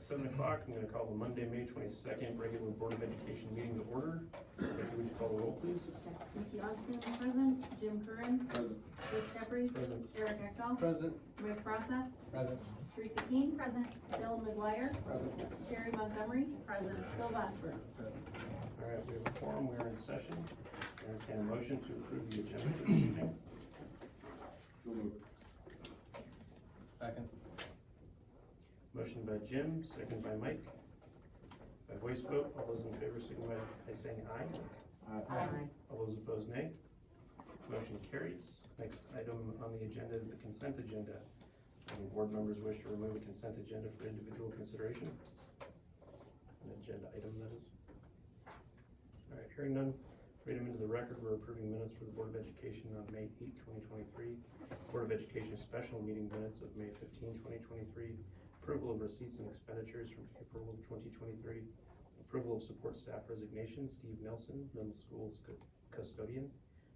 7 o'clock, I'm going to call the Monday, May 22nd regular Board of Education meeting to order. Vicki, would you call the roll, please? Yes, Nikki Austin, present. Jim Curran. Present. Rich Jeffrey. Present. Eric Eckel. Present. Mike Brasa. Present. Teresa Keane. Present. Bill McGuire. Present. Terry Montgomery. Present. Bill Vosper. All right, we have a quorum, we are in session. Entertain a motion to approve the agenda for this evening. So moved. Second. Motion by Jim, second by Mike. By voice vote, all those in favor signify by saying aye. Aye. All those opposed, nay. Motion carries. Next item on the agenda is the consent agenda. Any board members wish to remove a consent agenda for individual consideration? An agenda item, that is. All right, hearing none, read them into the record. We're approving minutes for the Board of Education on May 8, 2023. Board of Education special meeting minutes of May 15, 2023. Approval of receipts and expenditures from April of 2023. Approval of support staff resignation, Steve Nelson, middle school custodian.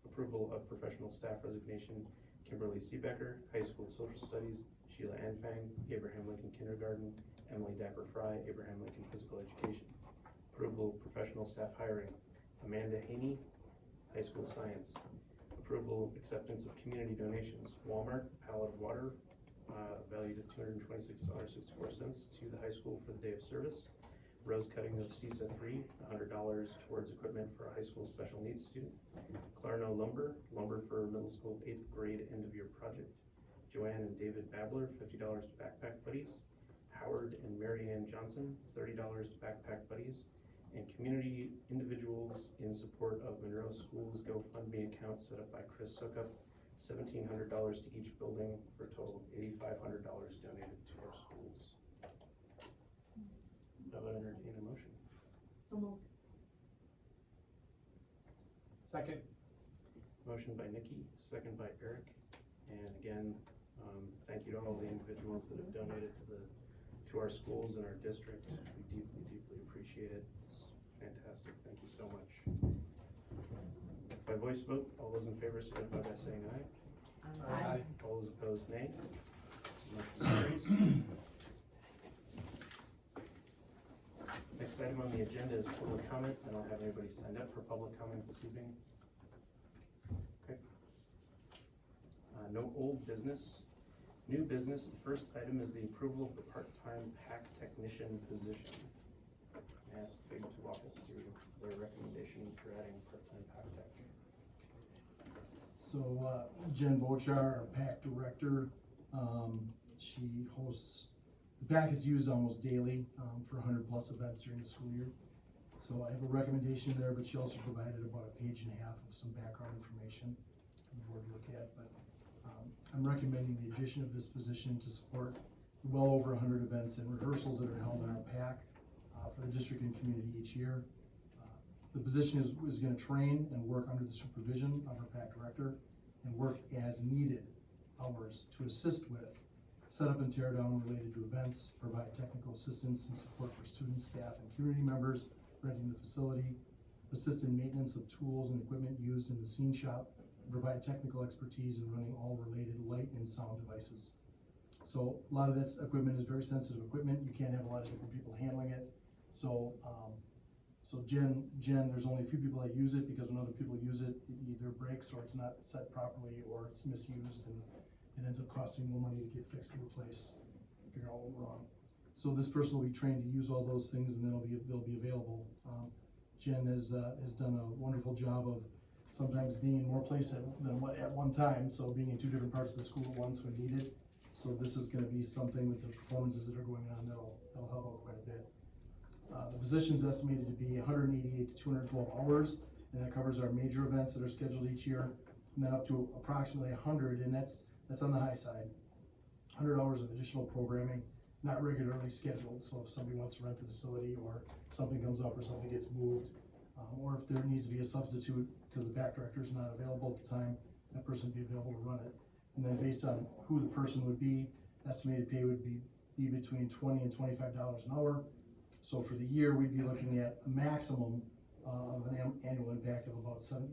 Approval of professional staff resignation, Kimberly Seebecker, high school social studies, Sheila Anfang, Abraham Lincoln Kindergarten, Emily Dapper Fry, Abraham Lincoln Physical Education. Approval of professional staff hiring, Amanda Haney, high school science. Approval acceptance of community donations, Walmart, pallet of water, valued at $226.64 to the high school for the day of service. Rose cutting of CISA 3, $100 towards equipment for a high school special needs student. Clarno lumber for middle school 8th grade end of year project. Joanne and David Babler, $50 to Backpack Buddies. Howard and Marianne Johnson, $30 to Backpack Buddies. And community individuals in support of Monroe Schools GoFundMe account set up by Chris Sookup, $1,700 to each building for a total of $8,500 donated to our schools. I would entertain a motion. So moved. Second. Motion by Nikki, second by Eric. And again, thank you to all the individuals that have donated to our schools and our district. We deeply appreciate it. It's fantastic. Thank you so much. By voice vote, all those in favor signify by saying aye. Aye. All those opposed, nay. Motion carries. Next item on the agenda is public comment. I don't have anybody signed up for public comment this evening. Okay. No old business. New business, the first item is the approval of the part-time PAC technician position. I asked Fig to walk us through their recommendation for adding part-time PAC tech. So Jen Bochar, our PAC director, she hosts, the PAC is used almost daily for 100 plus events during the school year. So I have a recommendation there, but she also provided about a page and a half of some background information for the board to look at. But I'm recommending the addition of this position to support well over 100 events and rehearsals that are held in our PAC for the district and community each year. The position is going to train and work under the supervision of our PAC director and work as needed hours to assist with setup and tear down related to events, provide technical assistance and support for students, staff, and community members renting the facility, assist in maintenance of tools and equipment used in the scene shop, and provide technical expertise in running all related light and sound devices. So a lot of that equipment is very sensitive equipment. You can't have a lot of different people handling it. So Jen, there's only a few people that use it because when other people use it, it either breaks or it's not set properly or it's misused and it ends up costing more money to get fixed or replaced, figure out what went wrong. So this person will be trained to use all those things and then they'll be available. Jen has done a wonderful job of sometimes being in more places at one time, so being in 2 different parts of the school at once when needed. So this is going to be something with the performances that are going on that'll help out quite a bit. The position is estimated to be 188 to 212 hours, and that covers our major events that are scheduled each year, and then up to approximately 100, and that's on the high side. 100 hours of additional programming, not regularly scheduled. So if somebody wants to rent the facility, or something comes up, or something gets moved, or if there needs to be a substitute because the PAC director is not available at the time, that person would be available to run it. And then based on who the person would be, estimated pay would be between $20 and $25 an hour. So for the year, we'd be looking at a maximum of an annual impact of about $800.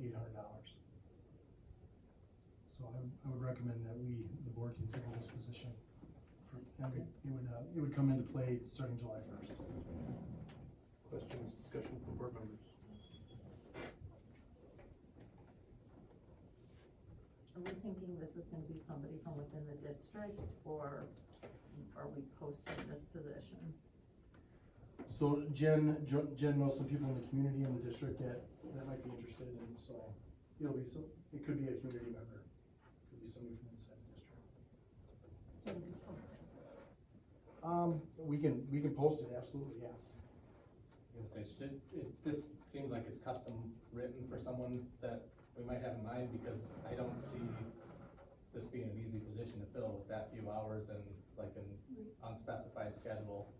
So I would recommend that the board consider this position And it would come into play starting July 1st. Questions, discussion from board members? Are we thinking this is gonna be somebody from within the district, or are we posting this position? So Jen knows some people in the community and the district that might be interested, and so it could be a community member, could be somebody from inside the district. So we can post it. We can post it, absolutely, yeah. I was gonna say, this seems like it's custom written for someone that we might have in mind, because I don't see this being an easy position to fill with that few hours and like an unspecified schedule.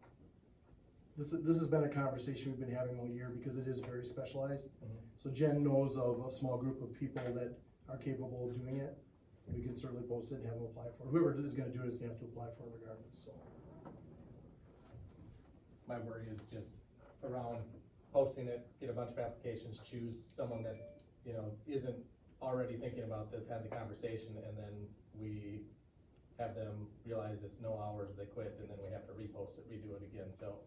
This has been a conversation we've been having all year because it is very specialized. Mhm. So Jen knows of a small group of people that are capable of doing it. We can certainly post it and have them apply for it. Whoever is gonna do it is gonna have to apply for it regardless, so. My worry is just around posting it, get a bunch of applications, choose someone that, isn't already thinking about this, have the conversation, and then we have them realize it's no hours, they quit, and then we have to repost it, redo it again, so.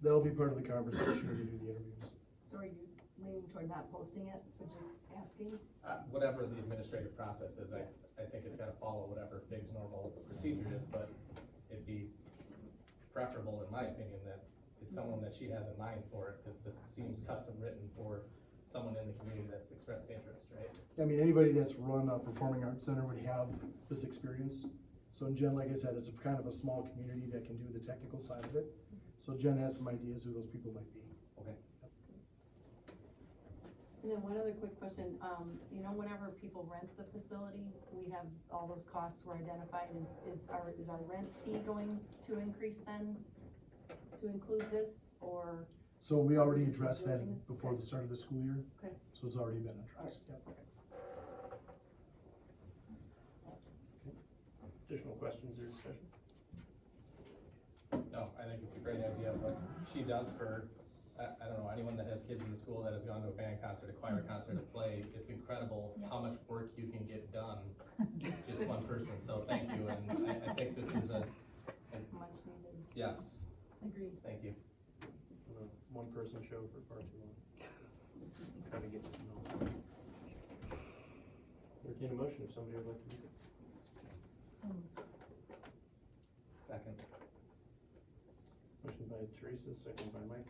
That'll be part of the conversation when we do the interviews. So are you leaning toward not posting it, but just asking? Whatever the administrative process is, I think it's gotta follow whatever FIG's normal procedure is, but it'd be preferable, in my opinion, that it's someone that she has in mind for it, cause this seems custom written for someone in the community that's expressed interest, right? I mean, anybody that's run a performing arts center would have this experience. So in Jen, like I said, it's a kind of a small community that can do the technical side of it. So Jen has some ideas who those people might be. Okay. And then one other quick question, whenever people rent the facility, we have all those costs were identified, is our rent fee going to increase then? To include this, or? So we already addressed that before the start of the school year. Okay. So it's already been addressed, yep. Additional questions or discussion? No, I think it's a great idea, what she does for, I don't know, anyone that has kids in the school that has gone to a band concert, a choir concert, a play, it's incredible how much work you can get done, just one person, so thank you, and I think this is a, Much needed. yes, Agreed. thank you. One person show for far too long. Try to get to know. Entertain a motion if somebody would like to do it. Second. Motion by Teresa, second by Mike.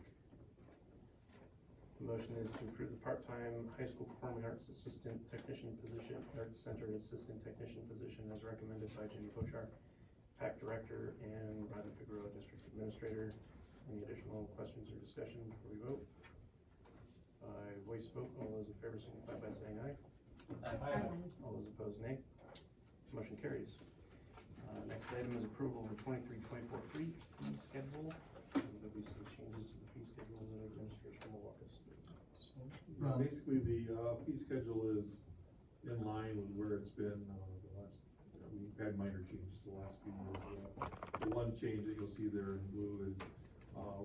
The motion is to approve the part-time high school performing arts assistant technician position, arts center assistant technician position as recommended by Jenny Bochar, PAC director, and Riley Figueroa, district administrator. Any additional questions or discussion before we vote? By voice vote, all those in favor signify by saying aye. All those opposed, nay. Motion carries. Next item is approval of the 23-24 fee schedule. There'll be some changes to the fee schedule that administration will walk us through. Yeah, basically, the fee schedule is in line with where it's been the last, we've had minor changes the last few years. The one change that you'll see there in blue is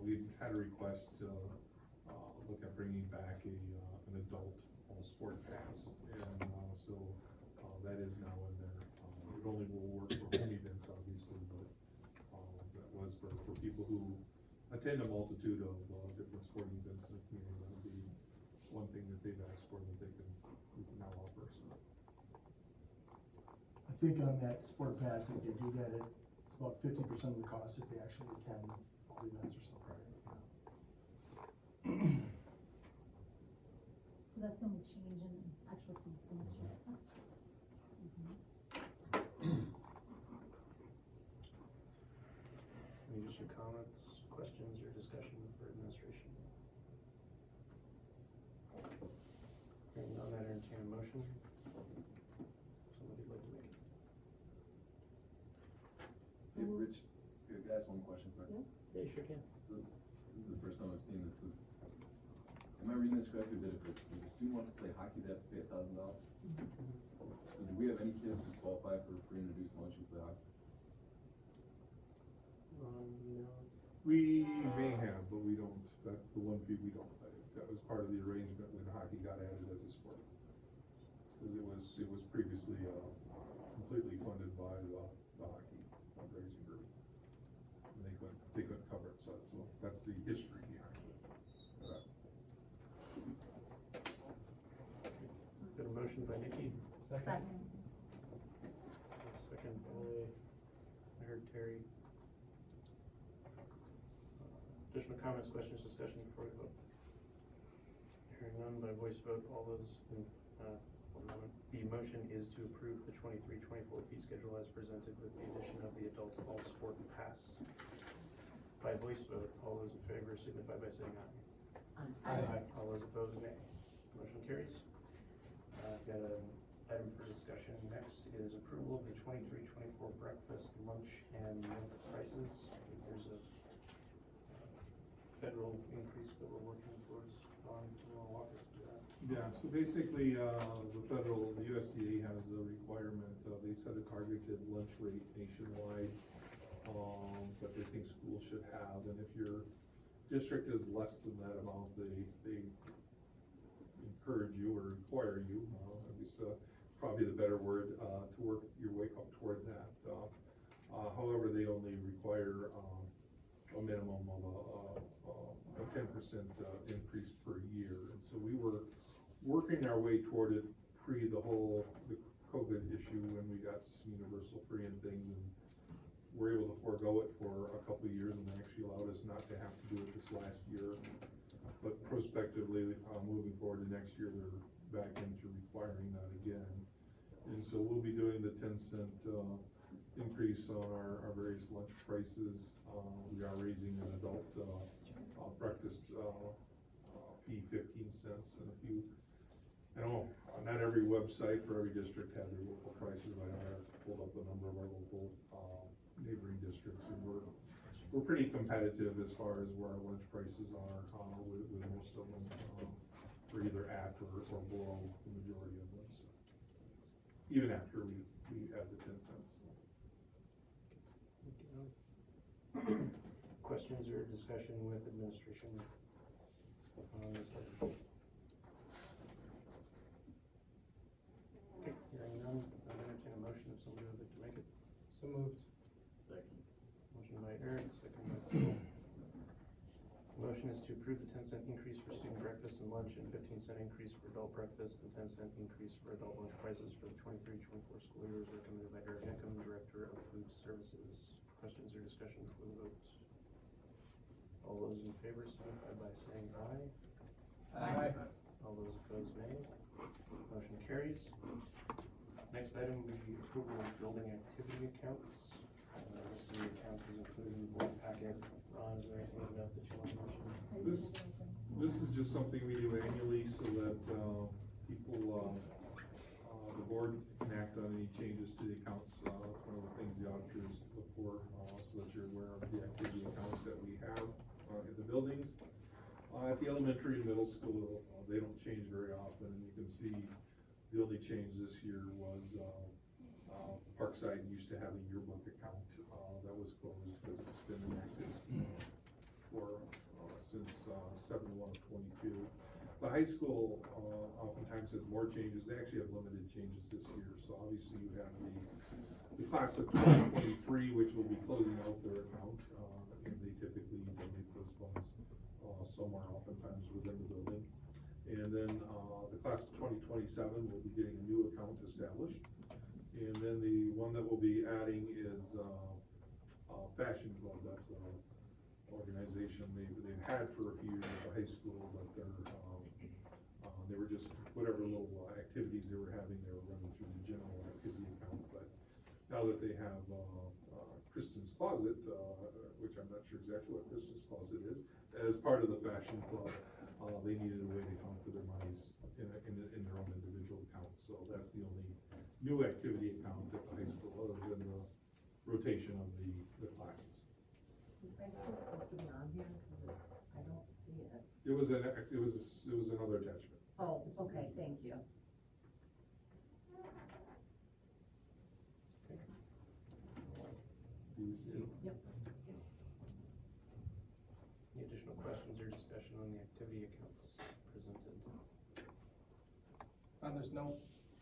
we've had a request to look at bringing back an adult sport pass, and so that is now in there. It only will work for home events, obviously, but that was for people who attend a multitude of different sporting events in the community. That'll be one thing that they've asked for that we can now offer. So. I think on that sport pass, if they do that, it's about 50% of the cost if they actually attend all the events or something. So that's the only change in actual fees for this year. Any additional comments, questions, or discussion for administration? Hearing none, I entertain a motion. Somebody would like to make it. Yeah, Rich, could I ask one question quick? Yeah, you sure can. So, this is the first time I've seen this. So, am I reading this correctly that if a student wants to play hockey, they have to pay $1,000? So do we have any kids who qualify for free and reduced lunch who play hockey? No. We may have, but we don't. That's the one fee we don't pay. That was part of the arrangement when hockey got added as a sport, because it was previously completely funded by the hockey fundraising group. That's the history behind it. Got a motion by Nikki, Second. second by, I heard Terry. Additional comments, questions, discussion before we vote? Hearing none by voice vote, all those in, the motion is to approve the 23-24 fee schedule as presented with the addition of the adult all sport pass. By voice vote, all those in favor signify by saying aye. Aye. All those opposed, nay. Motion carries. I've got an item for discussion. Next is approval of the 23-24 breakfast, lunch, and milk prices. I think there's a federal increase that we're working towards. Don, you wanna walk us through that? Yeah, so basically, the USDA has a requirement, they set a targeted lunch rate nationwide, that they think schools should have, and if your district is less than that amount, they encourage you or require you, at least, probably the better word, to work your way up toward that. However, they only require, a minimum of a 10% increase per year, and so we were working our way toward it pre the COVID issue when we got some universal free and things, and we're able to forego it for a couple of years, and they actually allowed us not to have to do it this last year. But prospectively, moving forward to next year, they're back into requiring that again. And so we'll be doing the 10-cent increase on our various lunch prices. We are raising an adult breakfast fee 15 cents, and if you, I know, not every website for every district has their local prices. I know I pulled up a number of our local neighboring districts, and we're pretty competitive as far as where our lunch prices are, with most of them. We're either at or below the majority of them, so even after we add the 10 cents. Questions or discussion with administration on this item? Okay, hearing none, I'll entertain a motion if somebody would like to make it. So moved. Second. Motion by Eric, second by Phil. Motion is to approve the 10-cent increase for student breakfast and lunch, and 15-cent increase for adult breakfast, and 10-cent increase for adult lunch prices for the 23-24 school year, as recommended by Eric Eckham, Director of Food Services. Questions or discussion before the vote? All those in favor signify by saying aye. Aye. All those opposed, nay. Motion carries. Next item will be approval of building activity accounts. List of the accounts is included in the board packet. Ron, is there anything about that you want to mention? This is just something we do annually so that, people, the board can act on any changes to the accounts. It's one of the things the auditors look for, so that you're aware of the activity accounts that we have, in the buildings. At the elementary and middle school, they don't change very often, and you can see the only change this year was, Parkside used to have a yearbook account, that was closed because it's been inactive for, since, 7/1/22. The high school, oftentimes has more changes. They actually have limited changes this year, so obviously you have the class of 2023, which will be closing out their account, and they typically donate those funds, somewhere oftentimes within the building. And then, the class of 2027 will be getting a new account established. And then the one that we'll be adding is, Fashion Club. That's an organization they've had for a few years at the high school, but they were just, whatever little activities they were having, they were running through the general activity account. But now that they have, Kristen's Closet, which I'm not sure exactly what Kristen's Closet is, as part of the Fashion Club, they needed a way to account for their monies in their own individual account. So that's the only new activity account at the high school, other than the rotation of the classes. Is high school supposed to be on here? Cause I don't see it. It was another attachment. Oh, okay, thank you. Yep. Any additional questions or discussion on the activity accounts presented? There's no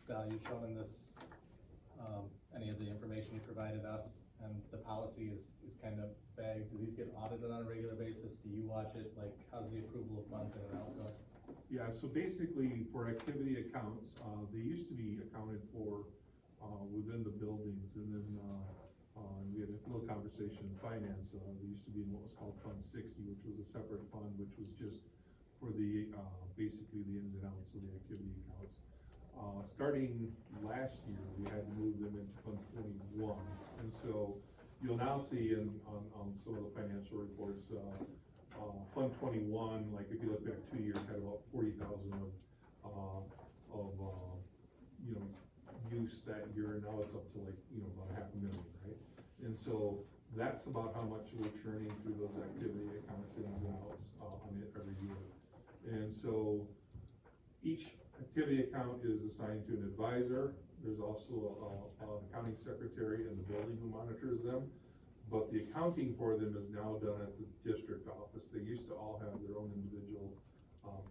value shown in this, any of the information you provided us. and the policy is kind of vague. Do these get audited on a regular basis? Do you watch it? Like, how's the approval of funds in and out go? Yeah, so basically for activity accounts, they used to be accounted for, within the buildings, and then, we had a little conversation in finance, they used to be in what was called Fund 60, which was a separate fund, which was just for the, basically the ins and outs of the activity accounts. Starting last year, we had to move them into Fund 21, and so you'll now see on some of the financial reports, Fund 21, like if you look back 2 years, had about 40,000 of use that year, and now it's up to like, about $500,000, right? And so that's about how much we're churning through those activity accounts ins and outs, on it every year. And so each activity account is assigned to an advisor. There's also an accounting secretary in the building who monitors them. But the accounting for them is now done at the district office. They used to all have their own individual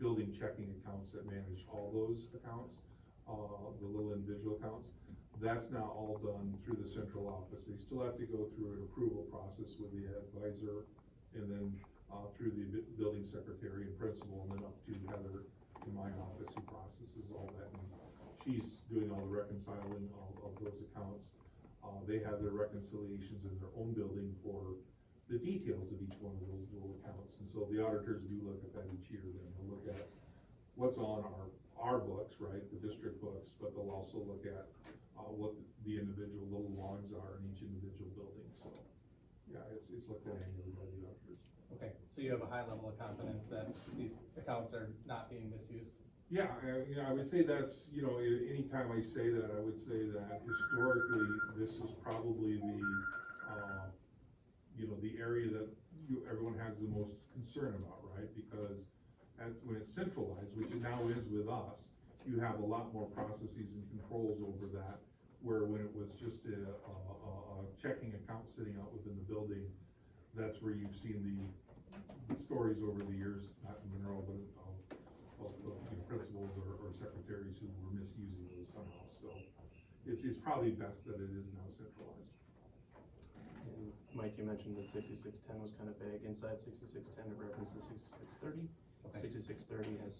building checking accounts that manage all those accounts, the little individual accounts. That's now all done through the central office. They still have to go through an approval process with the advisor, and then through the building secretary and principal, and then up to Heather in my office, who processes all that. And she's doing all the reconciling of those accounts. They have their reconciliations in their own building for the details of each one of those little accounts. And so the auditors do look at that each year. Then they'll look at what's on our books, right, the district books, but they'll also look at what the individual little logs are in each individual building. So, yeah, it's looked at annually by the auditors. Okay, so you have a high level of confidence that these accounts are not being misused? Yeah, I would say that's, anytime I say that, I would say that historically, this is probably the, the area that everyone has the most concern about, right? Because when it's centralized, which it now is with us, you have a lot more processes and controls over that, where when it was just a checking account sitting out within the building, that's where you've seen the stories over the years, not in Monroe, but principals or secretaries who were misusing those somehow. So it's probably best that it is now centralized. And Mike, you mentioned that 6610 was kind of vague. Inside 6610, it references 6630. Okay. 6630 has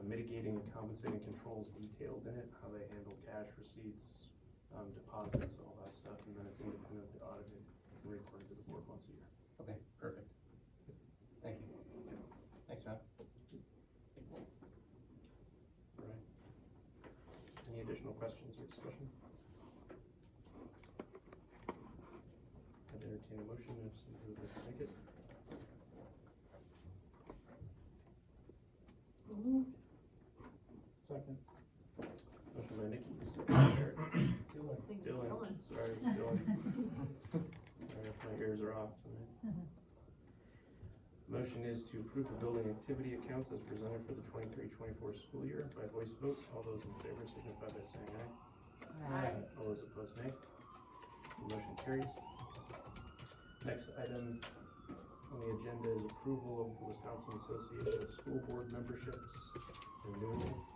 mitigating and compensating controls detailed in it, how they handle cash receipts, deposits, all that stuff, and then it's independently audited and reported to the board once a year. Okay, perfect. Thank you. Thanks, John. All right. Any additional questions or discussion? I'd entertain a motion if somebody would like to make it. Second. Motion by Nikki, second by Eric. Dylan. Sorry, Dylan. Sorry if my ears are off tonight. Motion is to approve the building activity accounts as presented for the 23-24 school year by voice vote. All those in favor signify by saying aye. Aye. All those opposed, nay. The motion carries. Next item on the agenda is approval of the Wisconsin Association of School Board Memberships renewal.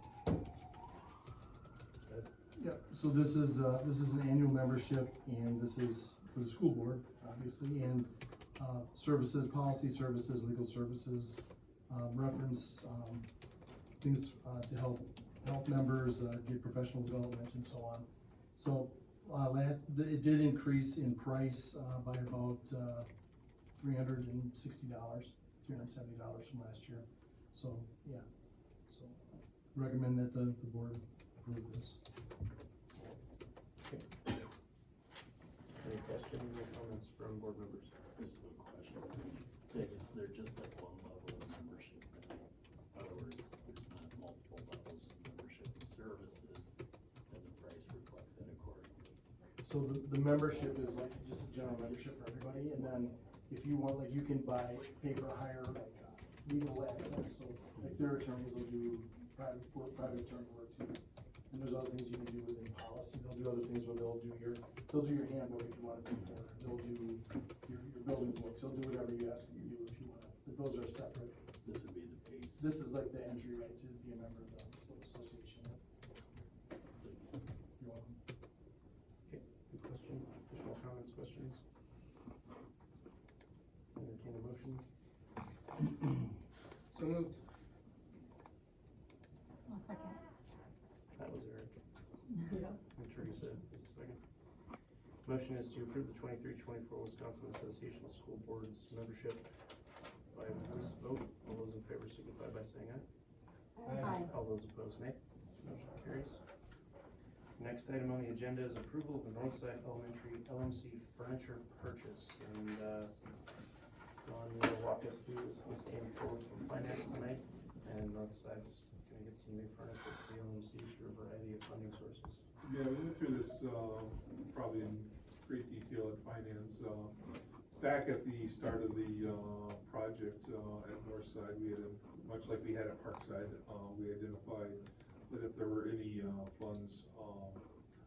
Yeah, so this is an annual membership, and this is for the school board, obviously, and services, policy services, legal services, reference, things to help members get professional development and so on. So it did increase in price by about $360, $370 from last year. So, yeah, so recommend that the board approve this. Any questions or comments from board members? Just a question. I guess they're just at one level of membership. In other words, there's not multiple levels of membership and services, and the price reflects it accordingly. So the membership is like just a general membership for everybody, and then if you want, like, you can pay for a higher, legal access, so like their attorneys will do private attorney work too. And there's other things you can do within policy. They'll do other things where they'll do your handbook if you want to do for it. They'll do your building books. They'll do whatever you ask them to do if you want. But those are separate. This would be the base. This is like the entry right to be a member of the association. You're welcome. Okay, good question. Additional comments, questions? So moved. I'll second. That was Eric. Yeah. And Teresa is the second. Motion is to approve the 23-24 Wisconsin Association of School Boards membership by voice vote. All those in favor signify by saying aye. Aye. All those opposed, nay. Motion carries. Next item on the agenda is approval of the Northside Elementary LMC furniture purchase. And, Ron, you will walk us through this. This came forward from finance tonight, and Northside's gonna get some new furniture for the LMC through a variety of funding sources. Yeah, we went through this, probably in great detail at finance. Back at the start of the, project, at Northside, we had, much like we had at Parkside, we identified that if there were any, funds,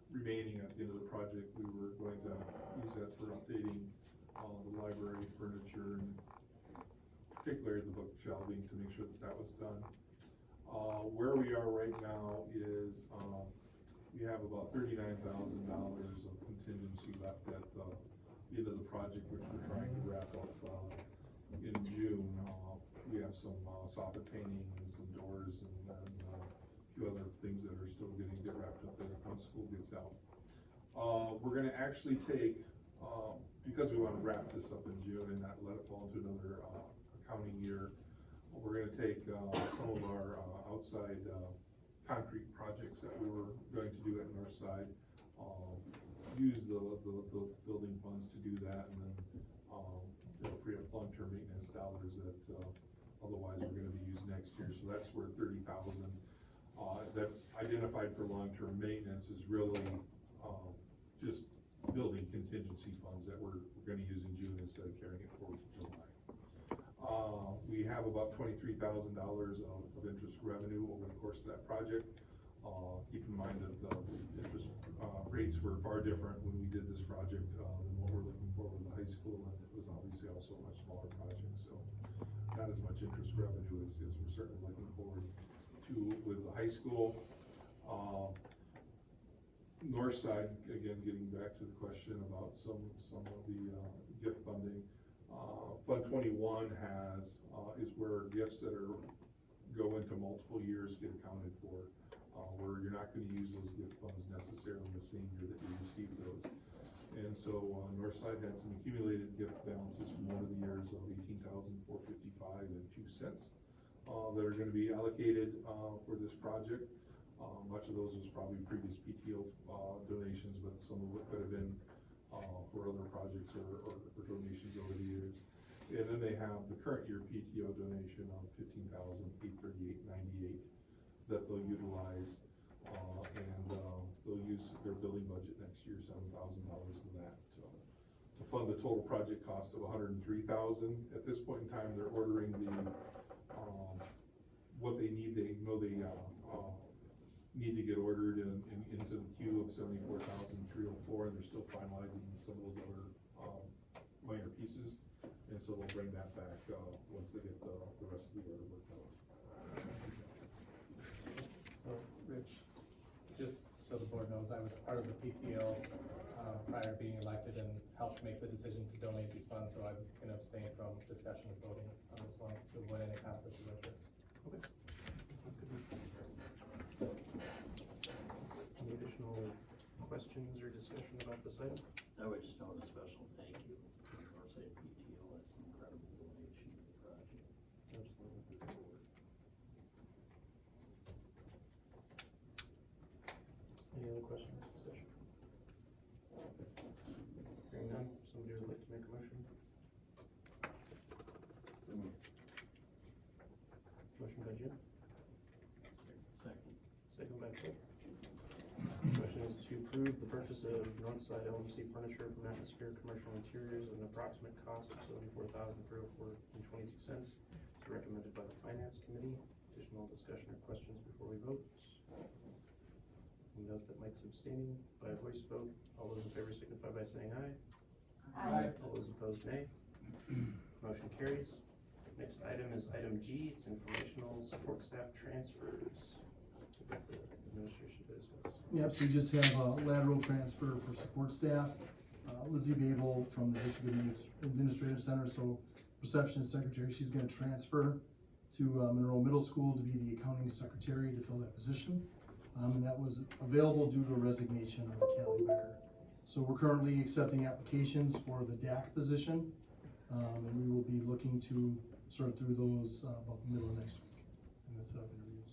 remaining at the end of the project, we were going to use that for updating, the library furniture and particularly the book shelving to make sure that that was done. Where we are right now is, we have about $39,000 of contingency left at the end of the project, which we're trying to wrap up, in June. We have some, soffit painting and some doors and then, a few other things that are still get wrapped up there once school gets out. We're gonna actually take, because we wanna wrap this up in June and not let it fall into another, accounting year, we're gonna take, some of our, outside, concrete projects that we were going to do at Northside, use the building funds to do that, and then, free up long-term maintenance dollars that, otherwise we're gonna be used next year, so that's where 30,000, that's identified for long-term maintenance is really, just building contingency funds that we're gonna use in June instead of carrying it forward to July. We have about $23,000 of interest revenue over the course of that project. Keep in mind that the interest, rates were far different when we did this project, than what we're looking for with the high school, and it was obviously also a much smaller project, so not as much interest revenue as we're certainly looking forward to with the high school. Northside, again, getting back to the question about some of the, gift funding. Fund 21 has, is where gifts that go into multiple years get accounted for, where you're not gonna use those gift funds necessarily the same year that you receive those. And so, Northside had some accumulated gift balances from one of the years of $18,455.02, that are gonna be allocated, for this project. Much of those was probably previous PTO, donations, but some of it could have been, for other projects or donations over the years. And then they have the current year PTO donation of $15,838.98 that they'll utilize, and they'll use their building budget next year, $7,000 of that, to fund the total project cost of $103,000. At this point in time, they're ordering the, what they need. They know they, need to get ordered into the queue of $74,304, and they're still finalizing some of those other, minor pieces. And so they'll bring that back, once they get the rest of the order worked out. So, Rich, just so the board knows, I was part of the PTO, prior to being elected and helped make the decision to donate these funds, so I'm gonna abstain from discussion and voting on this one to avoid any conflict of interest. Okay. Any additional questions or discussion about this item? I would just note a special thank you to the Northside PTO, that's an incredible donation to the project. Absolutely. Move forward. Any other questions, discussion? Hearing none, somebody would like to make a motion? So moved. Motion by Jim, Second. second by Phil. Motion is to approve the purchase of Northside LMC furniture from Atmosphere Commercial Interiors at an approximate cost of $74,304.22, as recommended by the Finance Committee. Additional discussion or questions before we vote? Note that Mike's abstaining by a voice vote. All those in favor signify by saying aye. Aye. All those opposed, nay. Motion carries. Next item is item G. It's informational support staff transfers. Give the administration to discuss. Yep, so you just have a lateral transfer for support staff. Lizzie Babel from the District Administrative Center, so receptionist secretary, she's gonna transfer to Monroe Middle School to be the accounting secretary to fill that position. And that was available due to a resignation of Callie Becker. So we're currently accepting applications for the DAC position, and we will be looking to sort through those about the middle of next week, and then set up interviews.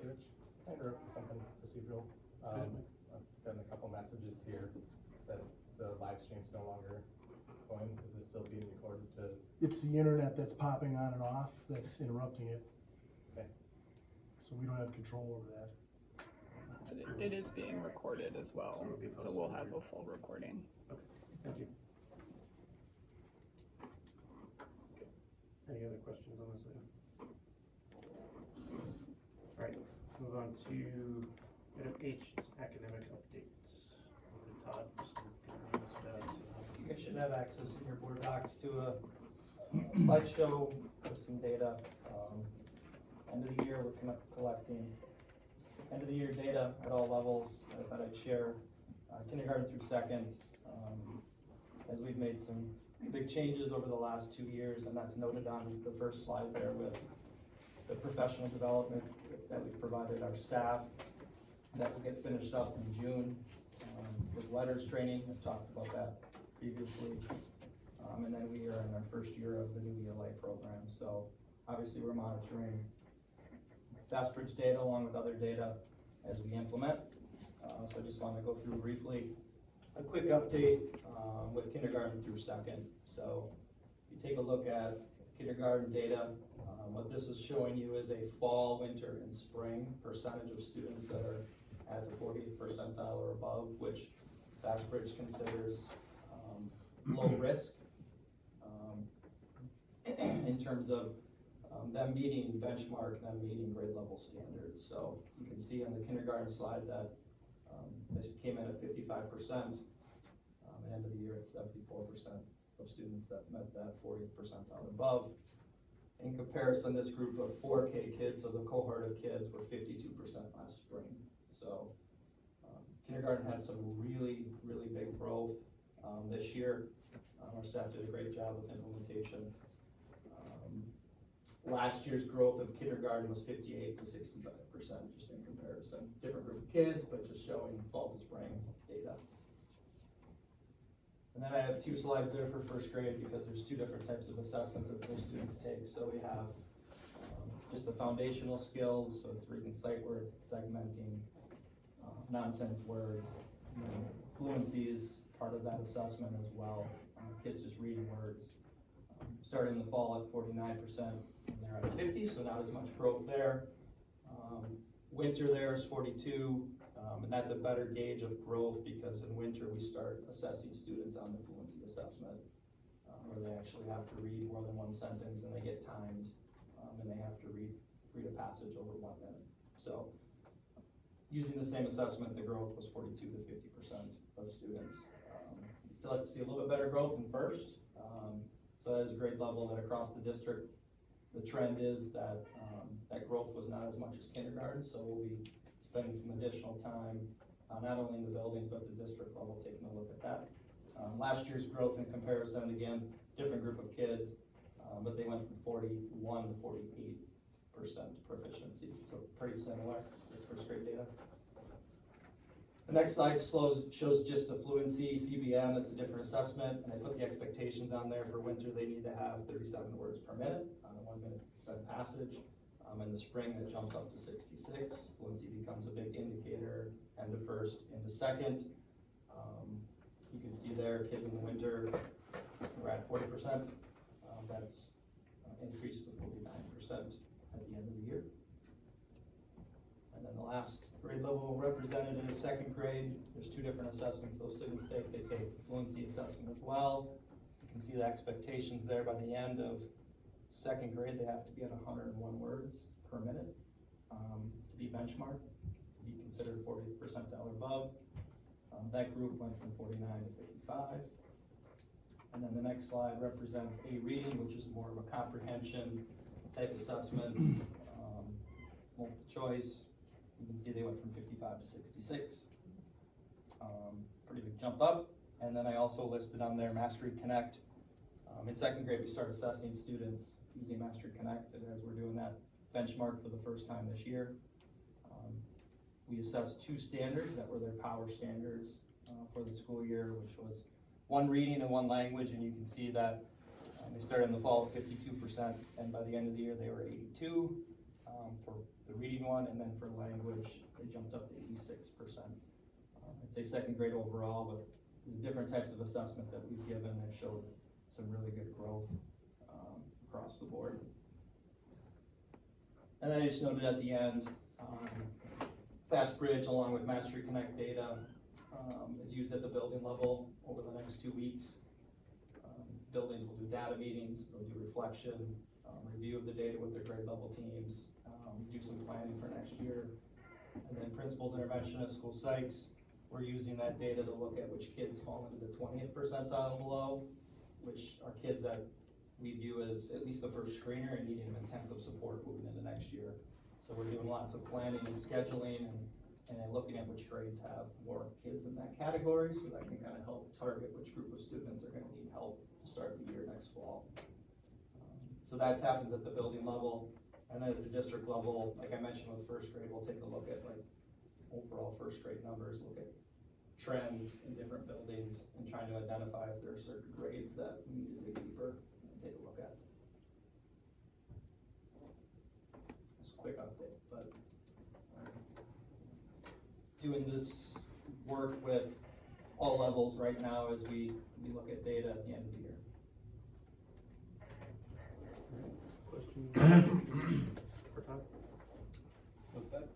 Rich, can I interrupt for something procedural? I've gotten a couple messages here that the live stream's no longer going. Is this still being recorded to? It's the internet that's popping on and off that's interrupting it. Okay. So we don't have control over that. But it is being recorded as well, so we'll have a full recording. Okay, thank you. Any other questions on this item? All right, move on to item H, it's academic updates. Over to Todd for some comments about, You guys should have access in your board docs to a slideshow with some data. End of the year, we're collecting end of the year data at all levels. I thought I'd share kindergarten through second, as we've made some big changes over the last 2 years, and that's noted on the first slide there with the professional development that we've provided our staff that will get finished up in June with letters training. I've talked about that previously. And then we are in our first year of the new ELA program. So obviously we're monitoring FastBridge data along with other data as we implement. So I just want to go through briefly a quick update with kindergarten through second. So if you take a look at kindergarten data, what this is showing you is a fall, winter, and spring percentage of students that are at the 40th percentile or above, which FastBridge considers low risk in terms of them meeting benchmark, them meeting grade level standards. So you can see on the kindergarten slide that this came in at 55%. At the end of the year, it's 74% of students that met that 40th percentile above. In comparison, this group of 4K kids, so the cohort of kids, were 52% last spring. So kindergarten had some really, really big growth this year. Our staff did a great job with implementation. Last year's growth of kindergarten was 58 to 65%, just in comparison. Different group of kids, but just showing fall to spring data. And then I have 2 slides there for first grade because there's 2 different types of assessments that those students take. So we have just the foundational skills, so it's reading sight words, it's segmenting, nonsense words, fluency is part of that assessment as well. Kids just reading words. Starting in the fall at 49%, and they're at 50, so not as much growth there. Winter there is 42, and that's a better gauge of growth because in winter we start assessing students on the fluency assessment, where they actually have to read more than 1 sentence and they get timed, and they have to read a passage over 1 minute. So using the same assessment, the growth was 42 to 50% of students. You still have to see a little bit better growth in first. So that is a grade level that across the district, the trend is that that growth was not as much as kindergarten. So we'll be spending some additional time, not only in the buildings, but the district level, taking a look at that. Last year's growth in comparison, again, different group of kids, but they went from 41 to 48% proficiency. So pretty similar with first grade data. The next slide shows just the fluency, CBM, that's a different assessment, and I put the expectations on there. For winter, they need to have 37 words per minute on a 1 minute passage. In the spring, that jumps up to 66. Fluency becomes a big indicator, end of first, into second. You can see there, kids in the winter, we're at 40%. That's increased to 49% at the end of the year. And then the last grade level represented is second grade. There's 2 different assessments those students take. They take the fluency assessment as well. You can see the expectations there. By the end of second grade, they have to be at 101 words per minute to be benchmarked, to be considered 40th percentile or above. That group went from 49 to 55. And then the next slide represents a reading, which is more of a comprehension type assessment, multiple choice. You can see they went from 55 to 66. Pretty big jump up. And then I also listed on there Mastery Connect. In second grade, we start assessing students using Mastery Connect, and as we're doing that benchmark for the first time this year. We assessed 2 standards that were their power standards for the school year, which was 1 reading and 1 language, and you can see that they started in the fall at 52%, and by the end of the year, they were 82 for the reading one, and then for language, they jumped up to 86%. I'd say second grade overall, but the different types of assessments that we've given have showed some really good growth across the board. And then I just noted at the end, FastBridge along with Mastery Connect data is used at the building level over the next 2 weeks. Buildings will do data meetings, they'll do reflection, review of the data with their grade level teams, do some planning for next year. And then principals, interventionists, school psychs, we're using that data to look at which kids fall into the 20th percentile and below, which are kids that we view as at least the first screener and needing intensive support moving into next year. So we're doing lots of planning and scheduling and then looking at which grades have more kids in that category, so that can kind of help target which group of students are gonna need help to start the year next fall. So that happens at the building level, and then at the district level, like I mentioned with first grade, we'll take a look at like overall first grade numbers, look at trends in different buildings, and trying to identify if there are certain grades that we need to dig deeper and take a look at. Just a quick update, but doing this work with all levels right now as we look at data at the end of the year. Question for Todd? So is that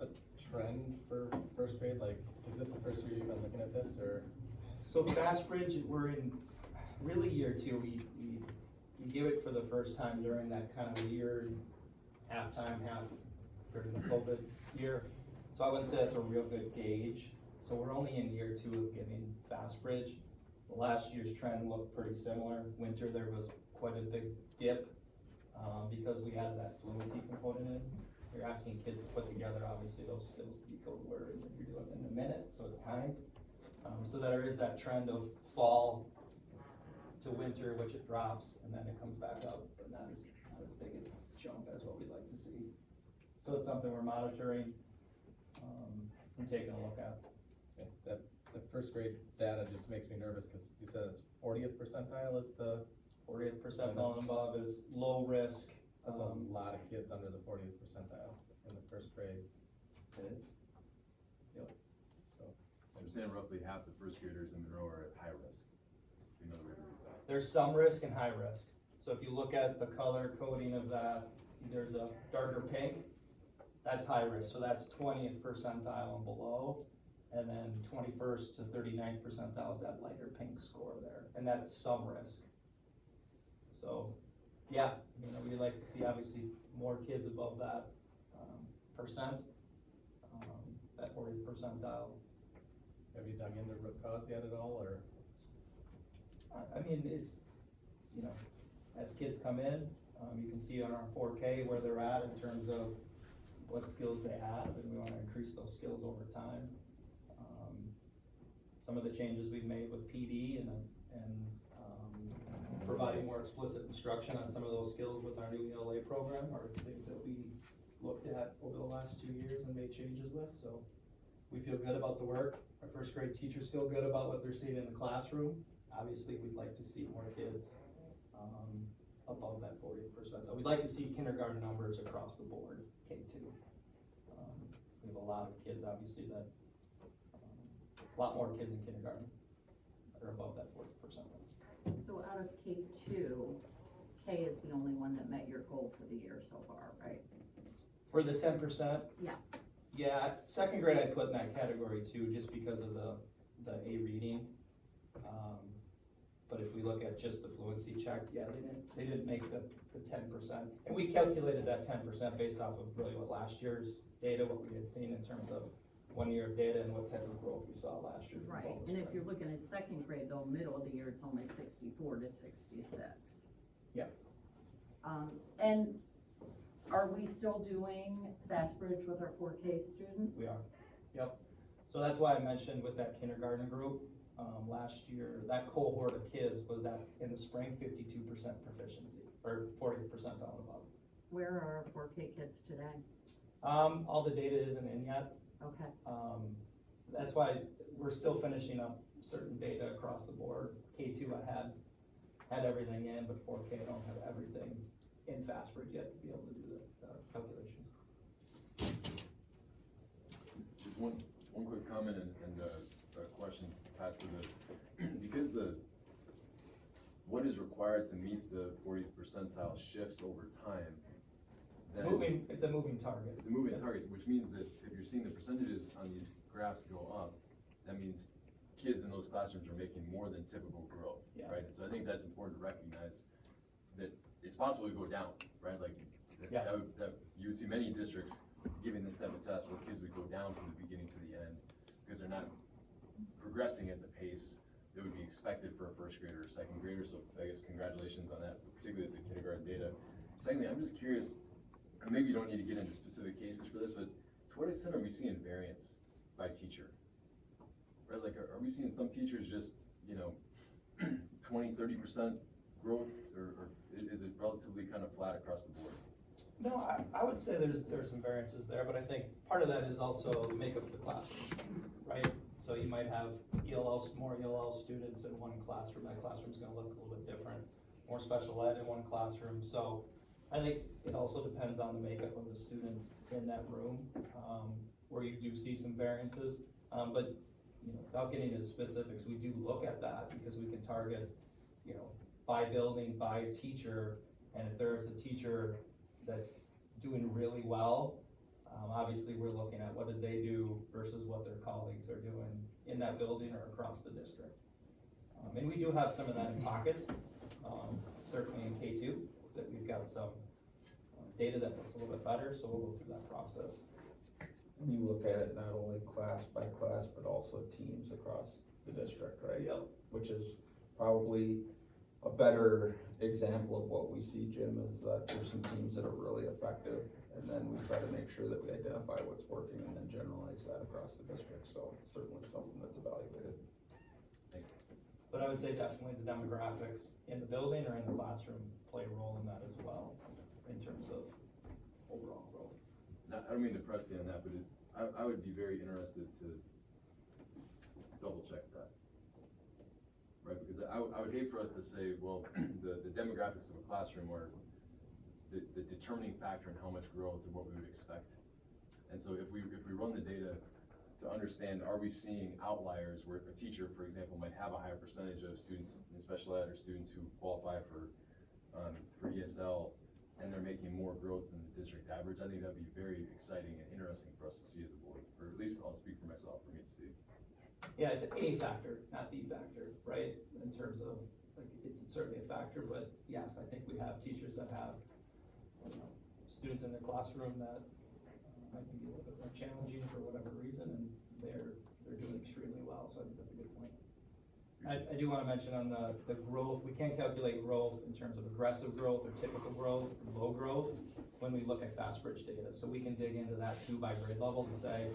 a trend for first grade? Like, is this the first year you've been looking at this, or? So FastBridge, we're in really year 2. We give it for the first time during that kind of weird half during the COVID year. So I wouldn't say that's a real good gauge. So we're only in year 2 of giving FastBridge. Last year's trend looked pretty similar. Winter, there was quite a big dip because we had that fluency component in. You're asking kids to put together, obviously, those skills to decode words, and you're doing it in a minute, so it's timed. So there is that trend of fall to winter, which it drops, and then it comes back up, but not as big a jump as what we'd like to see. So it's something we're monitoring and taking a look at. That the first grade data just makes me nervous, because you said it's 40th percentile is the. 40th percentile and above is low risk. That's a lot of kids under the 40th percentile in the first grade. It is. Yep. So I'm saying roughly half the first graders in Monroe are at high risk. Another way to read that. There's some risk and high risk. So if you look at the color coding of that, there's a darker pink, that's high risk. So that's 20th percentile and below. And then 21st to 39th percentile is that lighter pink score there. And that's some risk. So, yeah, we'd like to see obviously more kids above that percent, that 40th percentile. have you dug into root cause yet at all, or? I mean, it's, as kids come in, you can see on our 4K where they're at in terms of what skills they have, and we want to increase those skills over time. Some of the changes we've made with PD and providing more explicit instruction on some of those skills with our new ELA program are things that we looked at over the last 2 years and made changes with. So we feel good about the work. Our first grade teachers feel good about what they're seeing in the classroom. Obviously, we'd like to see more kids above that 40th percentile. We'd like to see kindergarten numbers across the board, K2. We have a lot of kids, obviously, a lot more kids in kindergarten that are above that 40th percentile. So out of K2, K is the only one that met your goal for the year so far, right? For the 10%? Yeah. Yeah, second grade I put in that category too, just because of the A reading. But if we look at just the fluency check, yeah, they didn't make the 10%. And we calculated that 10% based off of really what last year's data, what we had seen in terms of 1 year of data and what type of growth we saw last year. Right, and if you're looking at second grade though, middle of the year, it's only 64 to 66. Yep. And are we still doing FastBridge with our 4K students? We are, yep. So that's why I mentioned with that kindergarten group, last year, that cohort of kids was at, in the spring, 52% proficiency, or 40% percentile above. Where are our 4K kids today? All the data isn't in yet. Okay, That's why we're still finishing up certain data across the board. K2 I had everything in, but 4K I don't have everything in FastBridge yet to be able to do the calculations. Just one quick comment and a question tied to because what is required to meet the 40th percentile shifts over time. It's a moving target. It's a moving target, which means that if you're seeing the percentages on these graphs go up, that means kids in those classrooms are making more than typical growth, Yeah. right? So I think that's important to recognize that it's possible to go down, right? Like Yeah. that you would see many districts giving this type of test where kids would go down from the beginning to the end because they're not progressing at the pace that would be expected for a first grader or second grader. So I guess congratulations on that, particularly the kindergarten data. Secondly, I'm just curious, and maybe you don't need to get into specific cases for this, but to what extent are we seeing variance by teacher? Right, like are we seeing some teachers just, 20, 30% growth, or is it relatively kind of flat across the board? No, I would say there's some variances there, but I think part of that is also the makeup of the classroom, right? So you might have more ELL students in one classroom. That classroom's gonna look a little bit different. More special ed in one classroom. So I think it also depends on the makeup of the students in that room, where you do see some variances. But without getting into specifics, we do look at that because we can target, by building, by teacher, and if there's a teacher that's doing really well, obviously we're looking at what did they do versus what their colleagues are doing in that building or across the district. And we do have some of that in pockets, certainly in K2, that we've got some data that looks a little bit better, so we'll go through that process. And you look at it not only class by class, but also teams across the district, right? Yep. Which is probably a better example of what we see, Jim, is that there's some teams that are really effective, and then we try to make sure that we identify what's working and then generalize that across the district. So it's certainly something that's evaluated. Thanks. But I would say definitely the demographics in the building or in the classroom play a role in that as well, in terms of overall growth. Now, I don't mean to press you on that, but I would be very interested to double check that. Right, because I would hate for us to say, well, the demographics of a classroom are the determining factor in how much growth and what we would expect. And so if we run the data to understand, are we seeing outliers where a teacher, for example, might have a higher percentage of students in special ed or students who qualify for ESL, and they're making more growth than the district average? I think that'd be very exciting and interesting for us to see as a board, or at least I'll speak for myself, for me to see. Yeah, it's a factor, not the factor, right? In terms of, like, it's certainly a factor, but yes, I think we have teachers that have, students in their classroom that might be a little bit more challenging for whatever reason, and they're doing extremely well, so I think that's a good point. I do wanna mention on the growth, we can't calculate growth in terms of aggressive growth or typical growth, low growth, when we look at FastBridge data. So we can dig into that too by grade level and say,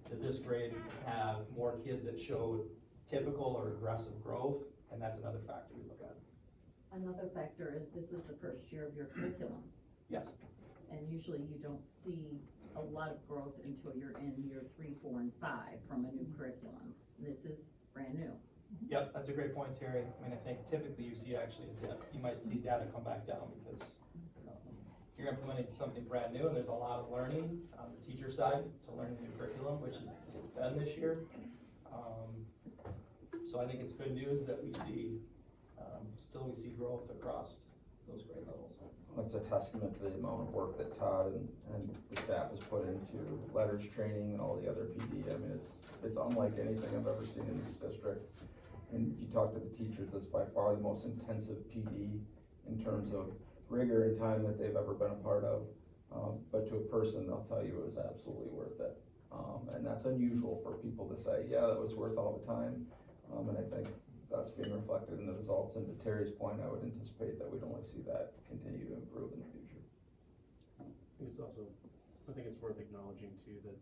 did this grade have more kids that showed typical or aggressive growth? And that's another factor we look at. another factor is this is the first year of your curriculum. Yes. And usually you don't see a lot of growth until you're in year 3, 4, and 5 from a new curriculum. This is brand new. Yep, that's a great point, Terry. I mean, I think typically you see actually a dip. You might see data come back down because you're implementing something brand new and there's a lot of learning on the teacher side, so learning new curriculum, which it's been this year. So I think it's good news that we see, still we see growth across those grade levels. It's a testament to the amount of work that Todd and the staff has put into letters training and all the other PD. I mean, it's unlike anything I've ever seen in this district. And you talk to the teachers, that's by far the most intensive PD in terms of rigor and time that they've ever been a part of. But to a person, they'll tell you it was absolutely worth it. And that's unusual for people to say, yeah, that was worth all the time. And I think that's being reflected in the results. And to Terry's point, I would anticipate that we'd only see that continue to improve in the future. I think it's worth acknowledging too that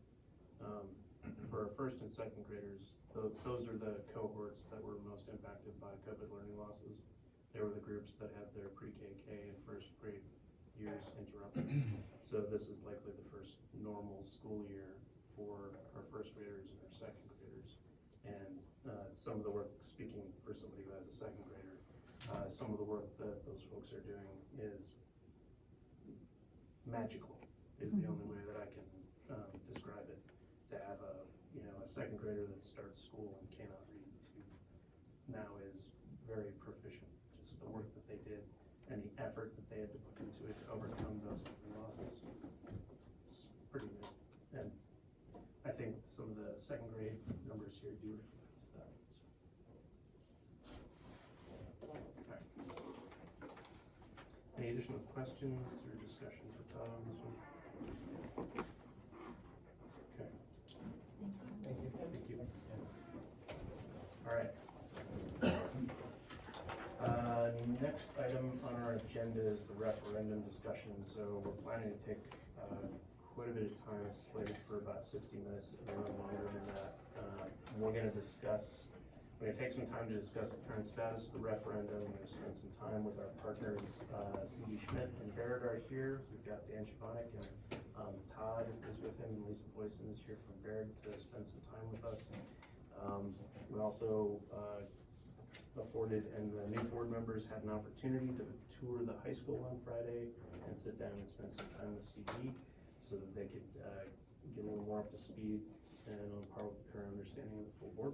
for our first and second graders, those are the cohorts that were most impacted by COVID learning losses. They were the groups that had their pre-KK and first grade years interrupted. So this is likely the first normal school year for our first graders and our second graders. And some of the work, speaking for somebody who has a second grader, some of the work that those folks are doing is magical, is the only way that I can describe it. To have a second grader that starts school and cannot read to now is very proficient. Just the work that they did and the effort that they had to put into it to overcome those losses. It's pretty good. And I think some of the second grade numbers here do reflect that. Alright. Any additional questions or discussion for Todd on this one? Okay. Thank you. Thank you. Alright. Next item on our agenda is the referendum discussion. So we're planning to take quite a bit of time, slated for about 60 minutes, if not longer than that. We're going to take some time to discuss the current status of the referendum. We're going to spend some time with our partners, C.D. Schmidt and Barrett are here. So we've got Dan Chavanik and Todd is with him, and Lisa Boyson is here from Barrett to spend some time with us. We also afforded, and the new board members had an opportunity to tour the high school on Friday and sit down and spend some time with CD so that they could get a little more up to speed and on par with the current understanding of the full board.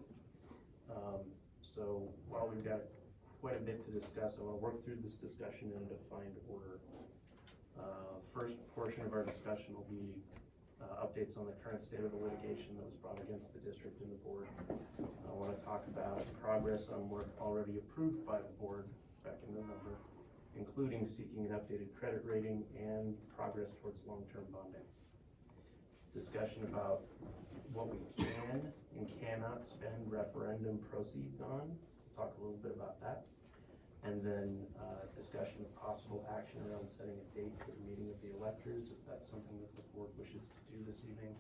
So while we've got quite a bit to discuss, I want to work through this discussion in a defined order. First portion of our discussion will be updates on the current state of the litigation that was brought against the district and the board. I want to talk about progress on work already approved by the board back in November, including seeking an updated credit rating and progress towards long-term bonding. Discussion about what we can and cannot spend referendum proceeds on. Talk a little bit about that. And then discussion of possible action around setting a date for the meeting of the electors, if that's something that the board wishes to do this evening.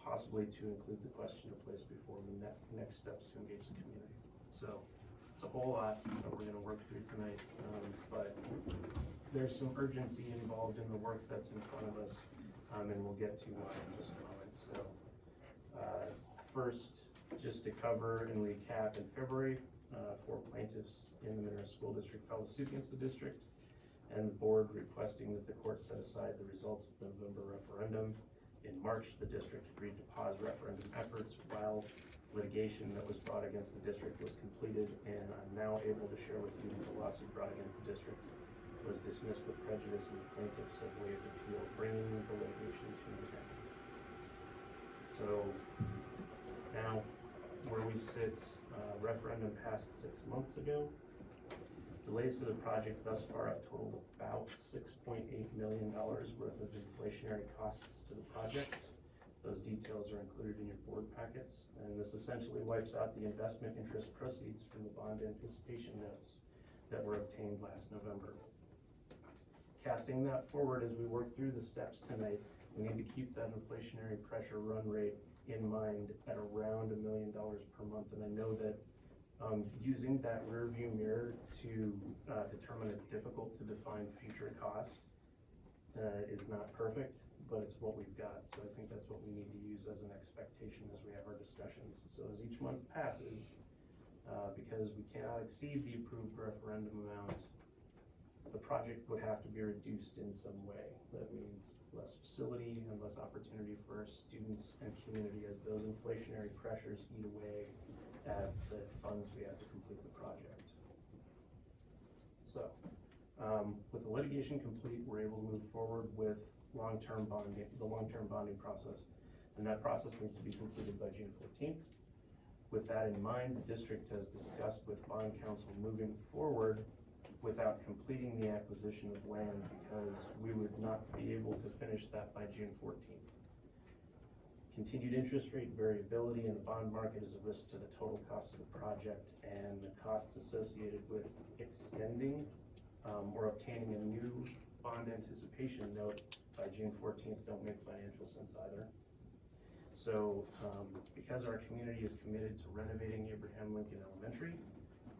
Possibly to include the question of place before the next steps to engage the community. So it's a whole lot that we're going to work through tonight, but there's some urgency involved in the work that's in front of us, and we'll get to in just a moment. So first, just to cover and recap, in February, 4 plaintiffs in the Monroe School District filed a suit against the district and the board requesting that the court set aside the results of the November referendum. In March, the district agreed to pause referendum efforts while litigation that was brought against the district was completed, and I'm now able to share with you that the lawsuit brought against the district was dismissed with prejudice and the plaintiffs have waived appeal, bringing the litigation to an end. So now, where we sit, referendum passed 6 months ago. Delays to the project thus far have totaled about $6.8 million worth of inflationary costs to the project. Those details are included in your board packets, and this essentially wipes out the investment interest proceeds from the bond anticipation notes that were obtained last November. Casting that forward as we work through the steps tonight, we need to keep that inflationary pressure run rate in mind at around $1 million per month, and I know that using that rear view mirror to determine a difficult to define future cost is not perfect, but it's what we've got. So I think that's what we need to use as an expectation as we have our discussions. So as each month passes, because we cannot exceed the approved referendum amount, the project would have to be reduced in some way. That means less facility and less opportunity for our students and community as those inflationary pressures eat away at the funds we have to complete the project. So, with the litigation complete, we're able to move forward with the long-term bonding process, and that process needs to be completed by June 14th. With that in mind, the district has discussed with bond counsel moving forward without completing the acquisition of land because we would not be able to finish that by June 14th. Continued interest rate variability in the bond market is a risk to the total cost of the project, and the costs associated with extending or obtaining a new bond anticipation note by June 14th don't make financial sense either. So, because our community is committed to renovating Abraham Lincoln Elementary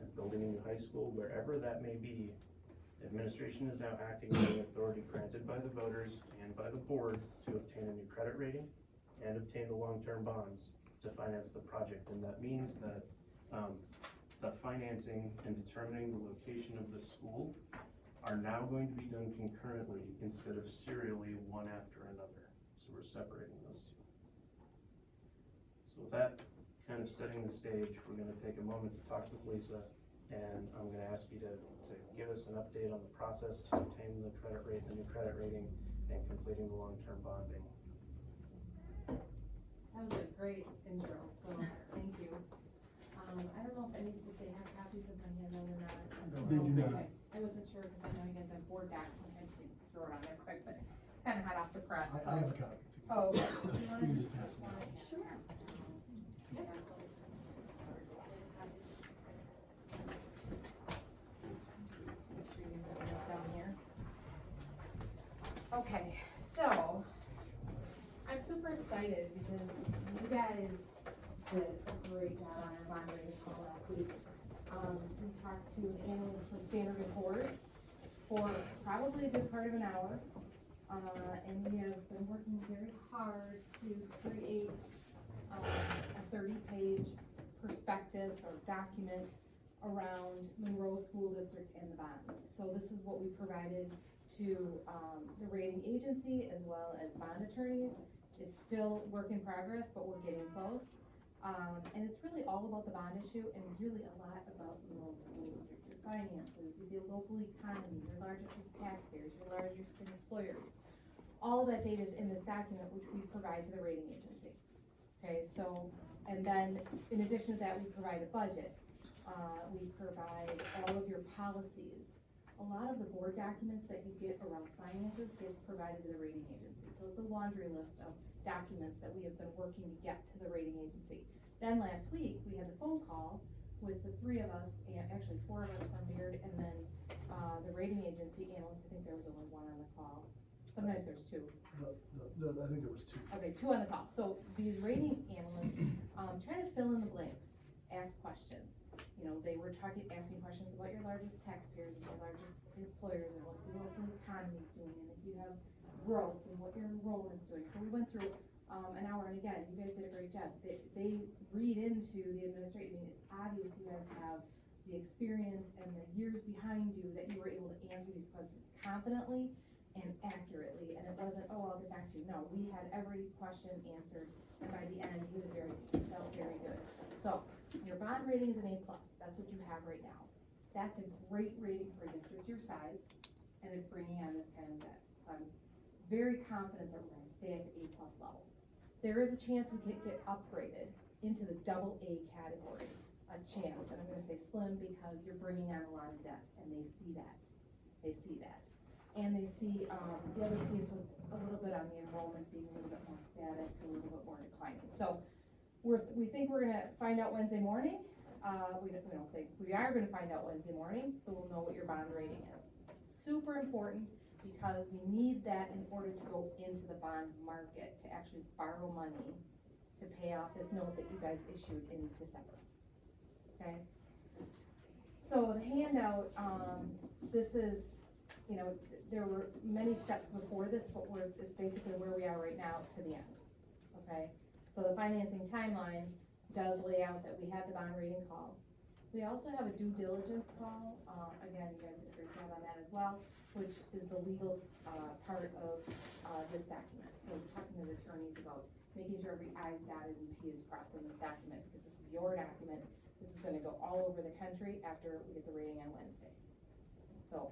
and building a new high school, wherever that may be, administration is now acting on the authority granted by the voters and by the board to obtain a new credit rating and obtain the long-term bonds to finance the project. And that means that, the financing and determining the location of the school are now going to be done concurrently instead of serially one after another. So we're separating those two. So with that kind of setting the stage, we're gonna take a moment to talk with Lisa, and I'm gonna ask you to give us an update on the process to obtain the credit rate, the new credit rating, and completing the long-term bonding. That was a great intro, so thank you. I don't know if they have copies of my handout or not. They do not. Okay. I wasn't sure, cause I know you guys have board docs, sometimes you can throw it on there quick, but it's kinda hot off the press, so. I have a copy. Oh, okay. You can just pass them out. Sure. Down here. Okay, so, I'm super excited because you guys did a great job on our bond rating call last week. We talked to an analyst from Standard & Poor's for probably a good part of an hour. And we have been working very hard to create a 30-page prospectus or document around Monroe School District and the bonds. So this is what we provided to the rating agency as well as bond attorneys. It's still work in progress, but we're getting close. And it's really all about the bond issue and really a lot about Monroe School District, your finances, your local economy, your largest taxpayers, your largest employers. All of that data is in this document, which we provide to the rating agency. Okay, so, and then in addition to that, we provide a budget. We provide all of your policies. A lot of the board documents that you get around finances gets provided to the rating agency. So it's a laundry list of documents that we have been working to get to the rating agency. Then last week, we had the phone call with the three of us, and actually four of us from Beard, and then the rating agency analyst. I think there was only one on the call. Sometimes there's two. I think there was two. Okay, two on the call. So these rating analysts, trying to fill in the blanks, ask questions. You know, they were asking questions about your largest taxpayers, your largest employers, and what the local economy is doing, and if you have growth and what your enrollment's doing. So we went through an hour, and again, you guys did a great job. They read into the administration. I mean, it's obvious you guys have the experience and the years behind you that you were able to answer these questions confidently and accurately, and it wasn't, oh, I'll get back to you. No, we had every question answered, and by the end, he felt very good. So, your bond rating is an A+, that's what you have right now. That's a great rating for a district your size, and it's bringing on this kind of debt. So I'm very confident that we're gonna stay at the A+ level. There is a chance we could get upgraded into the AA category, a chance, and I'm gonna say slim because you're bringing on a lot of debt, and they see that. And they see, the other piece was a little bit on the enrollment being a little bit more static to a little bit more declining. So we think we're gonna find out Wednesday morning. We don't think, we are gonna find out Wednesday morning, so we'll know what your bond rating is. Super important because we need that in order to go into the bond market to actually borrow money to pay off this note that you guys issued in December. Okay? So the handout, this is, you know, there were many steps before this, but it's basically where we are right now to the end, okay? So the financing timeline does lay out that we had the bond rating call. We also have a due diligence call, again, you guys did a great job on that as well, which is the legal, part of, this document. So we're talking to the attorneys about making sure every I is dotted and T is crossed in this document, because this is your document. This is gonna go all over the country after we get the rating on Wednesday. So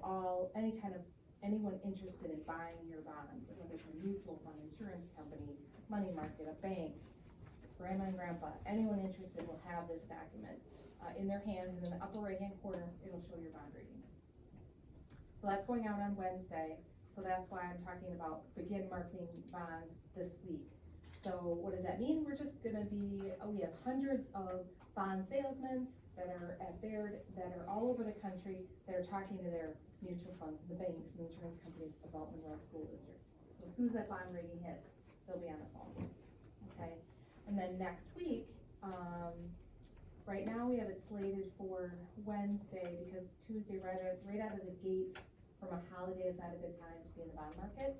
anyone interested in buying your bonds, whether it's a mutual fund, insurance company, money market, a bank, grandma and grandpa, anyone interested will have this document in their hands, and in the upper right hand corner, it'll show your bond rating. So that's going out on Wednesday, so that's why I'm talking about begin marketing bonds this week. So what does that mean? We're just gonna be, we have hundreds of bond salesmen that are at Baird, that are all over the country, that are talking to their mutual funds, the banks, and insurance companies about Monroe School District. So as soon as that bond rating hits, they'll be on the phone, okay? And then next week, right now we have it slated for Wednesday, because Tuesday, right out of the gate from a holiday is not a good time to be in the bond market.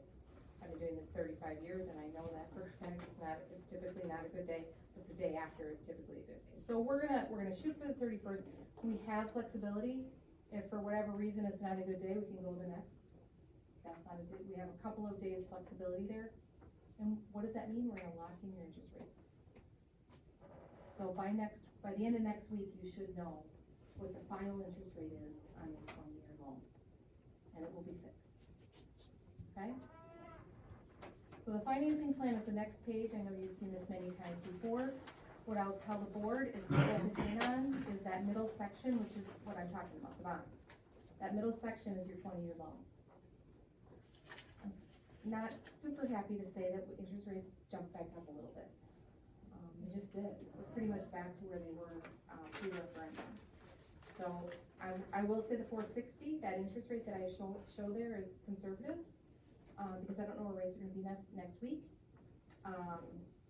I've been doing this 35 years and I know that for a fact it's typically not a good day, but the day after is typically a good day. So we're gonna shoot for the 31st. We have flexibility. If for whatever reason it's not a good day, we can go the next. That's not a day, we have a couple of days flexibility there. And what does that mean? We're gonna lock in your interest rates. So by the end of next week, you should know what the final interest rate is on this 1-year loan. And it will be fixed. Okay? So the financing plan is the next page. I know you've seen this many times before. What I'll tell the board is to focus in on is that middle section, which is what I'm talking about, the bonds. That middle section is your 20-year loan. I'm not super happy to say that interest rates jumped back up a little bit. They just did. We're pretty much back to where they were pre-referendum. So I will say the 460, that interest rate that I show there is conservative, because I don't know where rates are gonna be next week.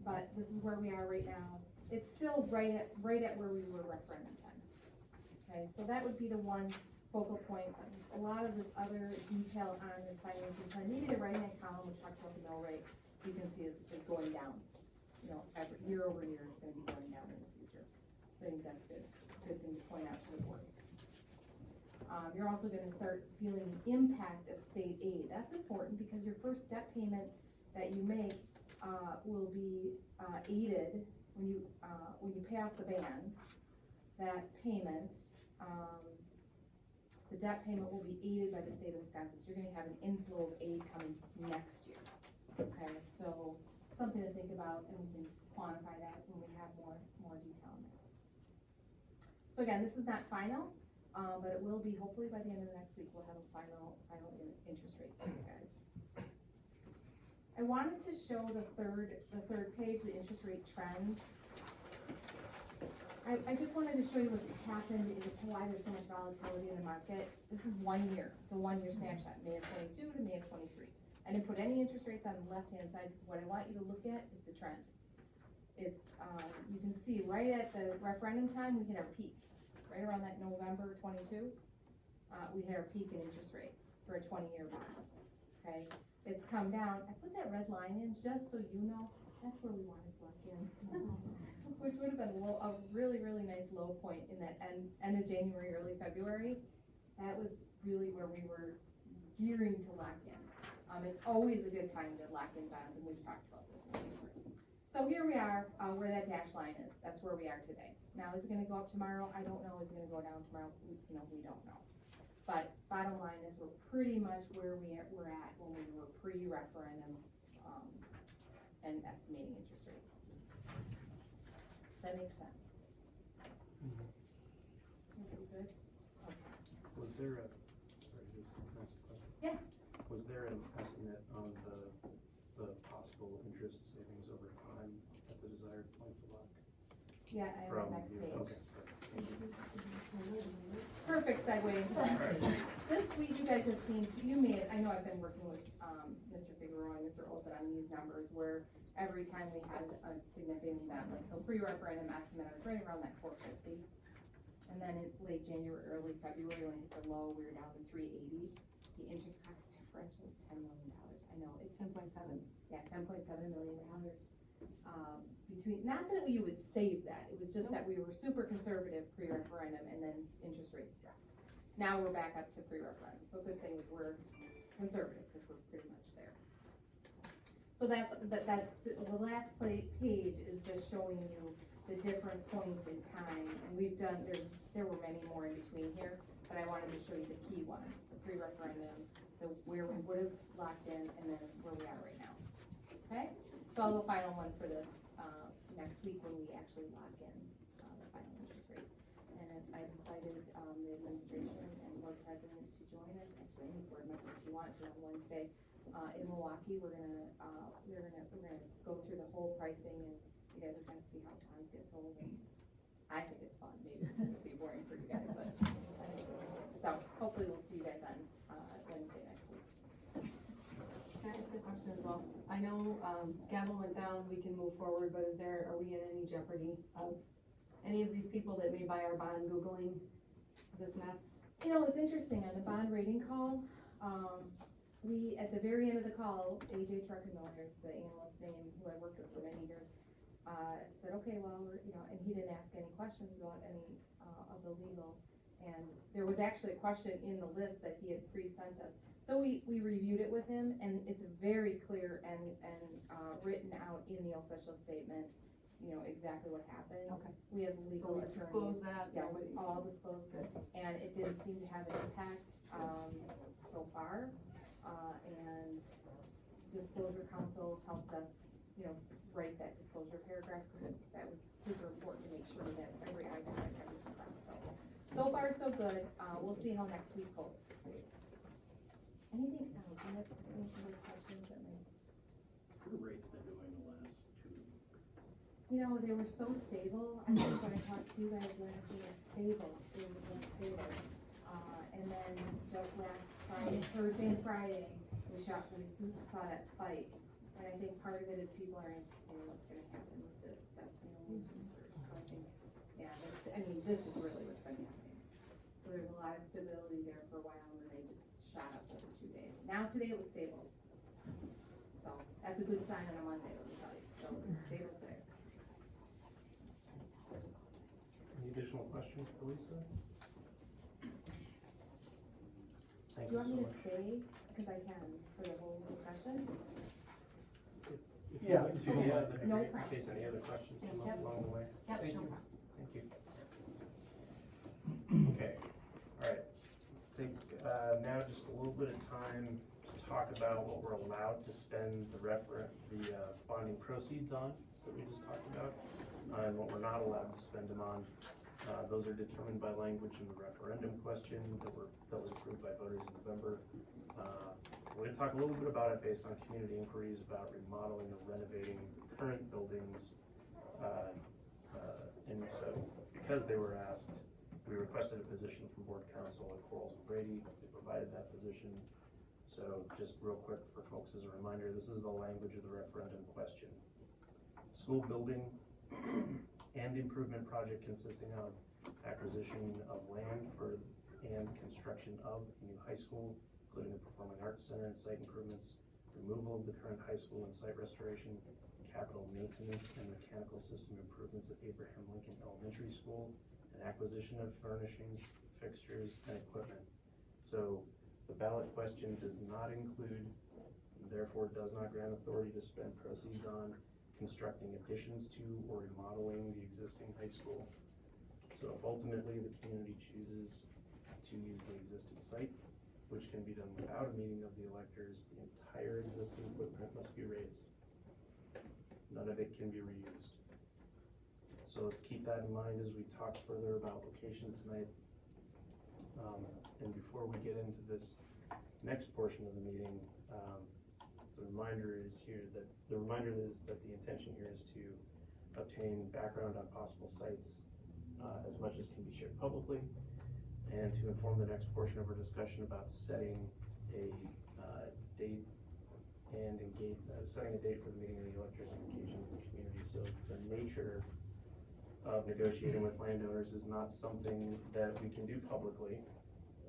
But this is where we are right now. It's still right at where we were referendum time. Okay, so that would be the one focal point. A lot of this other detail on this financing plan, maybe the right-hand column, which talks about the mill rate, you can see is going down. You know, every year over year, it's gonna be going down in the future. So I think that's good thing to point out to the board. You're also gonna start feeling the impact of state aid. That's important because your first debt payment that you make will be aided when you pay off the ban. That payment, the debt payment will be aided by the state of Wisconsin. So you're gonna have an inflow of aid coming next year. Okay, so something to think about, and we can quantify that when we have more detail on that. So again, this is not final, but it will be hopefully by the end of the next week. We'll have a final interest rate for you guys. I wanted to show the third page, the interest rate trend. I just wanted to show you what's happened and why there's so much volatility in the market. This is 1 year. It's a 1-year snapshot, May of 22 to May of 23. I didn't put any interest rates on the left-hand side because what I want you to look at is the trend. It's, you can see right at the referendum time, we hit our peak. Right around that November 22, we hit our peak in interest rates for a 20-year bond, okay? It's come down. I put that red line in just so you know, that's where we wanted to lock in. Which would have been a really, really nice low point in that end of January, early February. That was really where we were gearing to lock in. It's always a good time to lock in bonds, and we've talked about this in January. So here we are, where that dashed line is. That's where we are today. Now, is it gonna go up tomorrow? I don't know. Is it gonna go down tomorrow? We don't know. But bottom line is we're pretty much where we're at when we were pre-referendum, and estimating interest rates. Does that make sense? Everybody good? Okay. Was there a, sorry, just can I ask a question? Yeah. Was there an estimate on the possible interest savings over time at the desired point to lock? Yeah, I have the next page. Okay. Perfect segue into that page. This week, you guys have seen, I know I've been working with, Mr. Figueroa and Mr. Olson on these numbers where every time we had a significant event, like, so pre-referendum estimate, I was right around that 450. And then in late January, early February, when it hit the low, we were down to 380. The interest cost differential is $10 million. I know, it's 10.7. Yeah, $10.7 million. Between, not that we would save that, it was just that we were super conservative pre-referendum and then interest rates dropped. Now we're back up to pre-referendum, so good thing we're conservative because we're pretty much there. So that's, the last page is just showing you the different points in time, and we've done, there were many more in between here, but I wanted to show you the key ones, the pre-referendum, where we would have locked in, and then where we are right now. Okay? So I'll do a final one for this next week when we actually lock in the final interest rates. And I've invited the administration and board president to join us, actually any board member if you want to, on Wednesday in Milwaukee. We're gonna go through the whole pricing, and you guys are gonna see how bonds get sold. And I think it's fun. Maybe it'll be boring for you guys, but I think it's interesting. So hopefully we'll see you guys on Wednesday next week. Can I ask a question as well? I know, gavel went down, we can move forward, but are we in any jeopardy of any of these people that may buy our bond Googling this mess? You know, it's interesting, on the bond rating call, we, at the very end of the call, AJ Truckenmiller, it's the analyst's name, who I worked with for many years, said, okay, well, and he didn't ask any questions about any, of the legal. And there was actually a question in the list that he had pre-sent us. So we reviewed it with him, and it's very clear and written out in the official statement, exactly what happened. Okay. We have So legal we attorneys. disclose that? Yes, Nobody- it's all disclosed, and it didn't seem to have an impact, so far. And Disclosure Council helped us, write that disclosure paragraph, because that was super important to make sure that every I got every crossed. So far, so good. We'll see how next week goes. Anything else? Any other questions that may? What the rate's been doing the last 2 weeks? They were so stable. I think when I talked to you guys last, they were stable. They were just stable. And then just last Friday, Thursday and Friday, we saw that spike. And I think part of it is people are anticipating what's gonna happen with this. That's So I think, this is really what's been happening. So there's a lot of stability there for a while, and then they just shot up over 2 days. Now today it was stable. So that's a good sign on a Monday, let me tell you. So it's stable today. Any additional questions for Lisa? Thank Do you you want so me to much. stay? Because I can, for the whole discussion. If you- Yeah. If you need, that'd be No great, in problem. case any other questions come up Yep. along the way. Yep, Thank no you. problem. Thank you. Okay, all right, let's take, now just a little bit of time to talk about what we're allowed to spend the bonding proceeds on, that we just talked about, and what we're not allowed to spend them on. Those are determined by language in the referendum question that was approved by voters in November. We're gonna talk a little bit about it based on community inquiries about remodeling or renovating current buildings. And so, because they were asked, we requested a position from board counsel at Quarles and Brady. They provided that position. So just real quick for folks as a reminder, this is the language of the referendum question. School building and improvement project consisting of acquisition of land for and construction of a new high school, including a performing arts center and site improvements, removal of the current high school and site restoration, capital maintenance and mechanical system improvements at Abraham Lincoln Elementary School, and acquisition of furnishings, fixtures, and equipment. So the ballot question does not include, and therefore does not grant authority to spend proceeds on constructing additions to or remodeling the existing high school. So if ultimately the community chooses to use the existing site, which can be done without a meeting of the electors, the entire existing footprint must be raised. None of it can be reused. So let's keep that in mind as we talk further about location tonight. And before we get into this next portion of the meeting, the reminder is that the intention here is to obtain background on possible sites as much as can be shared publicly, and to inform the next portion of our discussion about setting a date and setting a date for the meeting of the electors and engaging with the community. So the nature of negotiating with landowners is not something that we can do publicly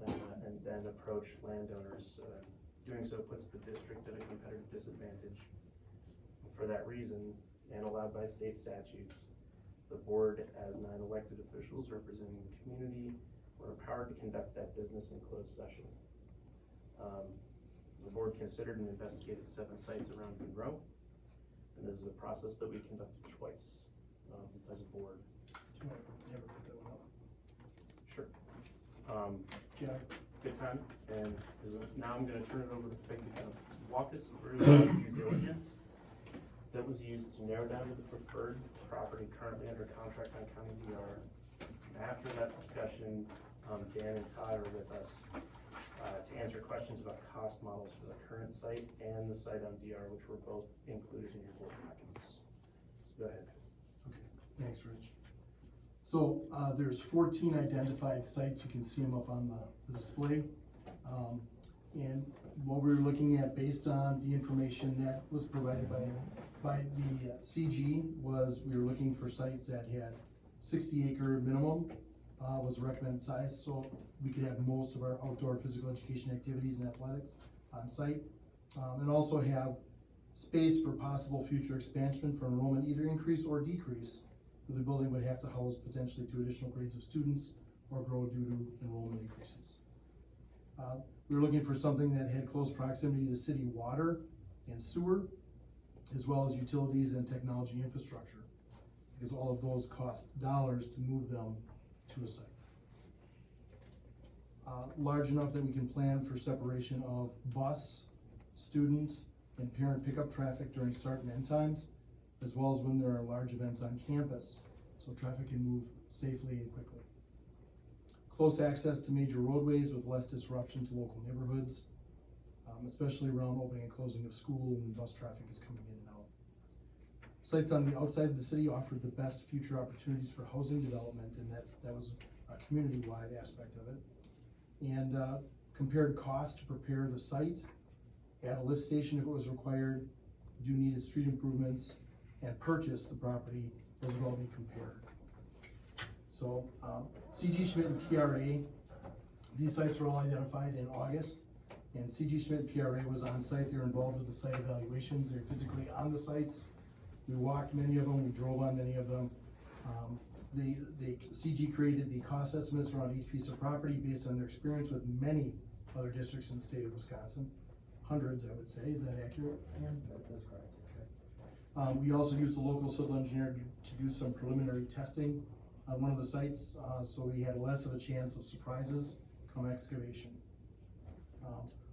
and then approach landowners. Doing so puts the district at a competitive disadvantage. For that reason, and allowed by state statutes, the board, as 9 elected officials representing the community, were empowered to conduct that business in closed session. The board considered and investigated 7 sites around Monroe, and this is a process that we conducted twice as a board. Do you want to never put that one up? Sure. Jack? Good time, and now I'm gonna turn it over to Fig to kind of walk us through the due diligence that was used to narrow down to the preferred property currently under contract on County DR. And after that discussion, Dan and Todd are with us to answer questions about cost models for the current site and the site on DR, which were both included in your board packets. So go ahead. Okay, thanks, Rich. So, there's 14 identified sites, you can see them up on the display. And what we were looking at based on the information that was provided by the CG was we were looking for sites that had 60-acre minimum, was the recommended size, so we could have most of our outdoor physical education activities and athletics on site. And also have space for possible future expansion for enrollment, either increase or decrease. The building would have to house potentially 2 additional grades of students or grow due to enrollment increases. We were looking for something that had close proximity to city water and sewer, as well as utilities and technology infrastructure, because all of those cost dollars to move them to a site. Large enough that we can plan for separation of bus, student, and parent pickup traffic during start and end times, as well as when there are large events on campus, so traffic can move safely and quickly. Close access to major roadways with less disruption to local neighborhoods, especially around opening and closing of school and bus traffic is coming in and out. Sites on the outside of the city offered the best future opportunities for housing development, and that was a community-wide aspect of it. And compared cost to prepare the site, add a lift station if it was required, do needed street improvements, and purchase the property, those would all be compared. So, CG Schmidt and PRA, these sites were all identified in August, and CG Schmidt and PRA was on site. They were involved with the site evaluations. They're physically on the sites. We walked many of them, we drove on many of them. The CG created the cost estimates around each piece of property based on their experience with many other districts in the state of Wisconsin. Hundreds, I would say. Is that accurate? That's correct. Okay. We also used a local civil engineer to do some preliminary testing on one of the sites, so we had less of a chance of surprises come excavation.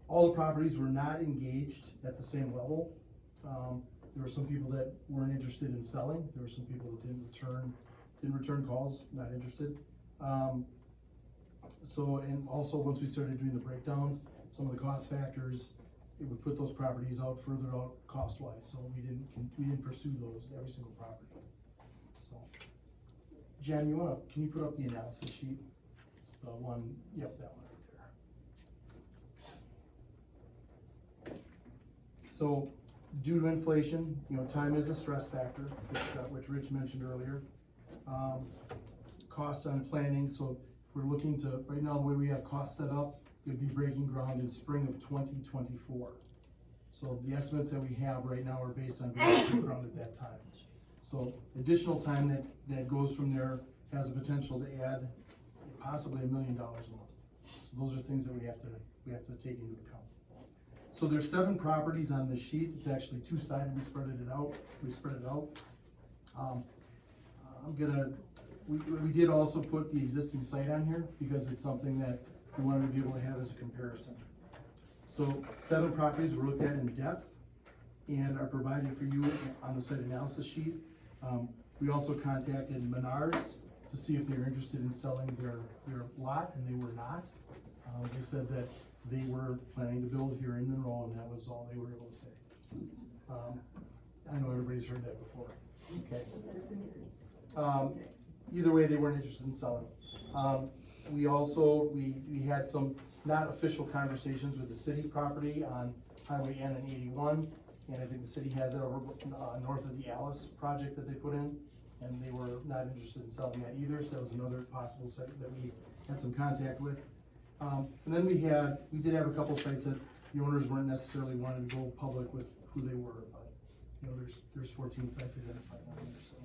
All the properties were not engaged at the same level. There were some people that weren't interested in selling. There were some people that didn't return calls, not interested. And also once we started doing the breakdowns, some of the cost factors, it would put those properties out further out cost-wise, so we didn't pursue those every single property. So, Jen, can you put up the analysis sheet? It's the one, yep, that one right there. So, due to inflation, time is a stress factor, which Rich mentioned earlier. Cost on planning, so if we're looking to, right now the way we have costs set up, it would be breaking ground in spring of 2024. So the estimates that we have right now are based on breaking ground at that time. So additional time that goes from there has the potential to add possibly $1 million a month. So those are things that we have to take into account. So there's 7 properties on this sheet. It's actually 2-sided. We spread it out. We did also put the existing site on here because it's something that we wanted to be able to have as a comparison. So 7 properties were looked at in depth and are provided for you on the site analysis sheet. We also contacted Menards to see if they were interested in selling their lot, and they were not. They said that they were planning to build here in Monroe, and that was all they were able to say. I know everybody's heard that before. Okay. Either way, they weren't interested in selling. We had some not official conversations with the city property on Highway N and 81, and I think the city has it over north of the Alice project that they put in, and they were not interested in selling that either, so that was another possible site that we had some contact with. And then we did have a couple sites that the owners weren't necessarily wanting to go public with who they were, but there's 14 sites identified on there. So,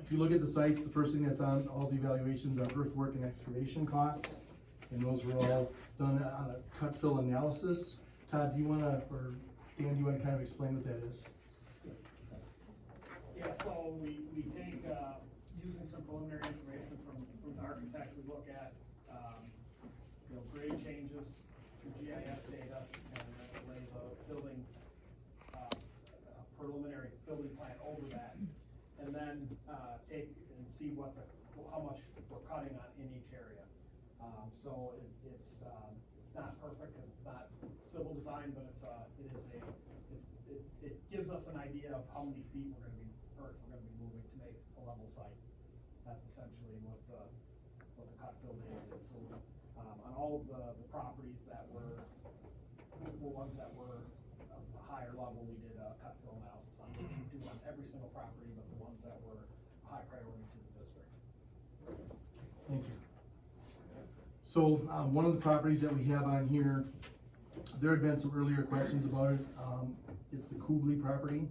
if you look at the sites, the first thing that's on all the evaluations are earthwork and excavation costs, and those were all done on a cut fill analysis. Todd, or Dan, do you want to kind of explain what that is? Yeah, so we take, using some preliminary information from the architect, we look at, grade changes through GIS data and lay the building, preliminary building plan over that. And then, take and see how much we're cutting on in each area. So it's not perfect because it's not civil design, but it gives us an idea of how many feet we're gonna be moving to make a level site. That's essentially what the cut fill data is. So, on all of the properties that were ones that were of a higher level, we did a cut fill analysis on, which we do on every single property, but the ones that were high priority to the district. Thank you. So, one of the properties that we have on here, there had been some earlier questions about it. It's the Kubley property,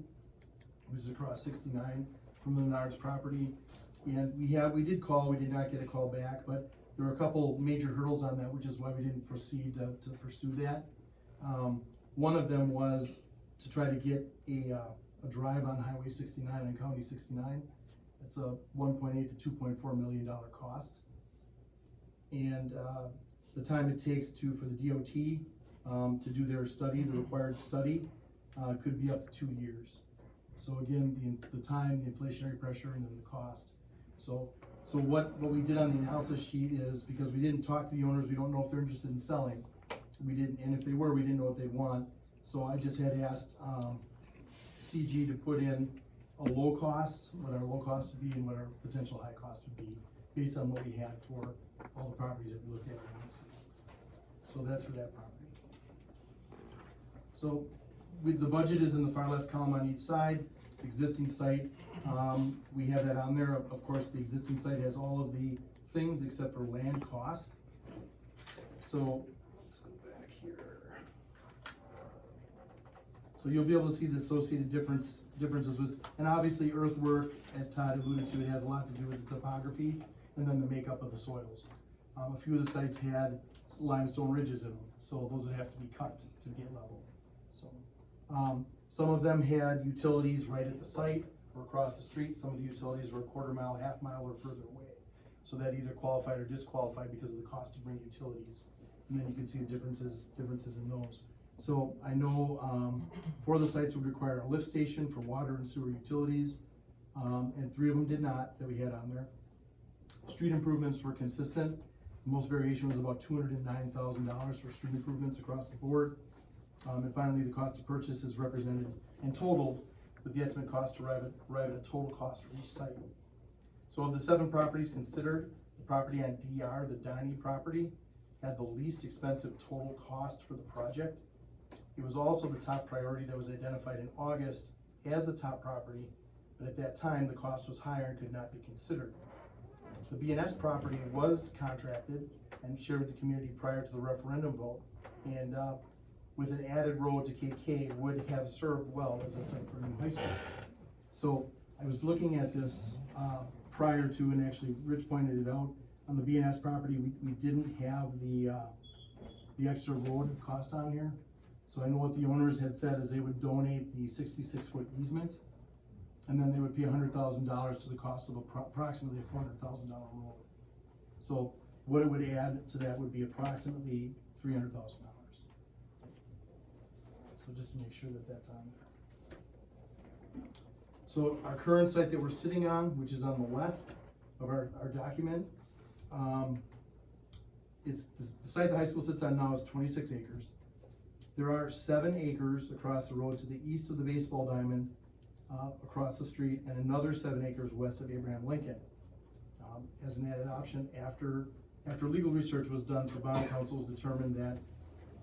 which is across 69 from the Menards property. And we did call, we did not get a call back, but there were a couple major hurdles on that, which is why we didn't proceed to pursue that. One of them was to try to get a drive on Highway 69 and County 69. It's a $1.8 to $2.4 million cost. And the time it takes for the DOT to do their study, the required study, could be up to 2 years. So again, the time, the inflationary pressure, and then the cost. So what we did on the analysis sheet is, because we didn't talk to the owners, we don't know if they're interested in selling. We didn't, and if they were, we didn't know what they want. So I just had asked CG to put in a low cost, what our low cost would be, and what our potential high cost would be, based on what we had for all the properties that we looked at previously. So that's for that property. So the budget is in the far left column on each side. Existing site, we have that on there. Of course, the existing site has all of the things except for land cost. So let's go back here. So you'll be able to see the associated differences with, and obviously earthwork, as Todd alluded to, it has a lot to do with the topography and then the makeup of the soils. A few of the sites had limestone ridges in them, so those would have to be cut to get level. So some of them had utilities right at the site or across the street. Some of the utilities were a quarter mile, half mile, or further away. So that either qualified or disqualified because of the cost to bring utilities. And then you can see the differences in those. So I know 4 of the sites would require a lift station for water and sewer utilities, and 3 of them did not, that we had on there. Street improvements were consistent. The most variation was about $209,000 for street improvements across the board. And finally, the cost of purchase is represented in total, with the estimate cost to arrive at a total cost for each site. So of the 7 properties considered, the property on DR, the Donnie property, had the least expensive total cost for the project. It was also the top priority that was identified in August as a top property, but at that time, the cost was higher and could not be considered. The BNS property was contracted and shared with the community prior to the referendum vote, and with an added road to KK would have served well as a site for a new high school. So I was looking at this prior to, and actually Rich pointed it out, on the BNS property, we didn't have the extra road cost on here. So I know what the owners had said is they would donate the 66-foot easement, and then they would pay $100,000 to the cost of approximately a $400,000 road. So what it would add to that would be approximately $300,000. So just to make sure that that's on there. So our current site that we're sitting on, which is on the left of our document, it's the site the high school sits on now is 26 acres. There are 7 acres across the road to the east of the baseball diamond, across the street, and another 7 acres west of Abraham Lincoln. As an added option, after legal research was done for bond counsel, it was determined that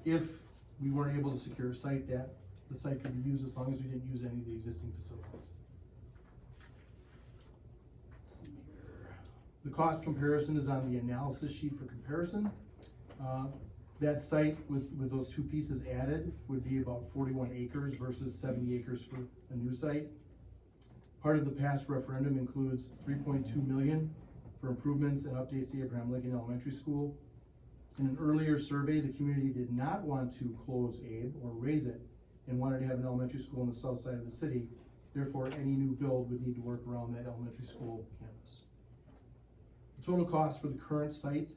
if we weren't able to secure a site, that the site could be used as long as we didn't use any of the existing facilities. Let's see here. The cost comparison is on the analysis sheet for comparison. That site with those 2 pieces added would be about 41 acres versus 70 acres for a new site. Part of the past referendum includes $3.2 million for improvements and updates to Abraham Lincoln Elementary School. In an earlier survey, the community did not want to close Abe or raise it and wanted to have an elementary school on the south side of the city. Therefore, any new build would need to work around that elementary school campus. The total cost for the current site,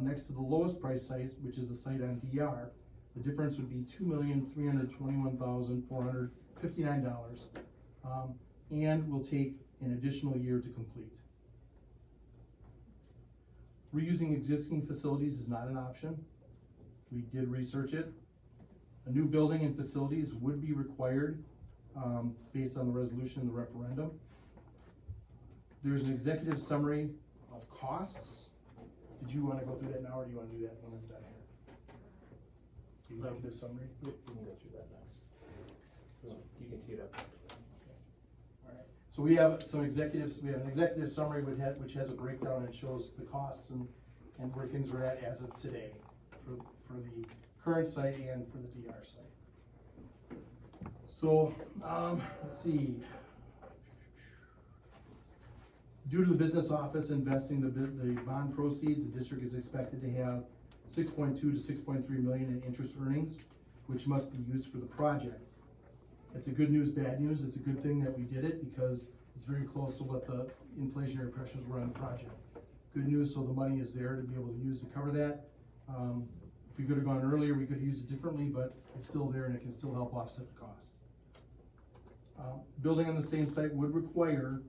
next to the lowest price site, which is the site on DR, the difference would be $2,321,459, and will take an additional year to complete. Reusing existing facilities is not an option. We did research it. A new building and facilities would be required based on the resolution in the referendum. There's an executive summary of costs. Did you want to go through that now, or do you want to do that when I'm done executive summary. We can go through that next. You can tee it up. Alright, so we have some executives, we have an executive summary which has a breakdown and shows the costs and where things are at as of today for the current site and for the DR site. So, let's see. Due to the business office investing the bond proceeds, the district is expected to have 6.2 to 6.3 million in interest earnings, which must be used for the project. It's a good news, bad news. It's a good thing that we did it because it's very close to what the inflationary pressures were on the project. Good news, so the money is there to be able to use to cover that. If we could have gone earlier, we could have used it differently, but it's still there and it can still help offset the cost. Building on the same site would require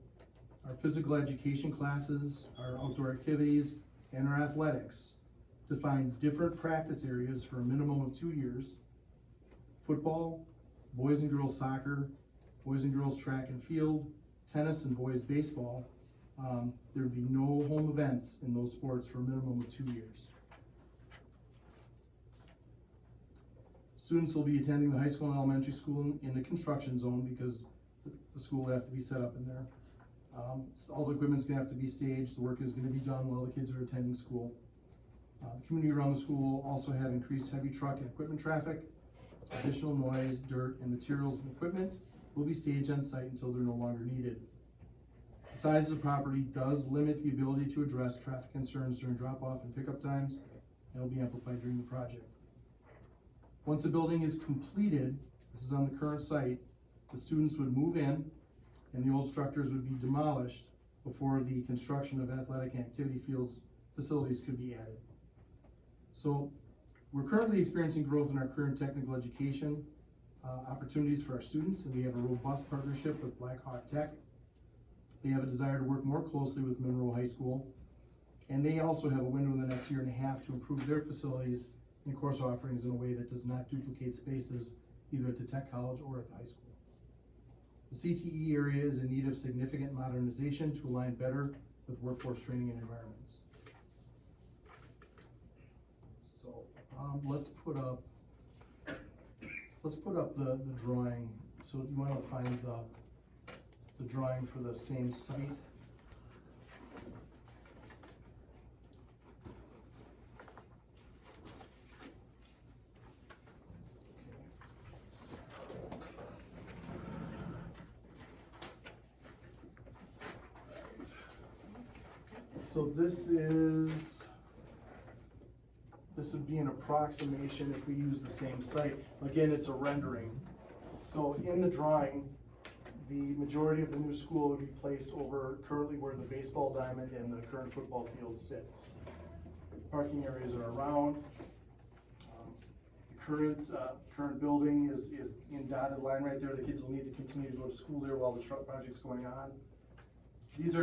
our physical education classes, our outdoor activities, and our athletics to find different practice areas for a minimum of 2 years. Football, boys and girls soccer, boys and girls track and field, tennis and boys baseball. There would be no home events in those sports for a minimum of 2 years. Students will be attending the high school and elementary school in the construction zone because the school will have to be set up in there. All the equipment's gonna have to be staged, the work is gonna be done while the kids are attending school. The community around the school will also have increased heavy truck and equipment traffic. Additional noise, dirt, and materials and equipment will be staged on site until they're no longer needed. The size of the property does limit the ability to address traffic concerns during drop-off and pickup times, and will be amplified during the project. Once the building is completed, this is on the current site, the students would move in and the old structures would be demolished before the construction of athletic and activity fields facilities could be added. So we're currently experiencing growth in our career and technical education opportunities for our students, and we have a robust partnership with Black Hawk Tech. They have a desire to work more closely with Monroe High School, and they also have a window in the next year and a half to improve their facilities and course offerings in a way that does not duplicate spaces either at the tech college or at the high school. The CTE area is in need of significant modernization to align better with workforce training and environments. So let's put up the drawing. So you want to find the drawing for the same site. So this would be an approximation if we use the same site. Again, it's a rendering. So in the drawing, the majority of the new school would be placed over currently where the baseball diamond and the current football fields sit. Parking areas are around. The current building is in dotted line right there. The kids will need to continue to go to school there while the truck project's going on. This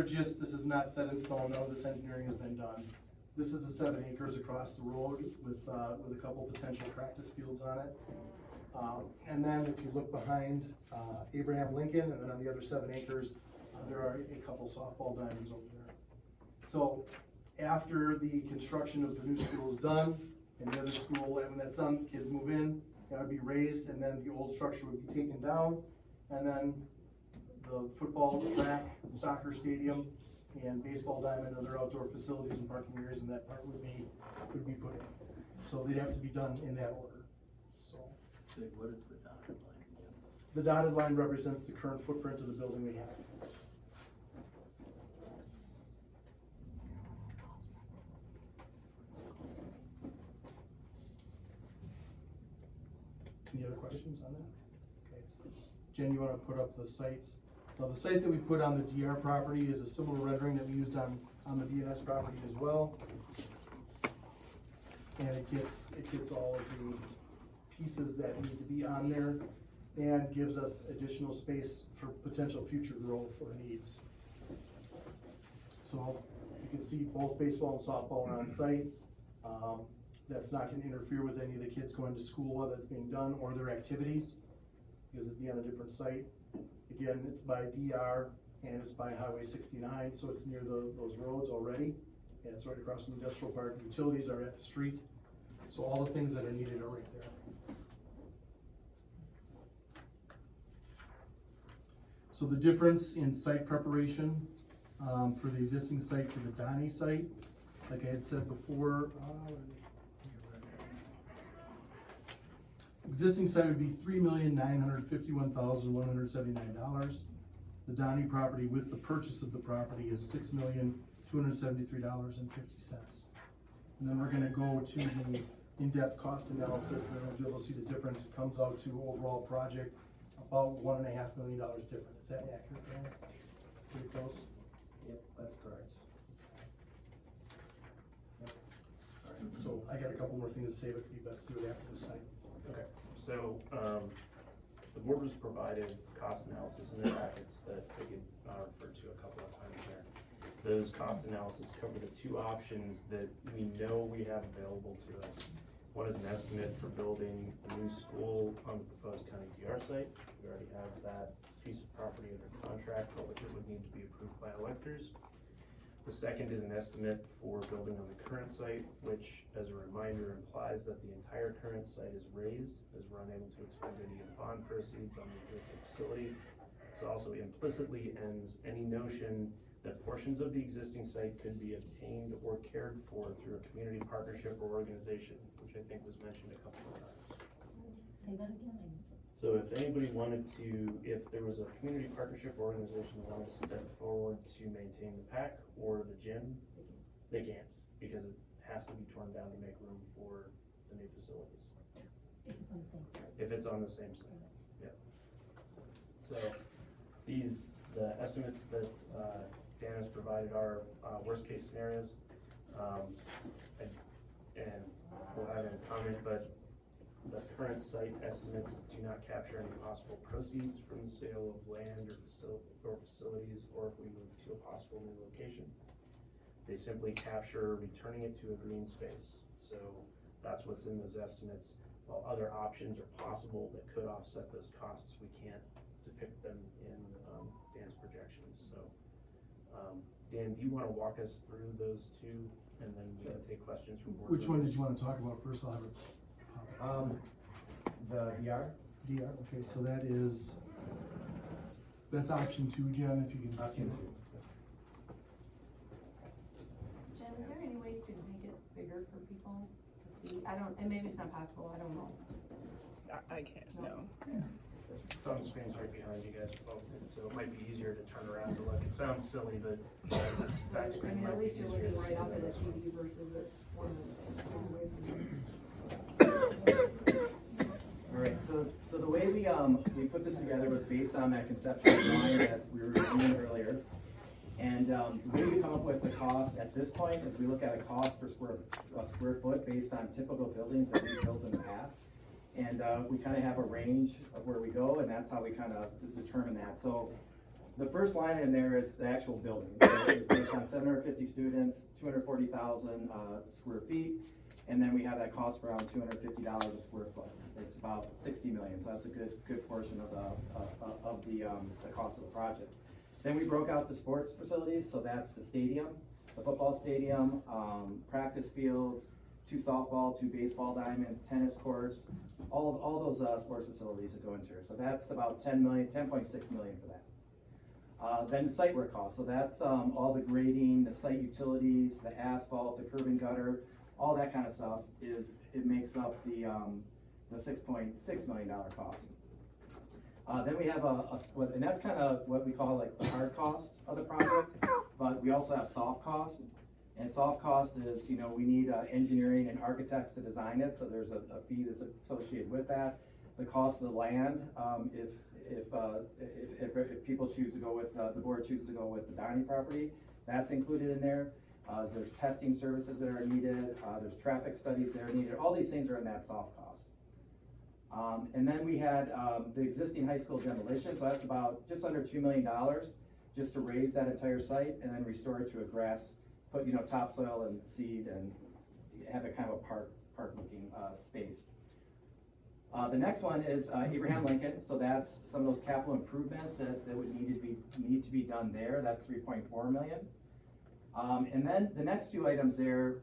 is not set in stone, none of this engineering has been done. This is the 7 acres across the road with a couple potential practice fields on it. And then if you look behind Abraham Lincoln, and then on the other 7 acres, there are a couple softball diamonds over there. So after the construction of the new school is done, and the other school, and when that's done, kids move in, that would be raised, and then the old structure would be taken down, and then the football track, soccer stadium, and baseball diamond, other outdoor facilities and parking areas, and that part would be put in. So they'd have to be done in that order. So What is the dotted line again? the dotted line represents the current footprint of the building we have. Any other questions on that? Okay. Jen, you want to put up the sites? Now, the site that we put on the DR property is a similar rendering that we used on the BNS property as well. And it gets all of the pieces that need to be on there and gives us additional space for potential future growth or needs. So you can see both baseball and softball are on site. That's not going to interfere with any of the kids going to school while that's being done or their activities, because it'd be on a different site. Again, it's by DR and it's by Highway 69, so it's near those roads already. And it's right across from the industrial park. Utilities are at the street. So all the things that are needed are right there. So the difference in site preparation, for the existing site to the Donnie site, like I had said before, existing site would be $3,951,179. The Donnie property with the purchase of the property is $6,273.50. And then we're gonna go to the in-depth cost analysis, and then we'll be able to see the difference. It comes out to overall project about $1.5 million different. Is that accurate, Dan? Pretty close? Yep, that's correct. Alright, so I got a couple more things to say, but it'd be best to do it after this site. Okay, so, the board was provided cost analysis in their packets that they could, refer to a couple of times there. Those cost analysis cover the two options that we know we have available to us. One is an estimate for building a new school on the proposed county DR site. We already have that piece of property under contract, but it would need to be approved by electors. The second is an estimate for building on the current site, which, as a reminder, implies that the entire current site is raised, as we're unable to expend any of the bond proceeds on the existing facility. This also implicitly ends any notion that portions of the existing site could be obtained or cared for through a community partnership or organization, which I think was mentioned a couple of times. Say that again. So if anybody wanted to, if there was a community partnership organization that wanted to step forward to maintain the PAC or the gym, they can't, because it has to be torn down to make room for the new facilities. If it's on the same site. If it's on the same site, yeah. So the estimates that Dan has provided are worst case scenarios. And we'll have a comment, but the current site estimates do not capture any possible proceeds from the sale of land or facilities, or if we move to a possible new location. They simply capture returning it to a green space. So that's what's in those estimates. While other options are possible that could offset those costs, we can't depict them in Dan's projections. So Dan, do you want to walk us through those two, and then we can take questions from board Which one members? did you want to talk about first? I'll have it. The DR? DR, okay, so that's option 2, Jen, if you can just. Option 2. Jen, is there any way you could make it bigger for people to see? And maybe it's not possible, I don't know. I can't, no. It's on the screens right behind you guys, folks, and so it might be easier to turn around to look. It sounds silly, but that I screen mean, might at be least you're easier looking to see. right up at the TV versus at one away from you. Alright, so the way we put this together was based on that conceptual drawing that we were reviewing earlier. And the way we come up with the cost at this point is we look at a cost per square foot based on typical buildings that we've built in the past. And we kind of have a range of where we go, and that's how we kind of determine that. So the first line in there is the actual building. So it's based on 750 students, 240,000 square feet. And then we have that cost for around $250 a square foot. It's about 60 million, so that's a good portion of the cost of the project. Then we broke out the sports facilities, so that's the stadium, the football stadium, practice fields, 2 softball, 2 baseball diamonds, tennis courts, all those sports facilities that go into here. So that's about 10.6 million for that. Then site work costs, so that's all the grading, the site utilities, the asphalt, the curb and gutter, all that kind of stuff it makes up the $6.6 million cost. Then we have a split, and that's kind of what we call like the hard cost of the project, but we also have soft cost. And soft cost is, we need engineering and architects to design it, so there's a fee that's associated with that. The cost of the land, if people choose to go with, the board chooses to go with the Donnie property, that's included in there. There's testing services that are needed, there's traffic studies that are needed, all these things are in that soft cost. And then we had the existing high school demolition, so that's about just under $2 million just to raise that entire site and then restore it to a grass, put topsoil and seed and have a kind of a park looking space. The next one is Abraham Lincoln, so that's some of those capital improvements that would need to be done there. That's 3.4 million. And then the next 2 items there,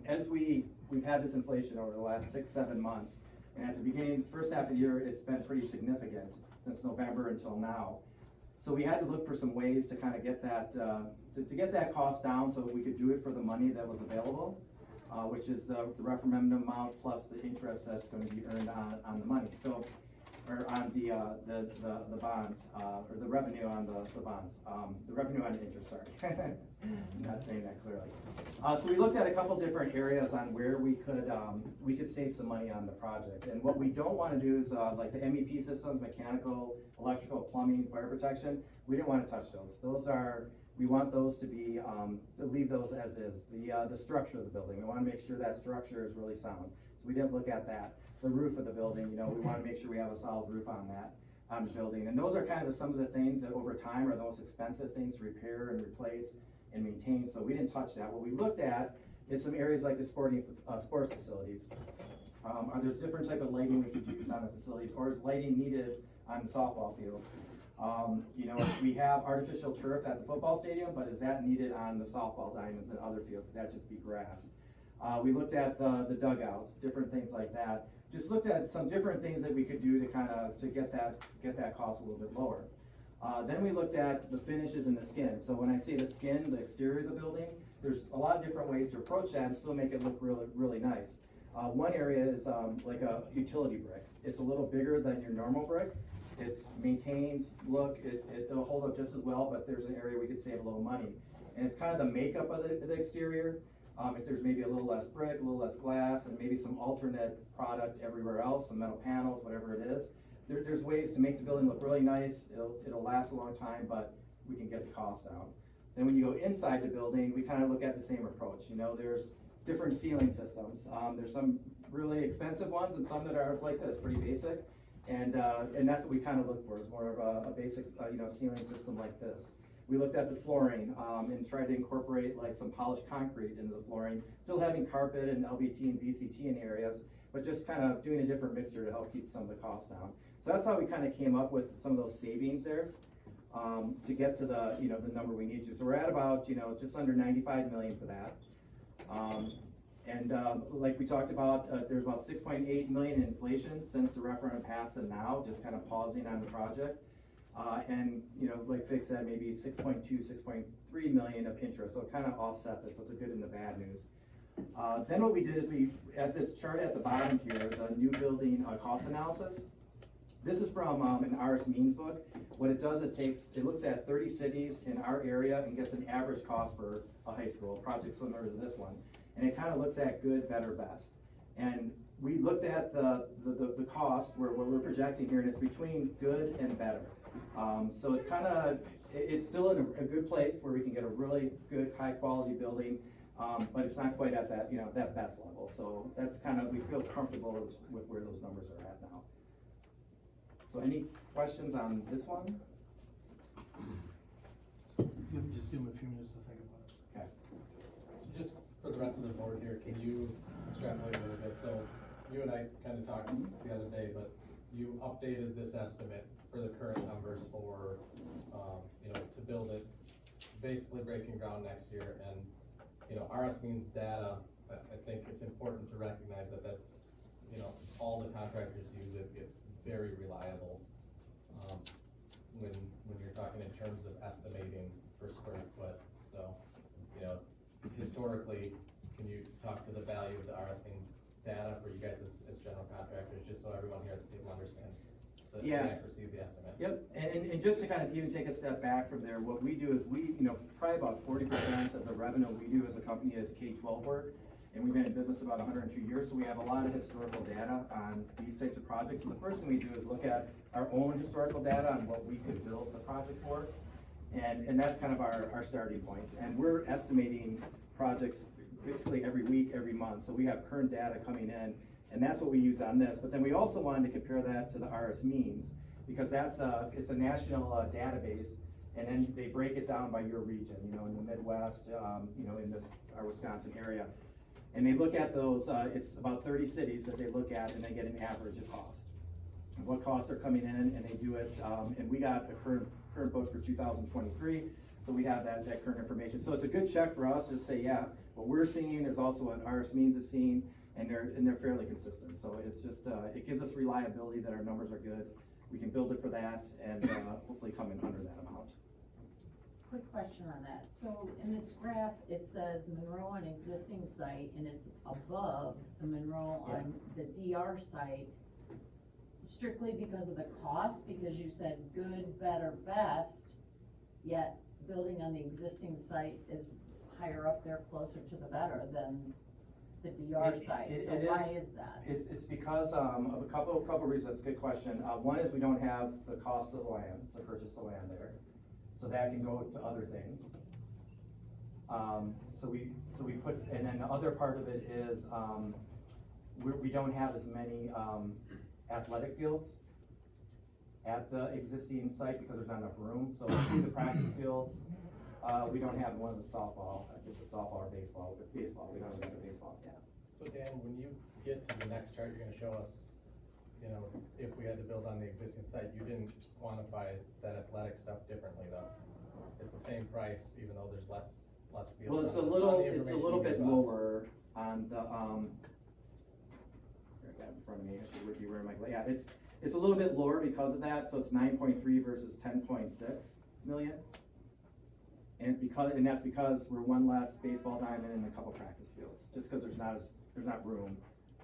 as we've had this inflation over the last 6-7 months, and at the beginning, first half of the year, it's been pretty significant since November until now. So we had to look for some ways to kind of get that, to get that cost down so that we could do it for the money that was available, which is the referendum amount plus the interest that's going to be earned on the money. So, or on the bonds, or the revenue on the bonds, the revenue on the interest, sorry. I'm not saying that clearly. So we looked at a couple different areas on where we could save some money on the project. And what we don't want to do is like the MEP systems, mechanical, electrical, plumbing, fire protection, we didn't want to touch those. We want those to be, leave those as is. The structure of the building, we want to make sure that structure is really sound. So we didn't look at that. The roof of the building, we want to make sure we have a solid roof on that, on the building. And those are kind of some of the things that over time are the most expensive things to repair and replace and maintain, so we didn't touch that. What we looked at is some areas like the sports facilities. There's different type of lighting we could use on the facilities, or is lighting needed on the softball fields? We have artificial turf at the football stadium, but is that needed on the softball diamonds and other fields? Could that just be grass? We looked at the dugouts, different things like that. Just looked at some different things that we could do to get that cost a little bit lower. Then we looked at the finishes and the skin. So when I say the skin, the exterior of the building, there's a lot of different ways to approach that and still make it look really, really nice. One area is like a utility brick. It's a little bigger than your normal brick. It maintains, it'll hold up just as well, but there's an area we could save a little money. And it's kind of the makeup of the exterior. If there's maybe a little less brick, a little less glass, and maybe some alternate product everywhere else, some metal panels, whatever it is. There's ways to make the building look really nice. It'll last a long time, but we can get the cost down. Then when you go inside the building, we kind of look at the same approach. There's different ceiling systems. There's some really expensive ones and some that are like this, pretty basic. And that's what we kind of look for, is more of a basic, ceiling system like this. We looked at the flooring and tried to incorporate like some polished concrete into the flooring, still having carpet and LVT and VCT in areas, but just kind of doing a different mixture to help keep some of the costs down. So that's how we kind of came up with some of those savings there to get to the number we need to. So we're at about just under 95 million for that. Like we talked about, there's about 6.8 million in inflation since the referendum passed and now, just kind of pausing on the project. Like Fig said, maybe 6.2, 6.3 million of interest, so it kind of offsets it, so it's a good and the bad news. Then what we did is at this chart at the bottom here, the new building cost analysis. This is from an RS Means book. What it does, it looks at 30 cities in our area and gets an average cost for a high school, a project similar to this one. And it kind of looks at good, better, best. And we looked at the cost where we're projecting here, and it's between good and better. So it's still in a good place where we can get a really good, high quality building, but it's not quite at that, that best level. So that's we feel comfortable with where those numbers are at now. So any questions on this one? Just give them a few minutes to think about it. Okay. So just for the rest of the board here, can you extrapolate a little bit? So you and I kind of talked the other day, but you updated this estimate for the current numbers for, to build it, basically breaking ground next year. And, RS Means data, I think it's important to recognize that that's, all the contractors use it. It's very reliable. When you're talking in terms of estimating per square foot. So, historically, can you talk to the value of the RS Means data for you guys as general contractors, just so everyone here at the table understands the accuracy of the estimate? Yep, and just to kind of even take a step back from there, what we do is probably about 40% of the revenue we do as a company is K-12 work. And we've been in business about 102 years, so we have a lot of historical data on these types of projects. So the first thing we do is look at our own historical data on what we could build the project for. And that's kind of our starting point. And we're estimating projects basically every week, every month. So we have current data coming in, and that's what we use on this. But then we also wanted to compare that to the RS Means, because it's a national database, and then they break it down by your region, in the Midwest, in our Wisconsin area. And they look at those, it's about 30 cities that they look at, and they get an average of cost. What costs are coming in, and they do it, and we got a current book for 2023, so we have that current information. So it's a good check for us to say, yeah, what we're seeing is also what RS Means is seeing, and they're fairly consistent. So it's just, it gives us reliability that our numbers are good, we can build it for that and, hopefully come in under that amount. Quick question on that. So in this graph, it says Monroe on existing site, and it's above the Monroe on the DR site, strictly because of the cost, because you said good, better, best, yet building on the existing site is higher up there, closer to the better than the DR site. So why is that? It's because, of a couple reasons. Good question. One is we don't have the cost of the land, to purchase the land there. So that can go to other things. So we put, and then the other part of it is, we don't have as many, athletic fields at the existing site because there's not enough room. So the practice fields, we don't have one of the softball, I think the softball or baseball, but baseball, we don't have the baseball yet. So Dan, when you get to the next chart, you're gonna show us, you know, if we had to build on the existing site, you didn't quantify that athletic stuff differently though. It's the same price, even though there's less fields. Well, it's a on little, the it's a information little you bit gave us. lower on the, here I got it in front of me, I should be wearing my, yeah, it's a little bit lower because of that, so it's 9.3 versus 10.6 million. And that's because we're one less baseball diamond and a couple practice fields, just because there's not room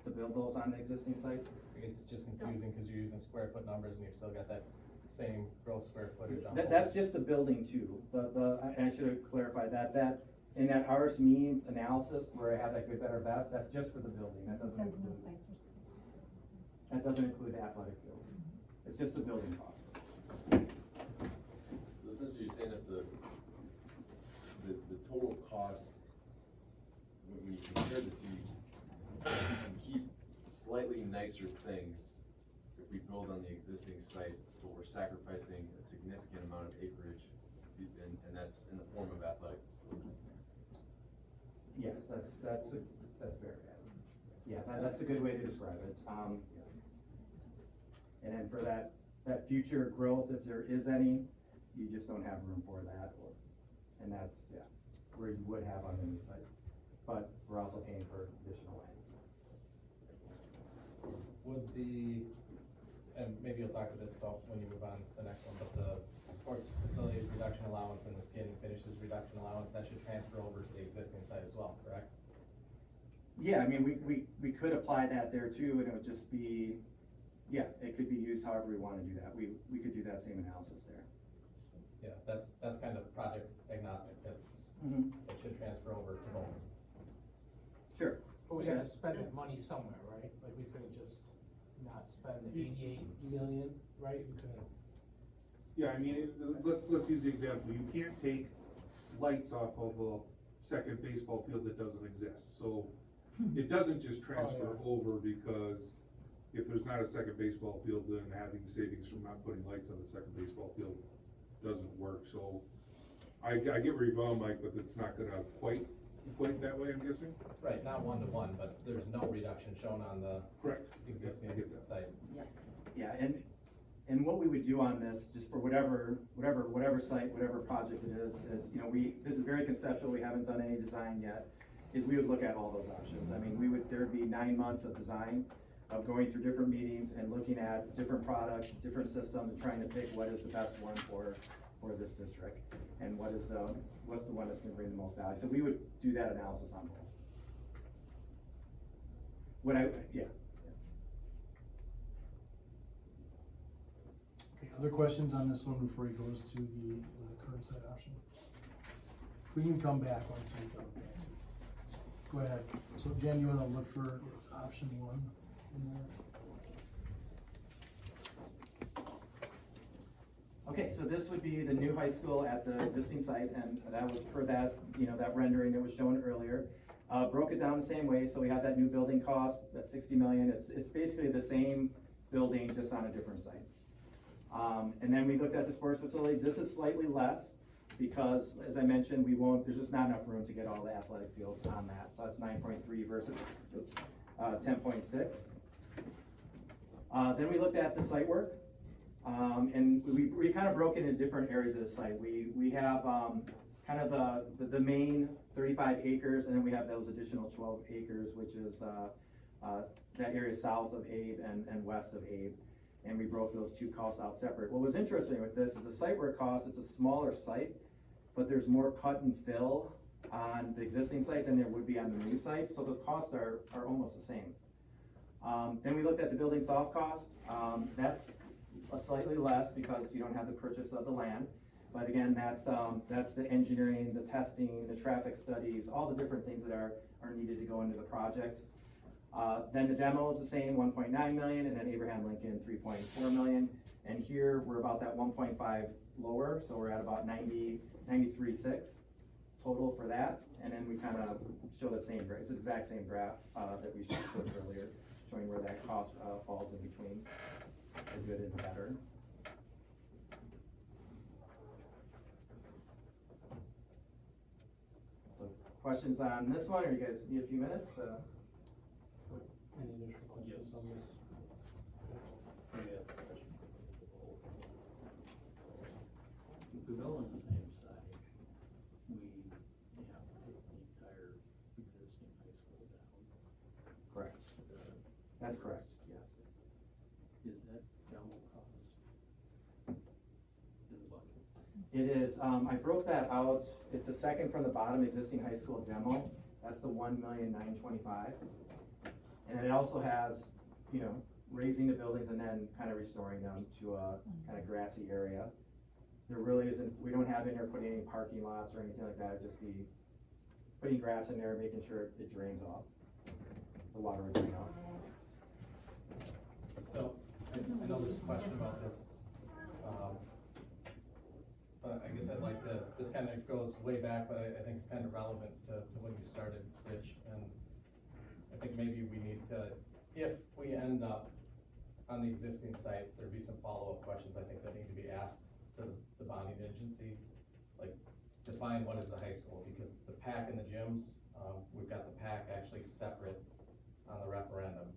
to build those on the existing site. I guess it's just confusing because you're using square foot numbers and you've still got that same gross square footage on. That's just the building too. And I should have clarified that in that RS means analysis where I have that good, better, best, that's just for the building. That doesn't include the athletic fields. It's just the building cost. Essentially, you're saying that the total cost, when you compare the two, you can keep slightly nicer things if we build on the existing site, but we're sacrificing a significant amount of acreage, and that's in the form of athletic facilities. Yes, that's fair. Yeah, that's a good way to describe it. Yes. And then for that future growth, if there is any, you just don't have room for that, and that's, yeah, where you would have on the new site. But we're also paying for additional land. Would and maybe you'll talk to this about when you move on to the next one, but the sports facilities reduction allowance and the skid and finishes reduction allowance, that should transfer over to the existing site as well, correct? Yeah, I mean, we could apply that there too, and it would just be, yeah, it could be used however we wanna do that. We could do that same analysis there. Yeah, that's kind of project agnostic, it should transfer over to both. Sure. But we have to spend that money somewhere, right? Like, we couldn't just not spend the 88 million, right? We couldn't. Yeah, I mean, let's use the example, you can't take lights off of a second baseball field that doesn't exist, so it doesn't just transfer over, because if there's not a second baseball field, then having savings from not putting lights on the second baseball field doesn't work, so I get where you're going, Mike, but it's not gonna quite that way, I'm guessing? Right, not one-to-one, but there's no reduction shown on the existing site. Yeah, and what we would do on this, just for whatever site, whatever project it is, you know, this is very conceptual, we haven't done any design yet, is we would look at all those options. I mean, there'd be 9 months of design, of going through different meetings and looking at different products, different systems, and trying to pick what is the best one for this district, and what's the one that's gonna bring the most value. So we would do that analysis on both. Okay, other questions on this one before he goes to the current site option? We can come back once he's done with that too. So, go ahead. So Jen, you wanna look for, it's option 1 in there? Okay, so this would be the new high school at the existing site, and that was per that, you know, that rendering that was shown earlier. Broke it down the same way, so we have that new building cost, that 60 million, it's basically the same building, just on a different site. And then we looked at the sports facility, this is slightly less, because, as I mentioned, there's just not enough room to get all the athletic fields on that, so that's 9.3 versus, 10.6. Then we looked at the site work. And we kind of broke it into different areas of the site. We have kind of the main 35 acres, and then we have those additional 12 acres, which is that area south of Abe and west of Abe. and we broke those two costs out separate. What was interesting with this is the site work cost, it's a smaller site, but there's more cut and fill on the existing site than there would be on the new site, so those costs are almost the same. Then we looked at the building soft cost, that's a slightly less because you don't have the purchase of the land. But again, that's the engineering, the testing, the traffic studies, all the different things that are needed to go into the project. Then the demo is the same, 1.9 million, and then Abraham Lincoln, 3.4 million. And here, we're about that 1.5 lower, so we're at about 93.6 total for that. And then we kind of show that same graph, it's the exact same graph that we showed earlier, showing where that cost falls in between the good and the better. So questions on this one, or you guys need a few minutes to? Any additional questions on this? We build on the same side, we have to take the entire existing high school down. Correct. That's correct, yes. Is that demo cost in the budget? It is, I broke that out, it's the second from the bottom, existing high school demo, that's the 1,925,000. And then it also has, you know, raising the buildings and then kind of restoring them to a kind of grassy area. There really isn't, we don't have in there putting any parking lots or anything like that, it'd just be putting grass in there, making sure it drains off, the water would drain off. So, I know there's a question about this, but I guess I'd like to, this kind of goes way back, but I think it's kind of relevant to when you started, Rich, and I think maybe we need to, if we end up on the existing site, there'd be some follow-up questions I think that need to be asked to the bonding agency, like define what is a high school, because the PAC and the gyms, we've got the PAC actually separate on the referendum.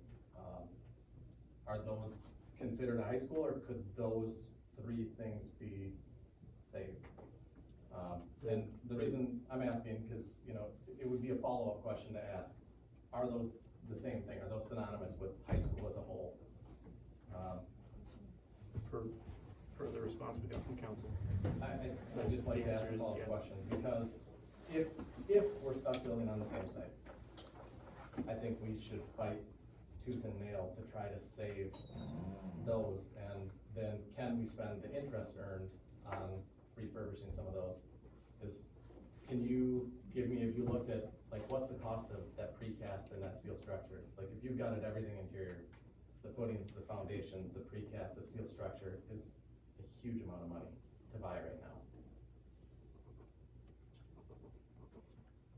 Are those considered a high school, or could those three things be saved? And the reason I'm asking, because, you know, it would be a follow-up question to ask, are those the same thing? Are those synonymous with high school as a whole? For further response, we got from council. I'd just like to ask a follow-up question, because if we're stuck building on the same site, I think we should fight tooth and nail to try to save those, and then can we spend the interest earned on refurbishing some of those? Can you give me, if you looked at, like, what's the cost of that precast and that steel structure? Like, if you've gutted everything interior, the footings, the foundation, the precast, the steel structure is a huge amount of money to buy right now.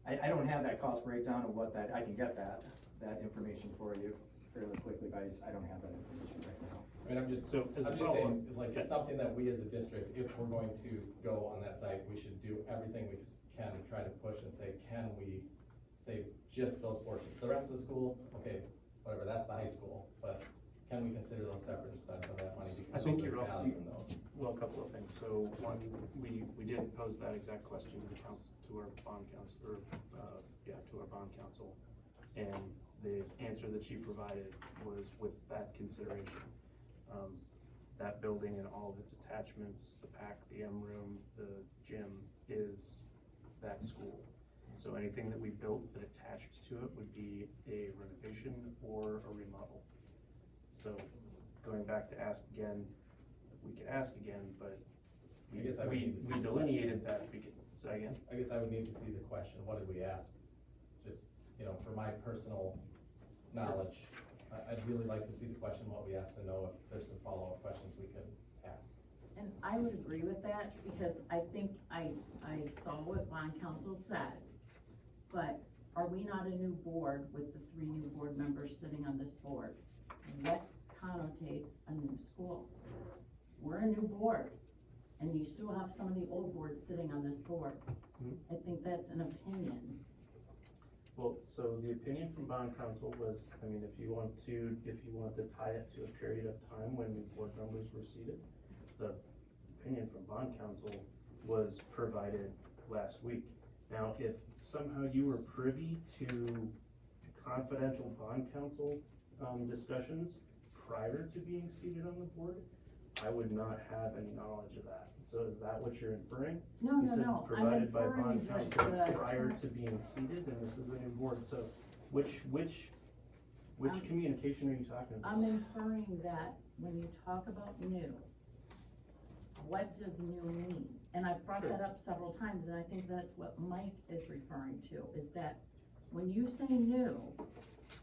I don't have that cost breakdown of what that, I can get that information for you fairly quickly, but I don't have that information right now. I mean, I'm just saying, like, it's something that we as a district, if we're going to go on that site, we should do everything we can to try to push and say, can we save just those portions? The rest of the school, okay, whatever, that's the high school, but can we consider those separate and spend some of that money? I Because think there's you're also, value in those. well, a couple of things. So one, we did pose that exact question to the council, to our bond council, or, to our bond council. And the answer that she provided was with that consideration. That building and all of its attachments, the PAC, the M room, the gym, is that school. So anything that we built that attached to it would be a renovation or a remodel. So going back to ask again, we could ask again, but I guess I would need to see we the delineated question. that, say again? I guess I would need to see the question, what did we ask? Just, you know, for my personal knowledge, I'd really like to see the question, what we asked, to know if there's some follow-up questions we could ask. And I would agree with that, because I think I saw what bond council said, but are we not a new board with the 3 new board members sitting on this board? What connotates a new school? We're a new board, and you still have some of the old boards sitting on this board. I think that's an opinion. Well, so the opinion from bond council was, I mean, if you want to tie it to a period of time when the board members were seated, the opinion from bond council was provided last week. Now, if somehow you were privy to confidential bond council discussions prior to being seated on the board, I would not have any knowledge of that. So is that what you're inferring? No, You no, said no, I'm provided by inferring bond that counsel the prior term- to being seated, and this is a new board, so which I'm- communication are you talking about? I'm inferring that when you talk about new, what does new mean? And I've brought Sure. that up several times, and I think that's what Mike is referring to, is that when you say new,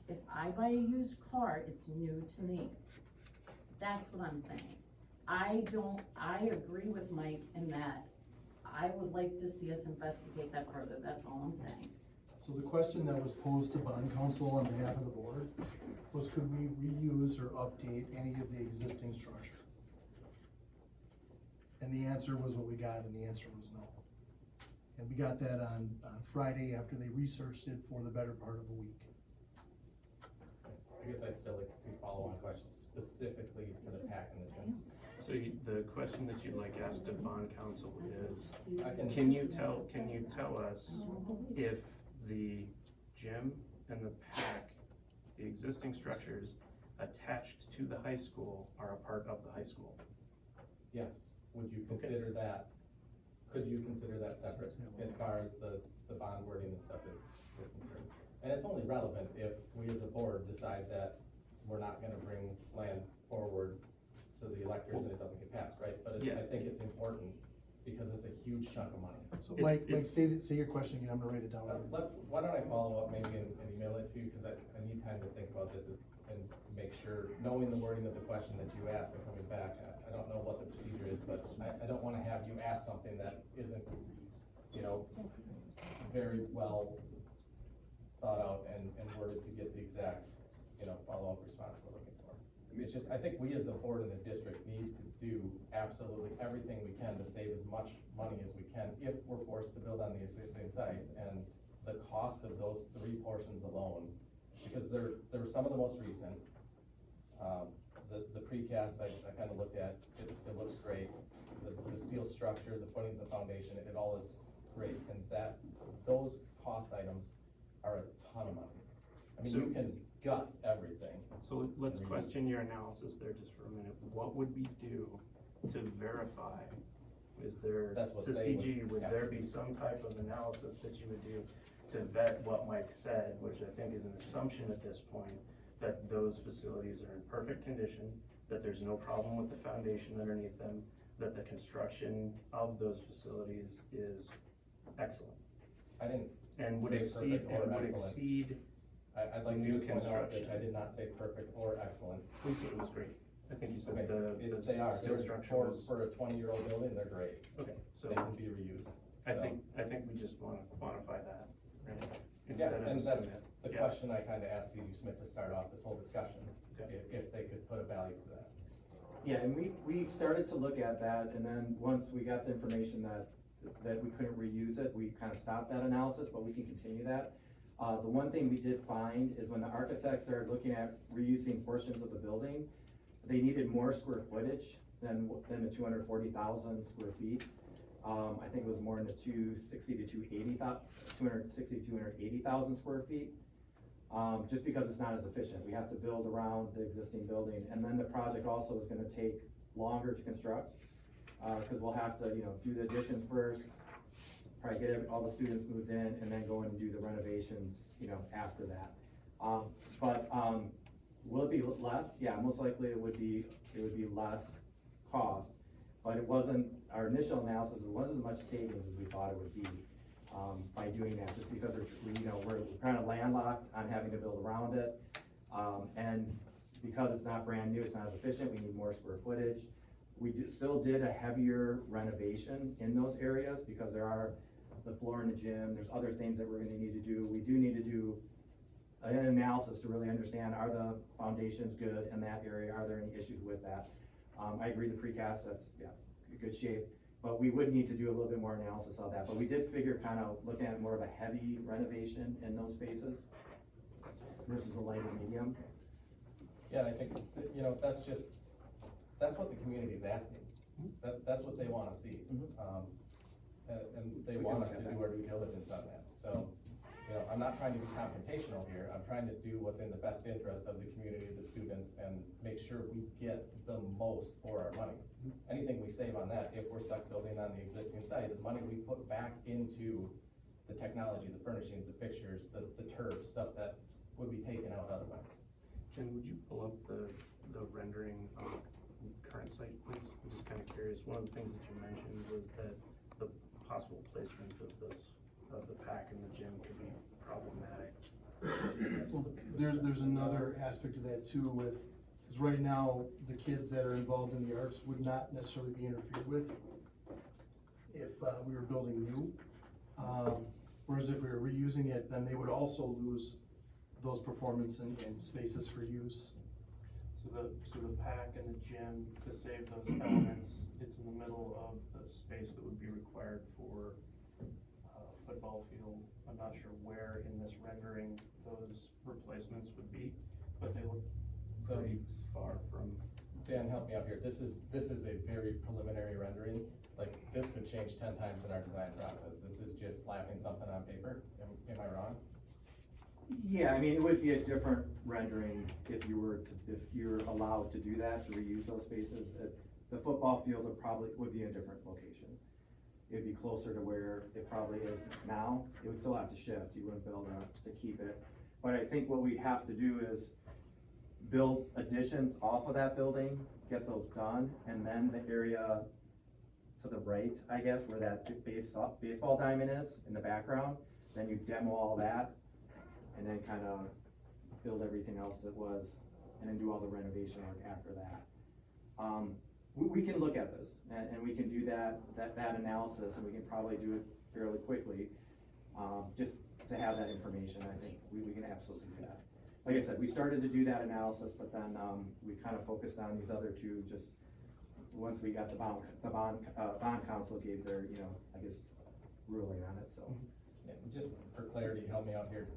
if I buy a used car, it's new to me. That's what I'm saying. I agree with Mike in that I would like to see us investigate that further, that's all I'm saying. So the question that was posed to bond counsel on behalf of the board was, could we reuse or update any of the existing structure? And the answer was what we got, and the answer was no. And we got that on Friday after they researched it for the better part of a week. I guess I'd still like to see follow-on questions specifically to the PAC and the gyms. So the question that you'd like asked of bond counsel is, I can- can you tell us if the gym and the PAC, the existing structures attached to the high school, are a part of the high school? Yes, would you consider that, could you consider that separate as far as the bond wording and stuff is concerned? And it's only relevant if we as a board decide that we're not gonna bring land forward to the electors and it doesn't get passed, right? But Yeah. I think it's important because it's a huge chunk of money. So Mike, say your question again, I'm gonna write it down. Why don't I follow up maybe and email it to you, cause I need time to think about this and make sure, knowing the wording of the question that you asked and coming back, I don't know what the procedure is, but I don't wanna have you ask something that isn't, you know, very well thought out and worded to get the exact, you know, follow-up response we're looking for. I mean, it's just, I think we as a board in the district need to do absolutely everything we can to save as much money as we can if we're forced to build on the existing sites, and the cost of those three portions alone, because they're some of the most recent. The precast, I kind of looked at, it looks great. The steel structure, the footings, the foundation, it all is great, and those cost items are a ton of money. I mean, So- you can gut everything. So let's question your analysis there just for a minute. What would we do to verify? Is there, That's what to they would CG, would have there to be do. some type of analysis that you would do to vet what Mike said, which I think is an assumption at this point, that those facilities are in perfect condition, that there's no problem with the foundation underneath them, that the construction of those facilities is excellent? I didn't And would say exceed, perfect or and would excellent. exceed, I'd like to new just point out that construction. I did not say perfect or excellent. please said it was great. I think you said Okay, the they are, steel they're structure was, for a 20-year-old building, they're great. okay, so They can be reused. I So- think we just wanna quantify that, right? Yeah, Instead of and assuming that's it. the Yeah. question I kinda asked C.D. Smith to start off this whole discussion, Okay. if they could put a value to that. Yeah, and we started to look at that, and then once we got the information that we couldn't reuse it, we kind of stopped that analysis, but we can continue that. The one thing we did find is when the architects started looking at reusing portions of the building, they needed more square footage than the 240,000 square feet. I think it was more in the 280,000 square feet. Just because it's not as efficient. We have to build around the existing building, and then the project also is gonna take longer to construct, cause we'll have to, do the additions first, probably get all the students moved in, and then go in and do the renovations, after that. Will it be less? Yeah, most likely it would be less cost, but it wasn't, our initial analysis, it wasn't as much savings as we thought it would be. By doing that, just because we're kind of landlocked on having to build around it. And because it's not brand new, it's not as efficient, we need more square footage. We still did a heavier renovation in those areas because there are the floor in the gym, there's other things that we're gonna need to do. We do need to do an analysis to really understand, are the foundations good in that area? Are there any issues with that? I agree the precast, that's, in good shape. But we would need to do a little bit more analysis of that. But we did figure kind of looking at more of a heavy renovation in those spaces versus a light and medium. Yeah, and I think, that's what the community's asking. That's what they wanna see. And they want us to do our due diligence on that, so You know, I'm not trying to be confrontational here, I'm trying to do what's in the best interest of the community, the students, and make sure we get the most for our money. Anything we save on that, if we're stuck building on the existing site, is money we put back into the technology, the furnishings, the fixtures, the turf, stuff that would be taken out otherwise. Jen, would you pull up the rendering on the current site, please? I'm just kind of curious. One of the things that you mentioned was that the possible placement of the pack in the gym could be problematic. Well, there's another aspect of that too with, because right now, the kids that are involved in the arts would not necessarily be interfered with if we were building new. Whereas if we were reusing it, then they would also lose those performance and spaces for use. So the pack and the gym, to save those elements, it's in the middle of the space that would be required for football field. I'm not sure where in this rendering those replacements would be, but they look pretty far from. Dan, help me out here. This is a very preliminary rendering. Like, this could change 10 times in our design process. This is just slapping something on paper. Am I wrong? Yeah, I mean, it would be a different rendering if you're allowed to do that, to reuse those spaces. The football field would be in a different location. It'd be closer to where it probably is now. It would still have to shift. You wouldn't be able to keep it. But I think what we have to do is build additions off of that building, get those done, and then the area to the right, I guess, where that baseball diamond is in the background, then you demo all that, and then kind of build everything else that was, and then do all the renovation work after that. We can look at this, and we can do that analysis, and we can probably do it fairly quickly, just to have that information. I think we can absolutely do that. Like I said, we started to do that analysis, but then we kind of focused on these other two, just once we got the bond council gave their, I guess, ruling on it, so. Yeah, just for clarity, help me out here,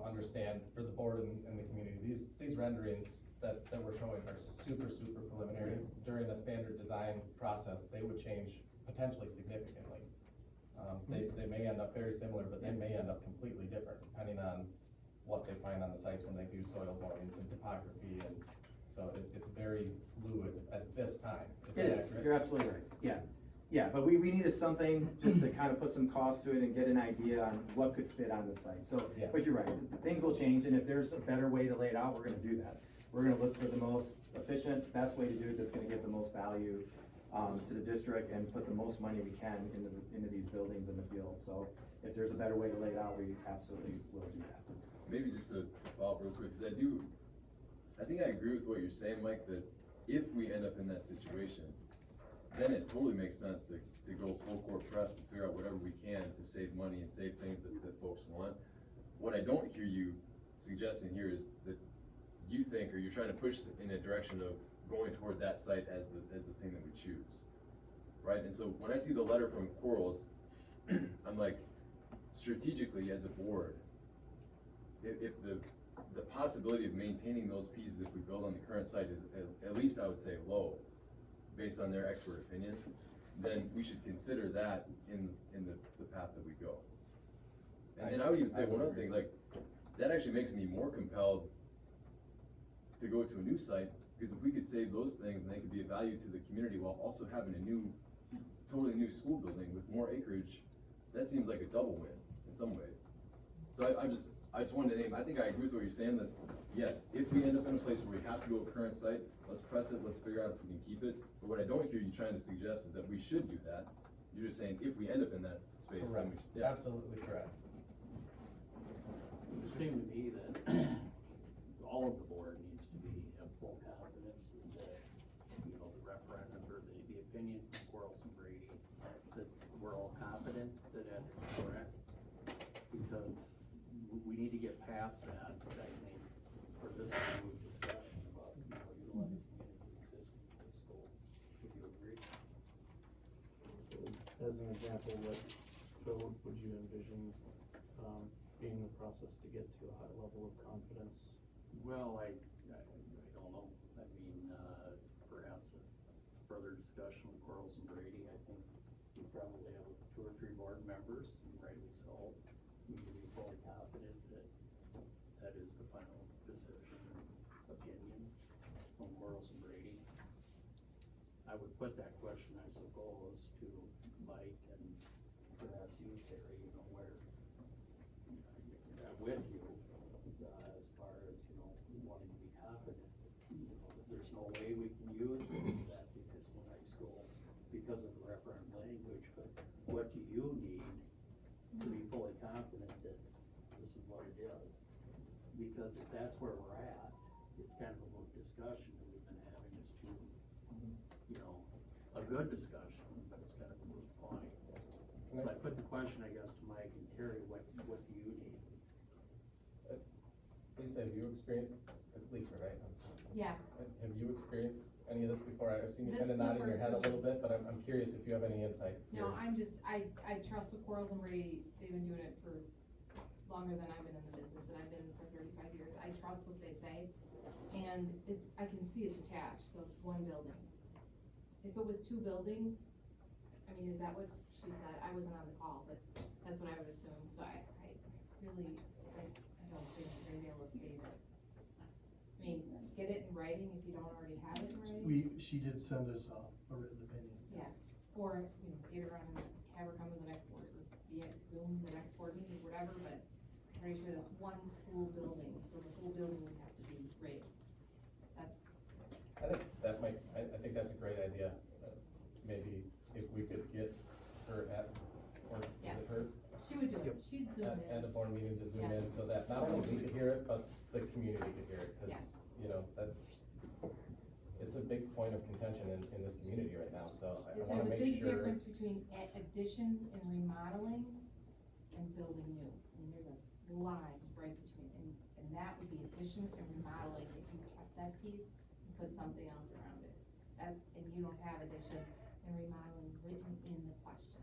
understand for the board and the community, these renderings that we're showing are super preliminary. During a standard design process, they would change potentially significantly. They may end up very similar, but they may end up completely different depending on what they find on the sites when they do soil borings and topography, and so it's very fluid at this time. Is that accurate? You're absolutely right, yeah, but we needed something just to kind of put some cost to it and get an idea on what could fit on the site, so, Yeah. But you're right, things will change, and if there's a better way to lay it out, we're gonna do that. We're gonna look for the most efficient, best way to do it that's gonna get the most value to the district and put the most money we can into these buildings in the field, so if there's a better way to lay it out, we absolutely will do that. Maybe just to follow up real quick, because I think I agree with what you're saying, Mike, that if we end up in that situation, then it totally makes sense to go full court press and figure out whatever we can to save money and save things that folks want. What I don't hear you suggesting here is that you think, or you're trying to push in a direction of going toward that site as the thing that we choose, right? And so when I see the letter from Quarles, I'm like, strategically as a board, if the possibility of maintaining those pieces if we build on the current site is at least I would say low, based on their expert opinion, then we should consider that in the path that we go. And I would even say one other thing, like, that actually makes me more compelled to go to a new site, because if we could save those things and they could be of value to the community while also having a totally new school building with more acreage, that seems like a double win in some ways. So I just wanted to name, I think I agree with what you're saying, that yes, if we end up in a place where we have to go to current site, let's press it, let's figure out if we can keep it. But what I don't hear you trying to suggest is that we should do that. You're just saying if we end up in that space, then we should. Yeah. Absolutely correct. It would seem to me that all of the board needs to have full confidence that, the referendum or the opinion from Quarles and Brady, that we're all confident that that is correct. Because we need to get past that, I think, for this new discussion about, utilizing it in the existing high school. Would you agree? As an example, what, Phil, would you envision being the process to get to a high level of confidence? Well, I don't know. I mean, perhaps a further discussion with Quarles and Brady. I think we probably have 2 or 3 board members, and rightly so, we can be fully confident that that is the final decision, opinion from Quarles and Brady. I would put that question, I suppose, to Mike and perhaps you, Terry, you know, where, with you, as far as, you know, wanting to be confident, you know, that there's no way we can use that existing high school because of the referendum language, but what do you need to be fully confident that this is what it is? Because if that's where we're at, it's kind of a moot discussion that we've been having as to, you know, a good discussion, but it's kind of a moot point. So I put the question, I guess, to Mike and Terry, what do you need? Lisa, have you experienced, it's Lisa, right? Yeah. Have you experienced any of this before? I've seen you This kind of is the nodding your first head a one. little bit, but I'm curious if you have any insight. No, here. I'm just, I trust with Quarles and Brady, they've been doing it for longer than I've been in the business, and I've been for 35 years. I trust what they say, and I can see it's attached, so it's one building. If it was two buildings, I mean, is that what she said? I wasn't on the call, but that's what I would assume, so I really, I don't think they're gonna be able to save it. I mean, get it in writing if you don't already have it in writing. She did send us a written opinion. Yeah, or, you know, get her on and have her come to the next board, or be at Zoom, the next board meeting, whatever, but I'm pretty sure that's one school building, so the whole building would have to be raised. That's, I think that might, I think that's a great idea. Maybe if we could get her at, or is Yeah. it her? she would do it, she'd zoom At in. a board meeting to zoom Yeah. in, so that not only we could hear it, but the community could hear it, Yeah. cause, you know, that, it's a big point of contention in this community right now, so I wanna There's a make big sure. difference between addition and remodeling and building new. I mean, there's a line right between, and that would be addition and remodeling if you kept that piece and put something else around it. That's, and you don't have addition and remodeling written in the question.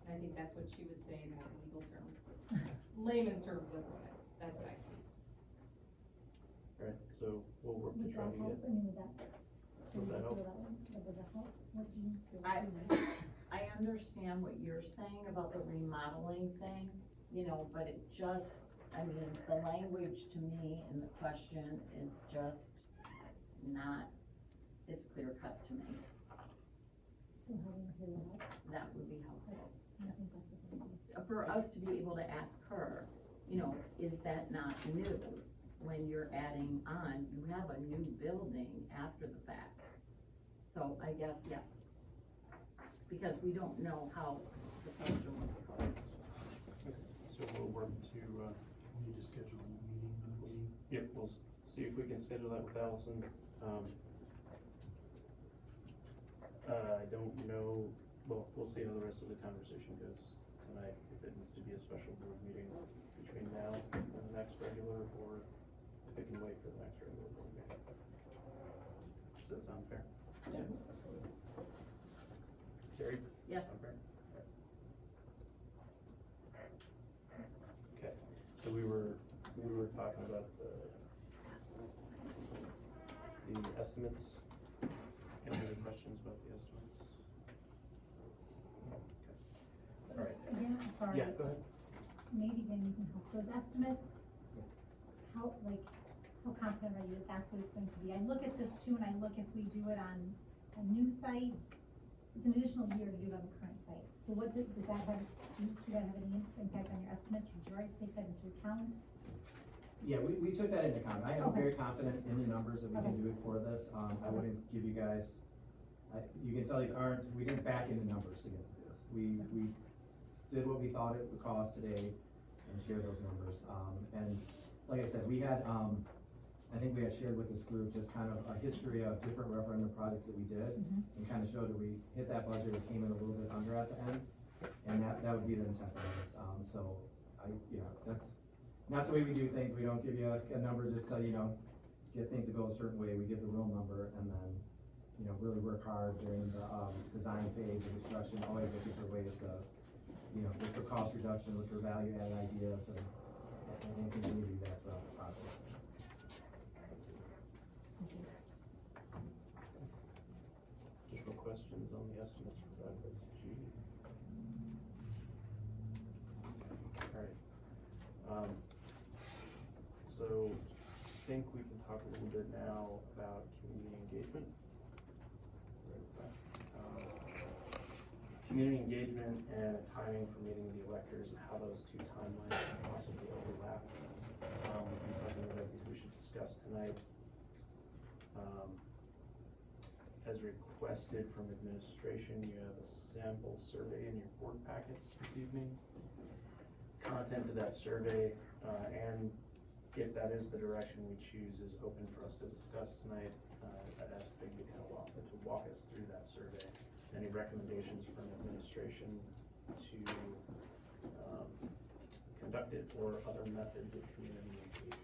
And I think that's what she would say in more legal terms, but layman's terms, that's what I see. Alright, so we'll work to try to get. Would that help? I understand what you're saying about the remodeling thing, you know, but it just, I mean, the language to me in the question is just not as clear cut to me. That would be helpful. For us to be able to ask her, you know, is that not new? When you're adding on, you have a new building after the fact. So I guess, yes. Because we don't know how the question was posed. So we'll work to, We need to schedule a meeting, another meeting. yep, we'll see if we can schedule that with Allison. I don't know, well, we'll see how the rest of the conversation goes tonight, if it needs to be a special board meeting between now and the next regular, or if it can wait for the next regular board meeting. Does that sound fair? Yeah, absolutely. Terry? Yes. Sound fair? Okay, so we were talking about the estimates. Any other questions about the estimates? Okay. All right. Yeah, sorry. Yeah, go ahead. Maybe then you can help. Those estimates, how confident are you that that's what it's going to be? I look at this too, and I look if we do it on a new site, it's an additional year to do it on the current site. So what does that have, do you see that have any impact on your estimates? Did you already take that into account? Yeah, we took that into account. I am Okay. very confident in the numbers that we can Okay. do it for this. I wouldn't give you guys, you can tell these aren't, we didn't back into numbers to get to this. We did what we thought it would cost today and share those numbers. And like I said, we had, I think we had shared with this group just kind of a history of different referendum projects that we did, and kind of showed that we hit that budget, we came in a little bit under at the end, and that would be the intent of this. So that's not the way we do things. We don't give you a number just to, get things to go a certain way. We give the real number and then, really work hard during the, design phase of construction, always looking for ways to, look for cost reduction, look for value add ideas, and continue to do that throughout the project. Additional questions on the estimates provided by CG? talk a little bit now about community engagement. Community engagement and timing for meeting with the electors and how those two timelines can possibly overlap. Would be something that I think we should discuss tonight. As requested from administration, you have a sample survey in your board packets this evening. Content of that survey, and if that is the direction we choose, is open for us to discuss tonight. I'd ask Peggy to kind of walk us through that survey. Any recommendations from administration to conduct it, or other methods of community engagement?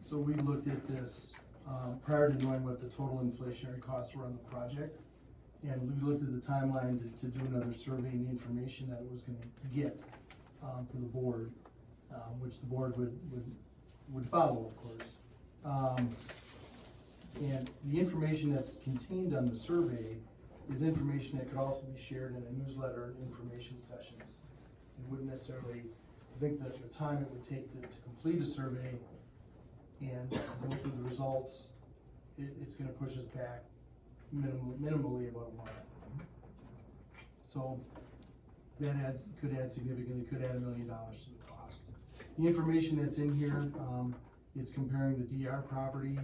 So we looked at this prior to knowing what the total inflationary costs were on the project. And we looked at the timeline to do another survey and the information that it was gonna get for the board, which the board would follow, of course. And the information that's contained on the survey is information that could also be shared in a newsletter and information sessions. You wouldn't necessarily think that the time it would take to complete a survey and go through the results, it's gonna push us back minimally about a month. So that could add significantly, could add $1 million to the cost. The information that's in here, it's comparing the DR property,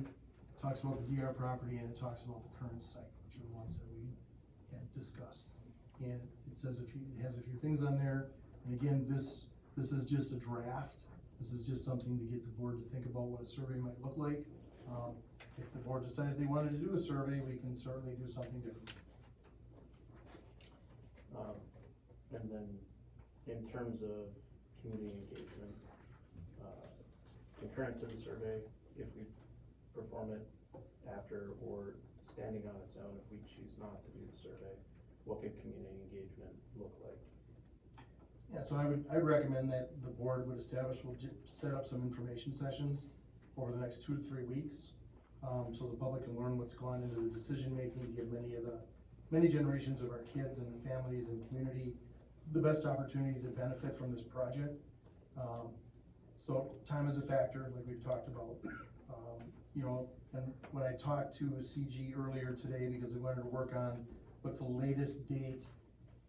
talks about the DR property, and it talks about the current site, which are the ones that we had discussed. And it says it has a few things on there. And again, this is just a draft. This is just something to get the board to think about what a survey might look like. If the board decided they wanted to do a survey, we can certainly do something different. And then in terms of community engagement, concurrent to the survey, if we perform it after or standing on its own, if we choose not to do the survey, what could community engagement look like? Yeah, so I'd recommend that the board would establish, we'll set up some information sessions over the next 2 to 3 weeks, so the public can learn what's going into the decision making, give many generations of our kids and families and community the best opportunity to benefit from this project. So time is a factor, like we've talked about. You know, and when I talked to CG earlier today, because we wanted to work on what's the latest date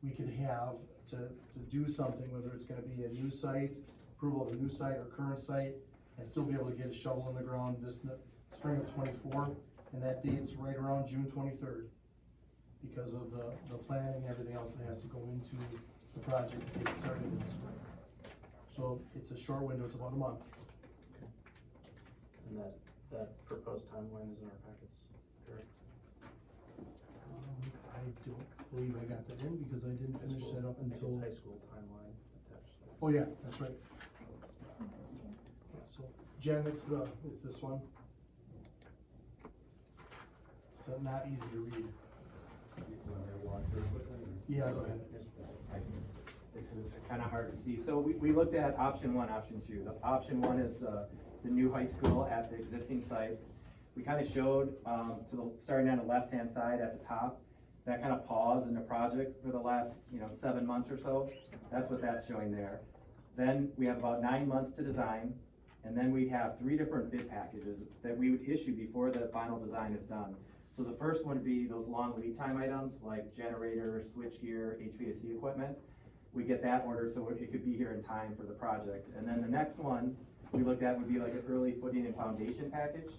we could have to do something, whether it's gonna be a new site, approval of a new site or current site, and still be able to get a shovel in the ground this spring of '24, and that date's right around June 23rd, because of the planning and everything else that has to go into the project to get it started in the spring. So it's a short window, it's about a month. Okay. And that proposed timeline is in our packets, correct? I don't believe I got that in because I didn't finish that up until. High school timeline attached. Oh yeah, that's right. Yeah, so Jen, it's this one. It's not easy to read. Yeah, go ahead. It's kind of hard to see. So we looked at option 1, option 2. The option 1 is the new high school at the existing site. We kind of showed starting on the left-hand side at the top, that kind of pause in the project for the last 7 months or so. That's what that's showing there. Then we have about 9 months to design, and then we have 3 different bid packages that we would issue before the final design is done. So the first one would be those long lead time items like generators, switchgear, HVAC equipment. We get that ordered so it could be here in time for the project. And then the next one we looked at would be like an early footing and foundation package.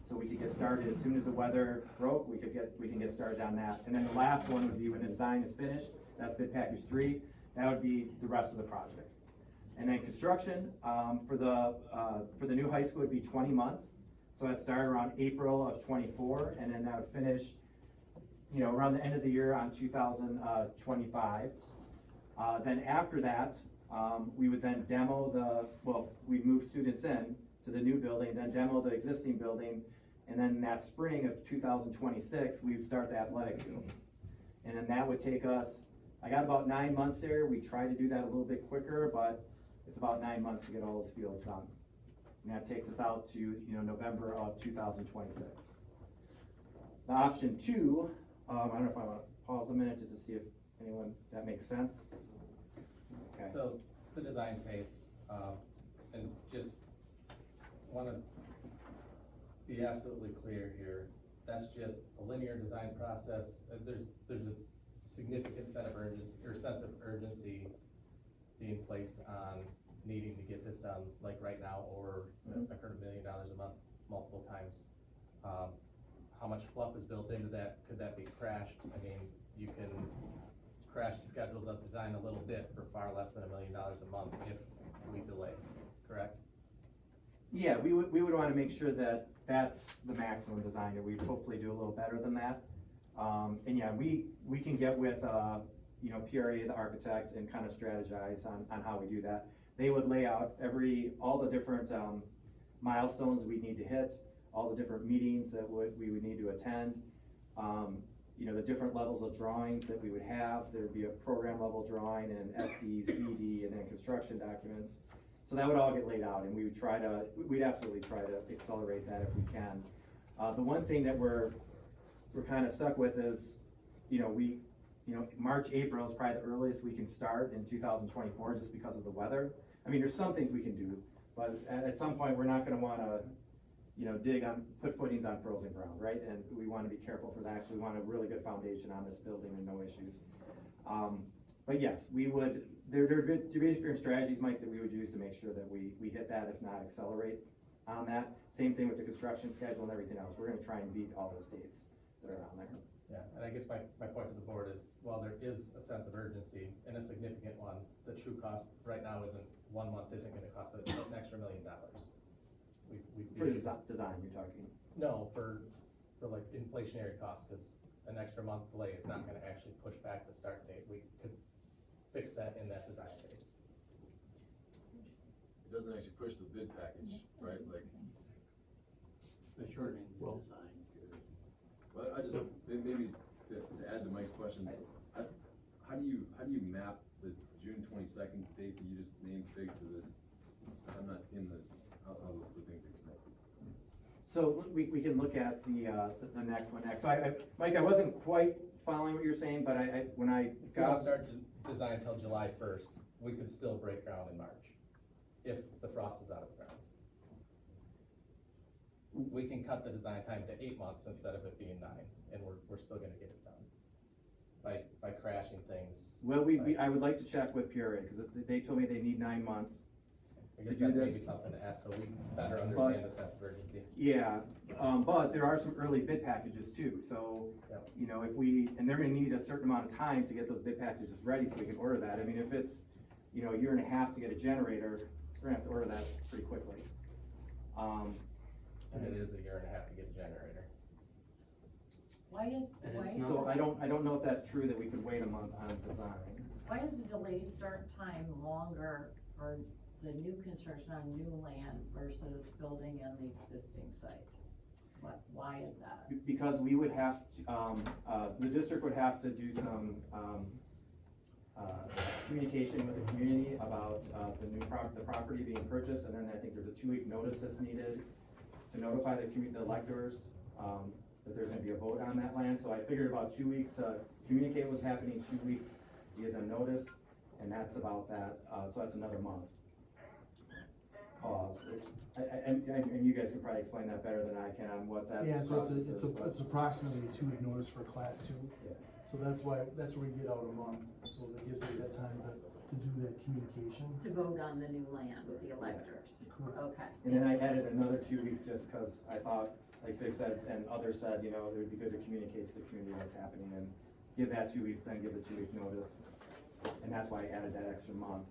So we could get started as soon as the weather broke, we can get started on that. And then the last one would be when the design is finished, that's bid package 3, that would be the rest of the project. And then construction, for the new high school would be 20 months. So that started around April of '24, and then that would finish, around the end of the year on 2025. Then after that, we would then demo we'd move students in to the new building, then demo the existing building, and then that spring of 2026, we would start the athletic fields. And then that would take us, I got about 9 months there. We tried to do that a little bit quicker, but it's about 9 months to get all those fields done. And that takes us out to, November of 2026. The option 2, I don't know if I want to pause a minute just to see if that makes sense. Okay. So the design phase, and just want to be absolutely clear here, that's just a linear design process. There's a significant sense of urgency being placed on needing to get this done, like right now, or I've heard $1 million a month multiple times. How much fluff is built into that? Could that be crashed? I mean, you can crash the schedules of design a little bit for far less than $1 million a month if we delay, correct? Yeah, we would wanna make sure that that's the maximum design, and we'd hopefully do a little better than that. And yeah, we can get with, you know, PRA, the architect, and kind of strategize on how we do that. They would lay out all the different, milestones we need to hit, all the different meetings that we would need to attend. You know, the different levels of drawings that we would have. There'd be a program level drawing and SDs, ED, and then construction documents. So that would all get laid out, and we'd absolutely try to accelerate that if we can. The one thing that we're kind of stuck with is, you know, March, April is probably the earliest we can start in 2024 just because of the weather. I mean, there's some things we can do, but at some point, we're not gonna wanna, you know, put footings on frozen ground, right? And we wanna be careful for that, because we want a really good foundation on this building and no issues. But yes, there are different strategies, Mike, that we would use to make sure that we hit that, if not accelerate on that. Same thing with the construction schedule and everything else. We're gonna try and beat all those dates that are on there. Yeah, and I guess my point to the board is, while there is a sense of urgency and a significant one, the true cost right now isn't, 1 month isn't gonna cost an extra $1 million. For design, you're talking? No, for like inflationary costs, because an extra month delay is not gonna actually push back the start date. We could fix that in that design phase. It doesn't actually push the bid package, right? Like, The shortening the design period. well, I just, maybe to add to Mike's question, how do you map the June 22nd date that you just named big to this? I'm not seeing how those two things are connected. So we can look at the next one next. So Mike, I wasn't quite following what you're saying, but when I If we don't start design until July 1st, we could still break ground in March, if the frost is out of the ground. We can cut the design time to 8 months instead of it being 9, and we're still gonna get it done. By crashing things. Well, I would like to check with PRA, because they told me they need 9 months. I guess to do that's this. maybe something to ask, so we better understand the sense of urgency. Yeah, but there are some early bid packages too, so, Yep. you know, and they're gonna need a certain amount of time to get those bid packages ready so we can order that. I mean, if it's, you know, 1.5 years to get a generator, we're gonna have to order that pretty quickly. And it is 1.5 years to get a generator. So I don't know if that's true that we could wait a month on design. Why is the delay start time longer for the new construction on new land versus building in the existing site? Why is that? Because we would have to, the district would have to do some, communication with the community about, the property being purchased, and then I think there's a 2-week notice that's needed to notify the electors, that there's gonna be a vote on that land. So I figured about 2 weeks to communicate what's happening, 2 weeks to give them notice, and that's about that, so that's another month. Pause. And you guys can probably explain that better than I can on what that Yeah, so process is, but- it's approximately a 2-week notice for class 2. Yeah. So that's where we get out a month, so that gives us that time to do that communication. To vote on the new land with the electors? Correct. Okay. And then I added another 2 weeks just cause I thought, like they said, and others said, you know, it would be good to communicate to the community what's happening and give that 2 weeks, then give the 2-week notice. And that's why I added that extra month,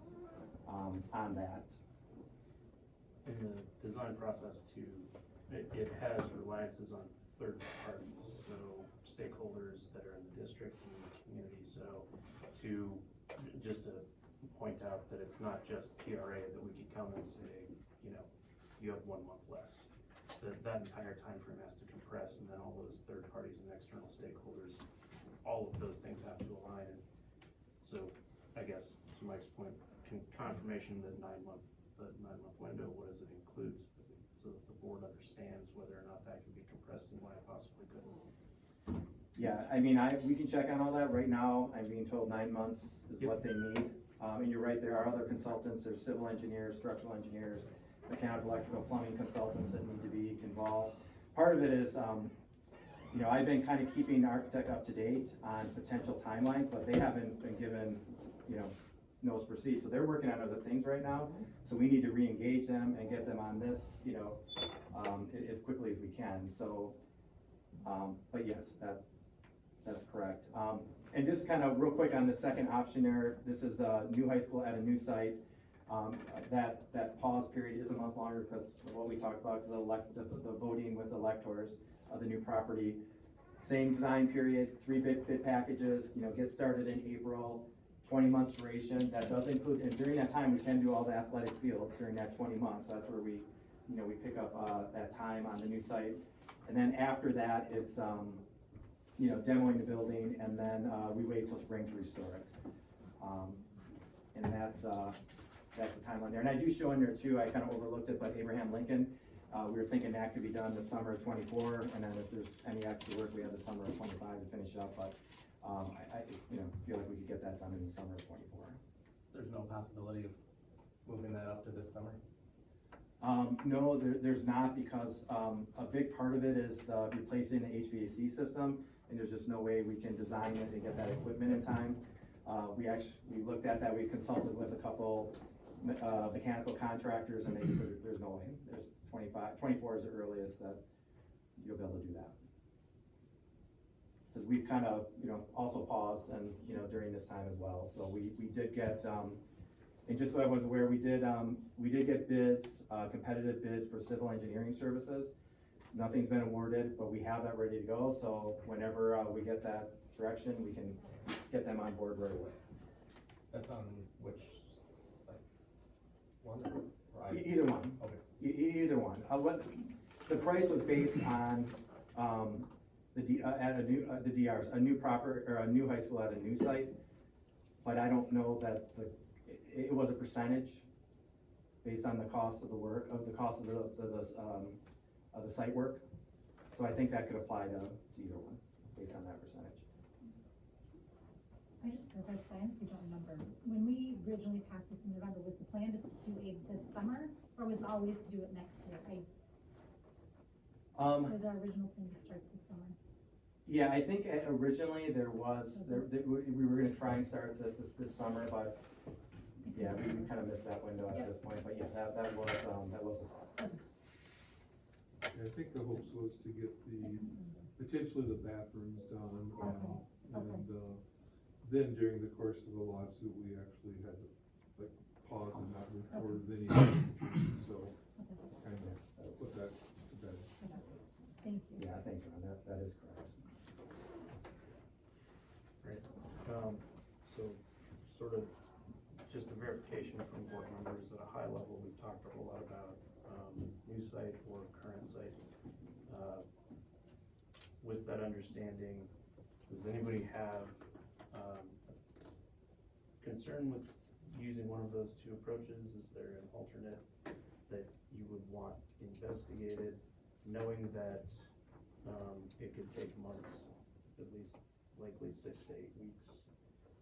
on that. In the design process too, it has reliances on third parties, so stakeholders that are in the district and the community. So just to point out that it's not just PRA that we could come and say, you know, you have 1 month less. That entire time frame has to compress, and then all those third parties and external stakeholders, all of those things have to align. And so I guess to Mike's point, confirmation that 9-month window, what does it include, so that the board understands whether or not that can be compressed and why it possibly couldn't. Yeah, I mean, we can check on all that. Right now, I'm being told 9 months is what they need. And you're right, there are other consultants, there's civil engineers, structural engineers, mechanical, electrical, plumbing consultants that need to be involved. part of it is, you know, I've been kind of keeping Architect up to date on potential timelines, but they haven't been given, you know, notice to proceed. So they're working on other things right now. So we need to re-engage them and get them on this, you know, as quickly as we can. So, but yes, that's correct. And just kind of real quick on the second option there, this is a new high school at a new site. That pause period is a month longer because of what we talked about, because the voting with electors of the new property. Same design period, 3 bid packages, you know, get started in April, 20 months duration. That does include, and during that time, we can do all the athletic fields during that 20 months. That's where we, you know, we pick up that time on the new site. And then after that, it's, you know, demoing the building, and then we wait till spring to restore it. And that's the timeline there. And I do show in there too, I kind of overlooked it, but Abraham Lincoln, we were thinking that could be done this summer of 24, and then if there's any extra work, we have the summer of 25 to finish up, but I you know, feel like we could get that done in the summer of 24. There's no possibility of moving that up to this summer? No, there's not, because a big part of it is replacing the HVAC system, and there's just no way we can design it and get that equipment in time. We looked at that, we consulted with a couple mechanical contractors, and they said there's no way. There's 24 is the earliest that you'll be able to do that. Because we've kind of, you know, also paused and, you know, during this time as well. So we did get, and just so everyone's aware, we did get bids, competitive bids for civil engineering services. Nothing's been awarded, but we have that ready to go. So whenever we get that direction, we can get them on board right away. That's on which site? One or Either one. Okay. Either one. The price was based on the DRs, a new high school at a new site, but I don't know that it was a percentage based on the cost of the work, of the cost of the site work. So I think that could apply to either one based on that percentage. I just clarified, because I honestly don't remember. When we originally passed this in November, was the plan to do it this summer, or was it always to do it next year? Was our original plan to start this summer? Yeah, I think originally we were gonna try and start this summer, but yeah, we kind of missed that window at this point. But yeah, that was a thought. I think the hopes was to get potentially the bathrooms done, and then during the course of the lawsuit, we actually had to like pause and not move forward with any changes, so kind of put that to bed. Thank you. Yeah, thanks, Ron, that is correct. Great. So sort of just a verification from board members at a high level, we've talked a whole lot about new site or current site. With that understanding, does anybody have concern with using one of those two approaches? Is there an alternate that you would want investigated, knowing that it could take months, at least likely 6 to 8 weeks,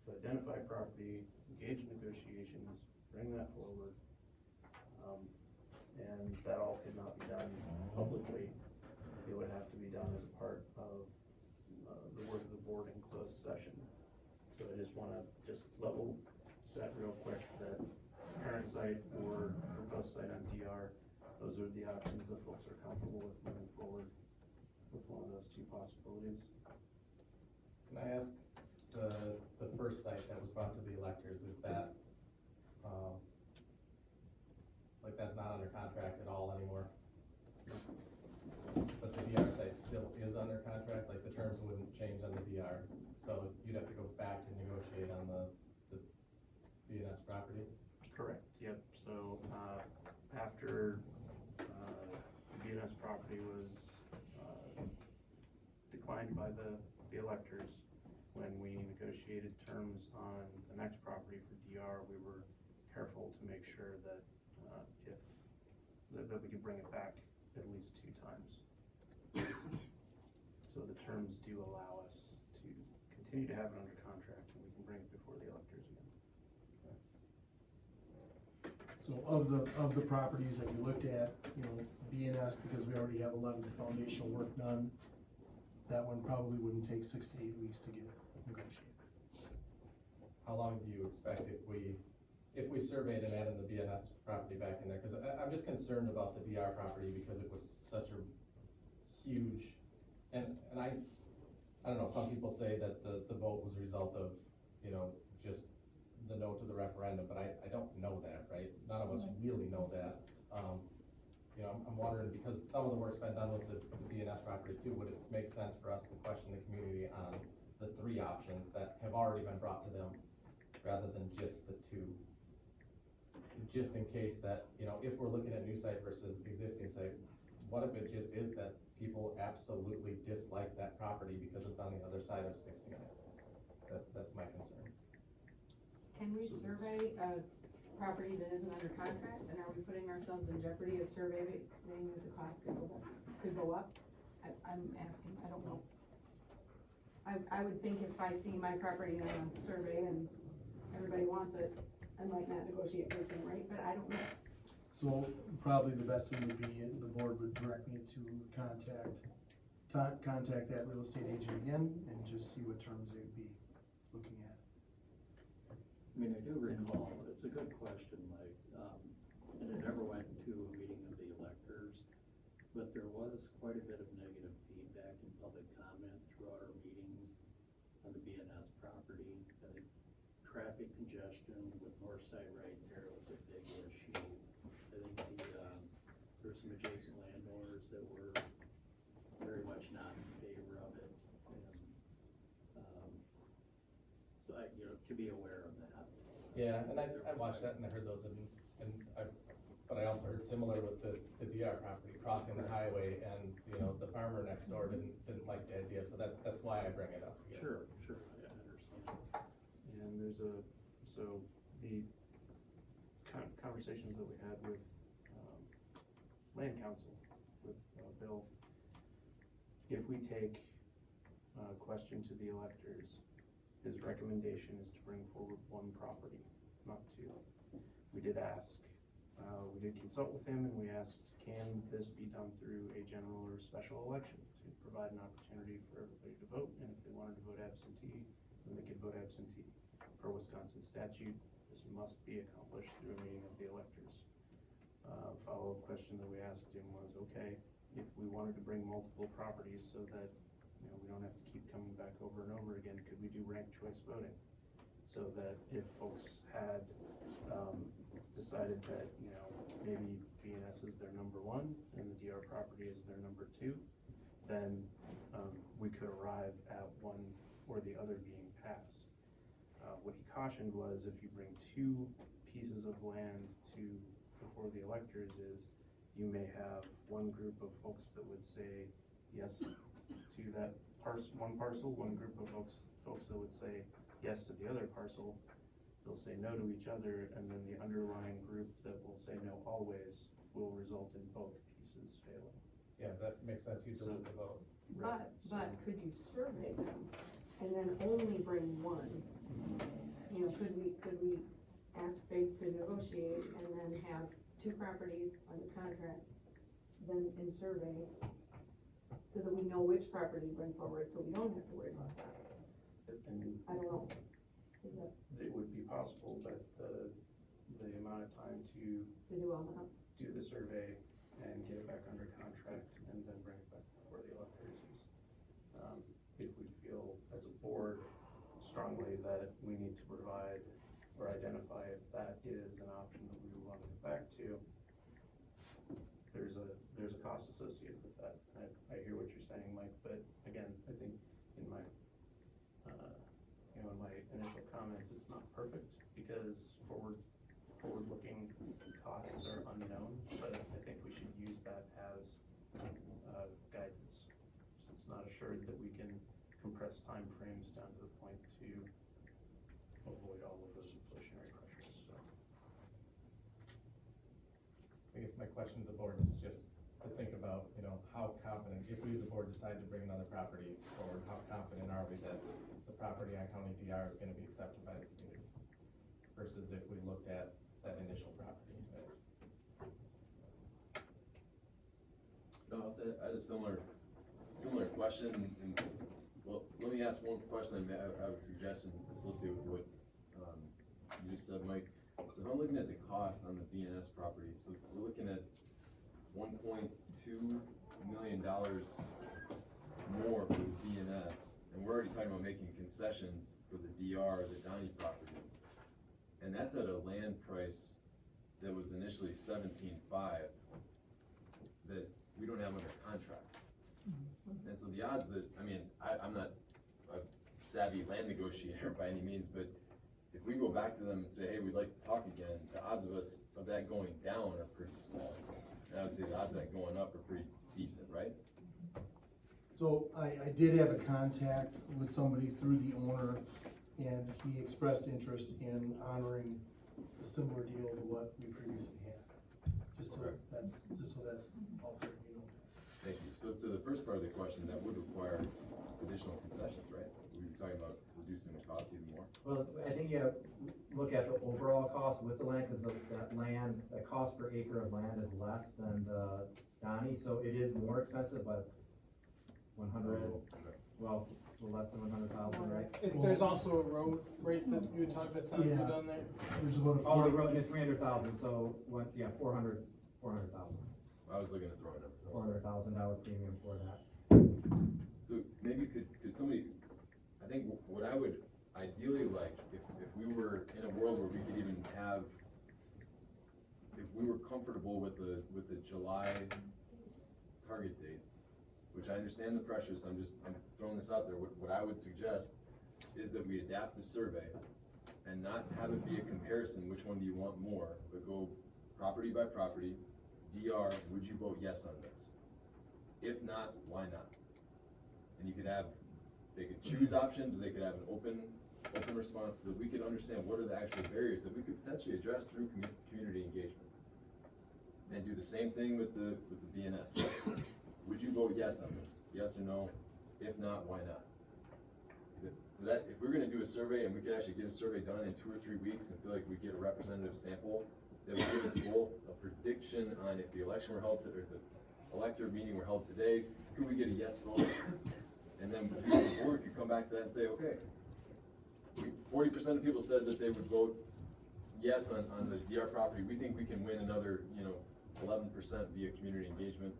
to identify property, engage negotiations, bring that forward, and that all could not be done publicly. It would have to be done as a part of the work of the board in closed session. So I just want to level set real quick that current site or proposed site on DR, those are the options that folks are comfortable with moving forward with one of those two possibilities. Can I ask, the first site that was brought to the electors, is that, like that's not under contract at all anymore? But the DR site still is under contract, like the terms wouldn't change on the DR, so you'd have to go back and negotiate on the BNS property? Correct, yep. So after the BNS property was declined by the electors, when we negotiated terms on the next property for DR, we were careful to make sure that that we could bring it back at least 2 times. So the terms do allow us to continue to have it under contract, and we can bring it before the electors again. So of the properties that we looked at, you know, BNS, because we already have 11 foundational work done, that one probably wouldn't take 6 to 8 weeks to get negotiated. How long do you expect if we surveyed and added the BNS property back in there? Cause I'm just concerned about the DR property because it was such a huge, and I don't know, some people say that the vote was a result of, you know, just the no to the referendum, but I don't know that, right? None of us really know that. You know, I'm wondering, because some of the work's been done with the BNS property too, would it make sense for us to question the community on the 3 options that have already been brought to them, rather than just the 2? Just in case that, you know, if we're looking at new site versus existing site, what if it just is that people absolutely dislike that property because it's on the other side of 69? That's my concern. Can we survey a property that isn't under contract, and are we putting ourselves in jeopardy of surveying that the cost could go up? I'm asking, I don't know. I would think if I see my property on a survey and everybody wants it, I might not negotiate the same rate, but I don't know. So probably the best thing would be, the board would direct me to contact that real estate agent again and just see what terms they would be looking at. I mean, I do recall, it's a good question, Mike, and it never went to a meeting of the electors, but there was quite a bit of negative feedback and public comment throughout our meetings on the BNS property. I think traffic congestion with Northside right there was a big issue. I think there's some adjacent landowners that were very much not in favor of it, and, so you know, to be aware of that. Yeah, and I watched that and I heard those, but I also heard similar with the DR property, crossing the highway, and, you know, the farmer next door didn't like the idea, so that's why I bring it up, I guess. Sure, I understand. And there's so the conversations that we had with, land council, with, Bill, if we take a question to the electors, his recommendation is to bring forward 1 property, not 2. We did ask, we did consult with him, and we asked, can this be done through a general or special election to provide an opportunity for everybody to vote, and if they wanted to vote absentee, then they could vote absentee. Per Wisconsin statute, this must be accomplished through a meeting of the electors. Follow-up question that we asked him was, okay, if we wanted to bring multiple properties so that, you know, we don't have to keep coming back over and over again, could we do ranked choice voting? So that if folks had, decided that, you know, maybe BNS is their number 1 and the DR property is their number 2, then, we could arrive at one or the other being passed. What he cautioned was, if you bring 2 pieces of land before the electors, is you may have one group of folks that would say yes to that one parcel, one group of folks that would say yes to the other parcel. They'll say no to each other, and then the underlying group that will say no always will result in both pieces failing. Yeah, that makes sense, use of the vote. But could you survey them and then only bring 1? You know, could we ask Fake to negotiate and then have 2 properties under contract, then in survey, so that we know which property to bring forward, so we don't have to worry about that? And I don't know. it would be possible, but the amount of time to do all that? Do the survey and get it back under contract and then bring it back before the electors is, if we feel as a board strongly that we need to provide or identify if that is an option that we would want to get back to, there's a cost associated with that. I hear what you're saying, Mike, but again, I think in my, in my initial comments, it's not perfect because forward-looking costs are unknown, but I think we should use that as guidance. So it's not assured that we can compress time frames down to the point to avoid all of those inflationary pressures. So I guess my question to the board is just to think about, you know, how confident, if we as a board decide to bring another property forward, how confident are we that the property on County DR is gonna be accepted by the community? Versus if we looked at that initial property. No, I had a similar question, and, well, let me ask one question, and I have a suggestion associated with what, you just said, Mike. So if I'm looking at the cost on the BNS property, so we're looking at $1.2 million more for the BNS, and we're already talking about making concessions for the DR, the Donnie property. And that's at a land price that was initially 17.5 that we don't have under contract. And so the odds that, I mean, I'm not a savvy land negotiator by any means, but if we go back to them and say, hey, we'd like to talk again, the odds of that going down are pretty small. And I would say the odds of that going up are pretty decent, right? So I did have a contact with somebody through the owner, and he expressed interest in honoring a similar deal to what we previously had. Just so that's all there, you know. Thank you. So the first part of the question, that would require additional concessions, right? We were talking about reducing the cost even more. Well, I think you gotta look at the overall cost with the land, cause that land, the cost per acre of land is less than the Donnie, so it is more expensive, but 100, well, less than 100,000, right? If there's also a road rate that you would talk, that's not Yeah. good on there? There's about a Oh, the road, it's 300,000, so what, yeah, 400,000. I was looking at throwing numbers. $400,000 premium for that. So maybe could somebody, I think what I would ideally like, if we were in a world where we could even have, if we were comfortable with the July target date, which I understand the pressures, I'm throwing this out there, what I would suggest is that we adapt the survey and not have it be a comparison, which one do you want more, but go property by property, DR, would you vote yes on this? If not, why not? And you could have, they could choose options, or they could have an open response, so that we could understand what are the actual barriers that we could potentially address through community engagement. And do the same thing with the BNS. Would you vote yes on this? Yes or no? If not, why not? So that, if we're gonna do a survey, and we could actually get a survey done in 2 or 3 weeks and feel like we get a representative sample, that would give us both a prediction on if the election were held, or the elector meeting were held today, could we get a yes vote? And then we as a board could come back to that and say, okay, 40% of people said that they would vote yes on the DR property. We think we can win another, 11% via community engagement.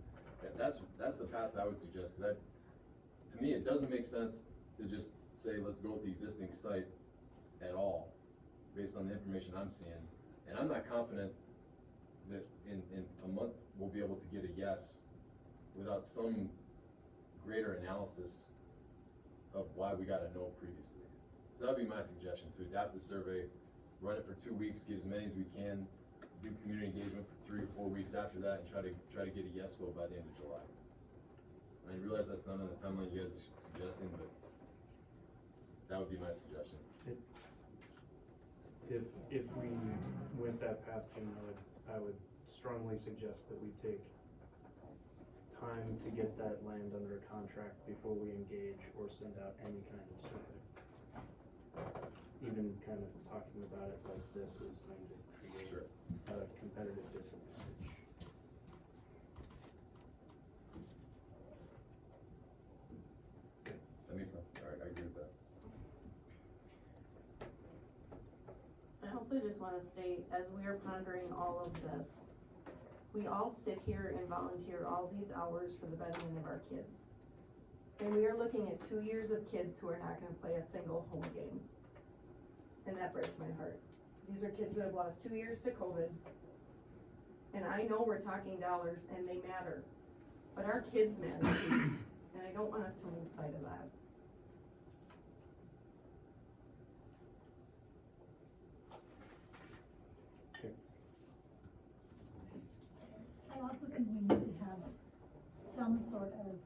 That's the path I would suggest. That, to me, it doesn't make sense to just say, let's go with the existing site at all, based on the information I'm seeing. And I'm not confident that in a month we'll be able to get a yes without some greater analysis of why we got a no previously. So that'd be my suggestion, to adapt the survey, run it for 2 weeks, get as many as we can, do community engagement for 3 or 4 weeks after that, and try to get a yes vote by the end of July. And I realize that's not on the timeline you guys are suggesting, but that would be my suggestion. If we went that path, Jim, I would strongly suggest that we take time to get that land under contract before we engage or send out any kind of survey. Even kind of talking about it like this is going to create a competitive disadvantage. That makes sense. All right, I agree with that. I also just wanna state, as we are pondering all of this, we all sit here and volunteer all these hours for the betterment of our kids. And we are looking at 2 years of kids who are not gonna play a single home game. And that breaks my heart. These are kids that have lost 2 years to COVID. And I know we're talking dollars and they matter, but our kids matter too. And I don't want us to lose sight of that. I also think we need to have some sort of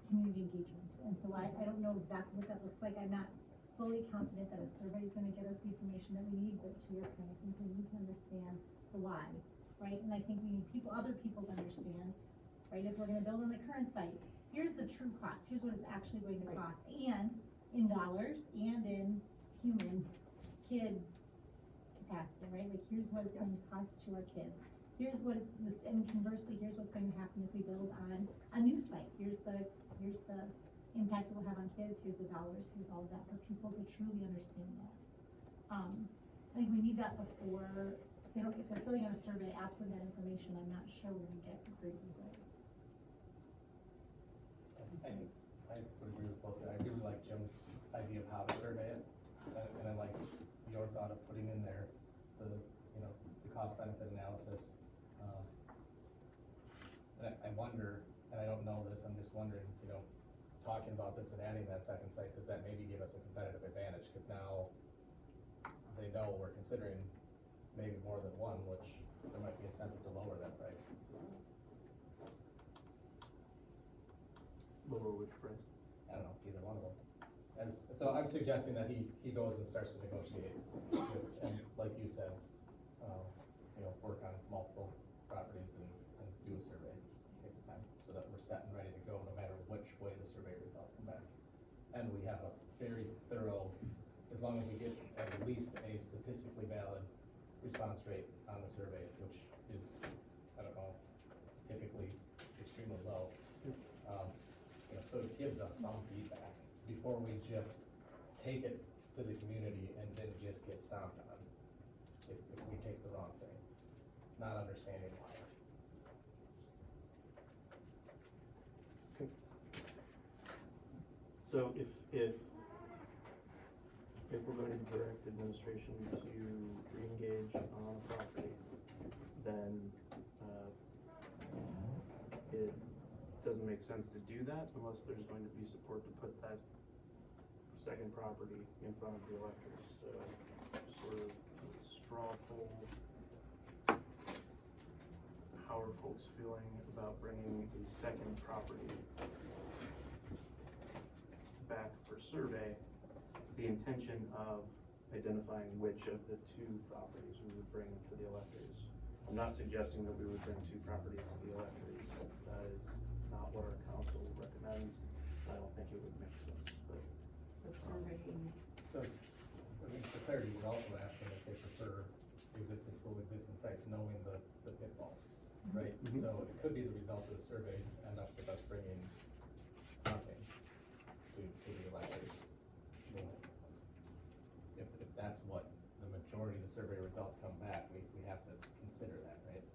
community engagement, and so I don't know exactly what that looks like. I'm not fully confident that a survey is gonna get us the information that we need, but to your point, I think we need to understand the why, right? And I think we need other people to understand, right? If we're gonna build on the current site, here's the true cost, here's what it's actually going to cost, and in dollars, and in human, kid capacity, right? Like, here's what it's going to cost to our kids. Here's what it's, this, and conversely, here's what's going to happen if we build on a new site. Here's the impact it will have on kids, here's the dollars, here's all of that, for people to truly understand that. I think we need that before, if they're filling out a survey absent that information, I'm not sure we get great results. I would agree with both, I really like Jim's idea of how to survey it, and I like your thought of putting in there the, you know, the cost benefit analysis. And I wonder, and I don't know this, I'm just wondering, you know, talking about this and adding that second site, does that maybe give us a competitive advantage? Cause now they know we're considering maybe more than one, which there might be incentive to lower that price. Lower which price? I don't know, either one of them. So I'm suggesting that he goes and starts to negotiate, and like you said, you know, work on multiple properties and do a survey, take the time, so that we're set and ready to go no matter which way the survey results come back. And we have a very thorough, as long as we get at least a statistically valid response rate on the survey, which is, I don't know, typically extremely low. You know, so it gives us some feedback before we just take it to the community and then just get stomped on if we take the wrong thing, not understanding why. Okay. So if we're going to direct administration to re-engage on a property, then it doesn't make sense to do that unless there's going to be support to put that second property in front of the electors. So sort of straw poll. How are folks feeling about bringing the second property back for survey with the intention of identifying which of the two properties we would bring to the electors? I'm not suggesting that we would bring two properties to the electors. That is not what our council recommends. I don't think it would make sense, but. So, I mean, for clarity, we're also asking if they prefer existing school, existing sites, knowing the pitfalls, right? Mhm. So it could be the result of the survey end up with us bringing nothing to the electors. I mean, if that's what the majority of the survey results come back, we have to consider that, right?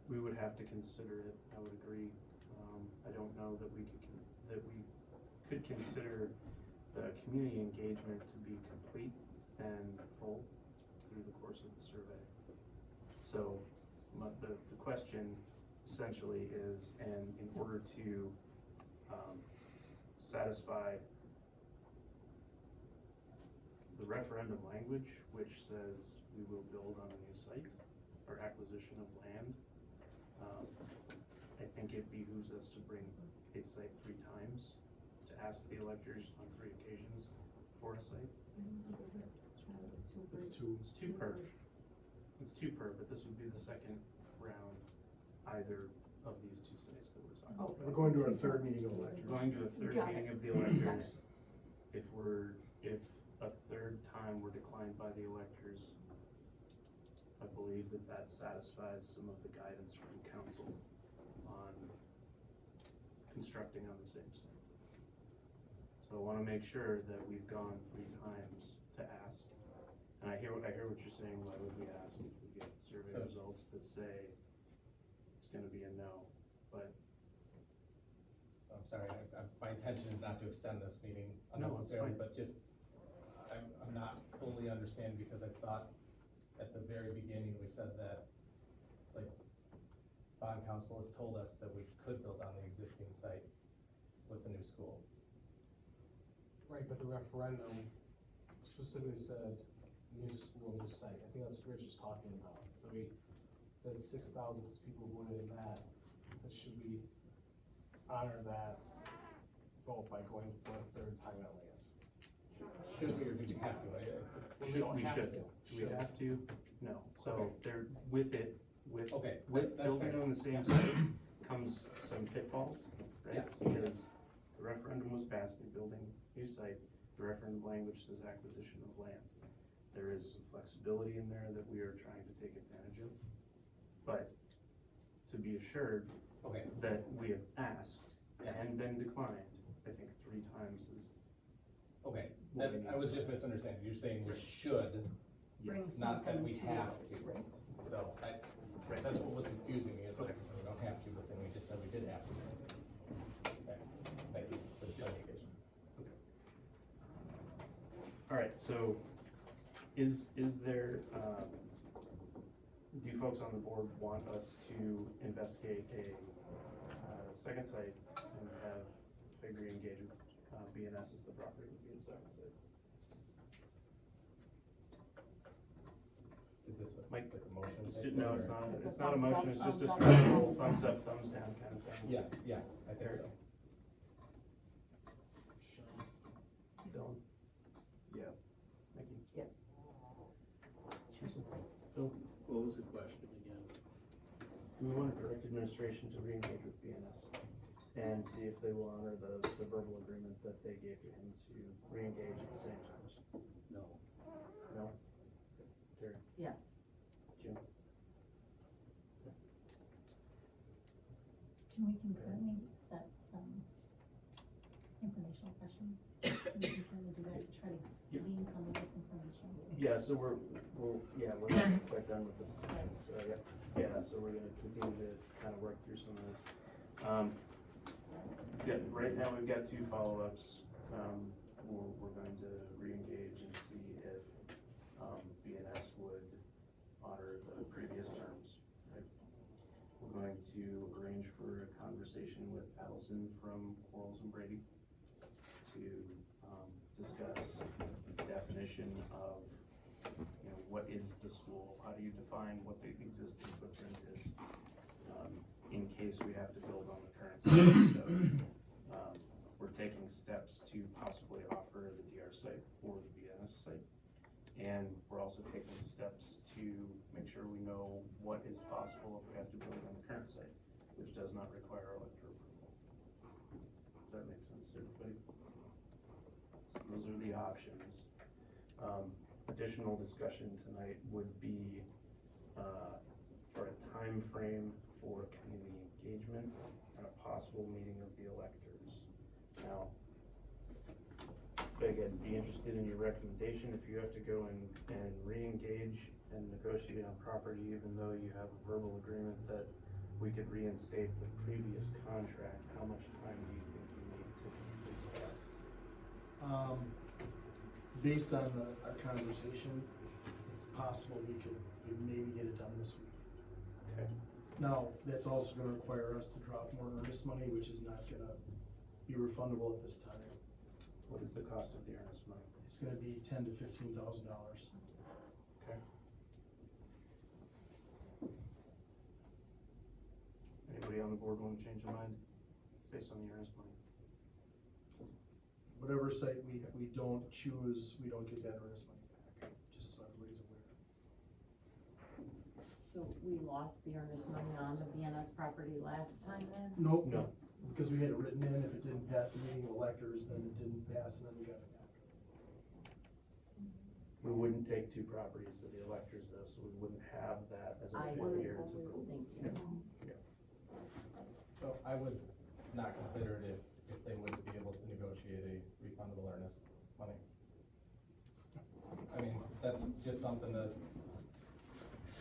We would have to consider it, I would agree. I don't know that we could consider the community engagement to be complete and full through the course of the survey. So the question essentially is, and in order to satisfy the referendum language, which says we will build on a new site or acquisition of land, I think it behooves us to bring a site 3 times to ask the electors on 3 occasions for a site. It's two. It's two per, but this would be the second round, either of these 2 sites that we're talking about. We're going to our third meeting of electors. Going to a third Got meeting it. of the electors. If a third time we're declined by the electors, I believe that satisfies some of the guidance from council on constructing on the same site. So I wanna make sure that we've gone 3 times to ask. And I hear what you're saying, why would we ask if we get survey results that say it's gonna be a no, but. I'm sorry, my intention is not to extend this meeting No, it's unnecessarily, fine. but just, I'm not fully understanding because I thought at the very beginning we said that, like, bond council has told us that we could build on the existing site with the new school. Right, but the referendum specifically said new school, new site. I think that's what Rich is talking about. That 6,000 people voted in that should we honor that vote by going for a third time at land? Should we or do we have to? Well, we don't have to. Do we have to? No, so there, with Okay, with that's building fair. on the same site comes some pitfalls, right? Yes. Because the referendum was passed, you're building new site, The referendum language says acquisition of land. There is some flexibility in there that we are trying to take advantage of. But to be assured Okay, that we have asked Yes. and been declined, I think 3 times is okay, what we I need. was just misunderstanding, you're saying we should, Bring Yes. not that something we to have you, to. right? So, that's what was confusing me, is like, we don't have to, but then we just said we did have to. Okay, thank you for the clarification. All right, so is there, do you folks on the board want us to investigate a second site and have Fig re-engage with BNS as the property would be the second site? Is this a, Mike? like a motion? It's type ju- no, thing, it's or- not, It's a it's not a thumbs motion, up, it's just a thumbs up. structural thumbs up, thumbs down kind of thing. Yeah, yes, I think so. Dylan? Yeah. Nikki? Yes. Teresa? Phil? What was the question again? Do we want to direct administration to re-engage with BNS and see if they will honor the verbal agreement that they gave to him to re-engage at the same terms? No. No? Terry? Yes. Jim? Can we concurrently set some informational sessions? We can kind of do that to try to glean some of this information. Yeah, so we're not quite done with the discussion, so so we're gonna continue to kind of work through some of this. Right now, we've got 2 follow-ups. We're going to re-engage and see if BNS would honor the previous terms, right? We're going to arrange for a conversation with Allison from Quarles and Brady to discuss the definition of, what is the school? How do you define what the existing footprint is? In case we have to build on the current site. So, we're taking steps to possibly offer the DR site or the BNS site. And we're also taking steps to make sure we know what is possible if we have to build on the current site, which does not require elector approval. Does that make sense to everybody? So those are the options. Additional discussion tonight would be for a time frame for community engagement and a possible meeting of the electors. Now, Fig, I'd be interested in your recommendation if you have to go and re-engage and negotiate on property, even though you have a verbal agreement that we could reinstate the previous contract. How much time do you think you need to complete that? Based on our conversation, it's possible we could maybe get it done this week. Okay. Now, that's also gonna require us to drop more earnest money, which is not gonna be refundable at this time. What is the cost of the earnest money? It's gonna be $10,000 to $15,000. Okay. Anybody on the board want to change their mind based on the earnest money? Whatever site we don't choose, we don't get that earnest money back, just so everybody's aware. So we lost the earnest money on the BNS property last time then? Nope. No. Because we had it written in, if it didn't pass the meeting of electors, then it didn't pass, and then we got it back. We wouldn't take 2 properties to the electors though, so we wouldn't have that as a I full see. year to prove. Thank you. So I would not consider it if they would be able to negotiate a refundable earnest money. I mean, that's just something that,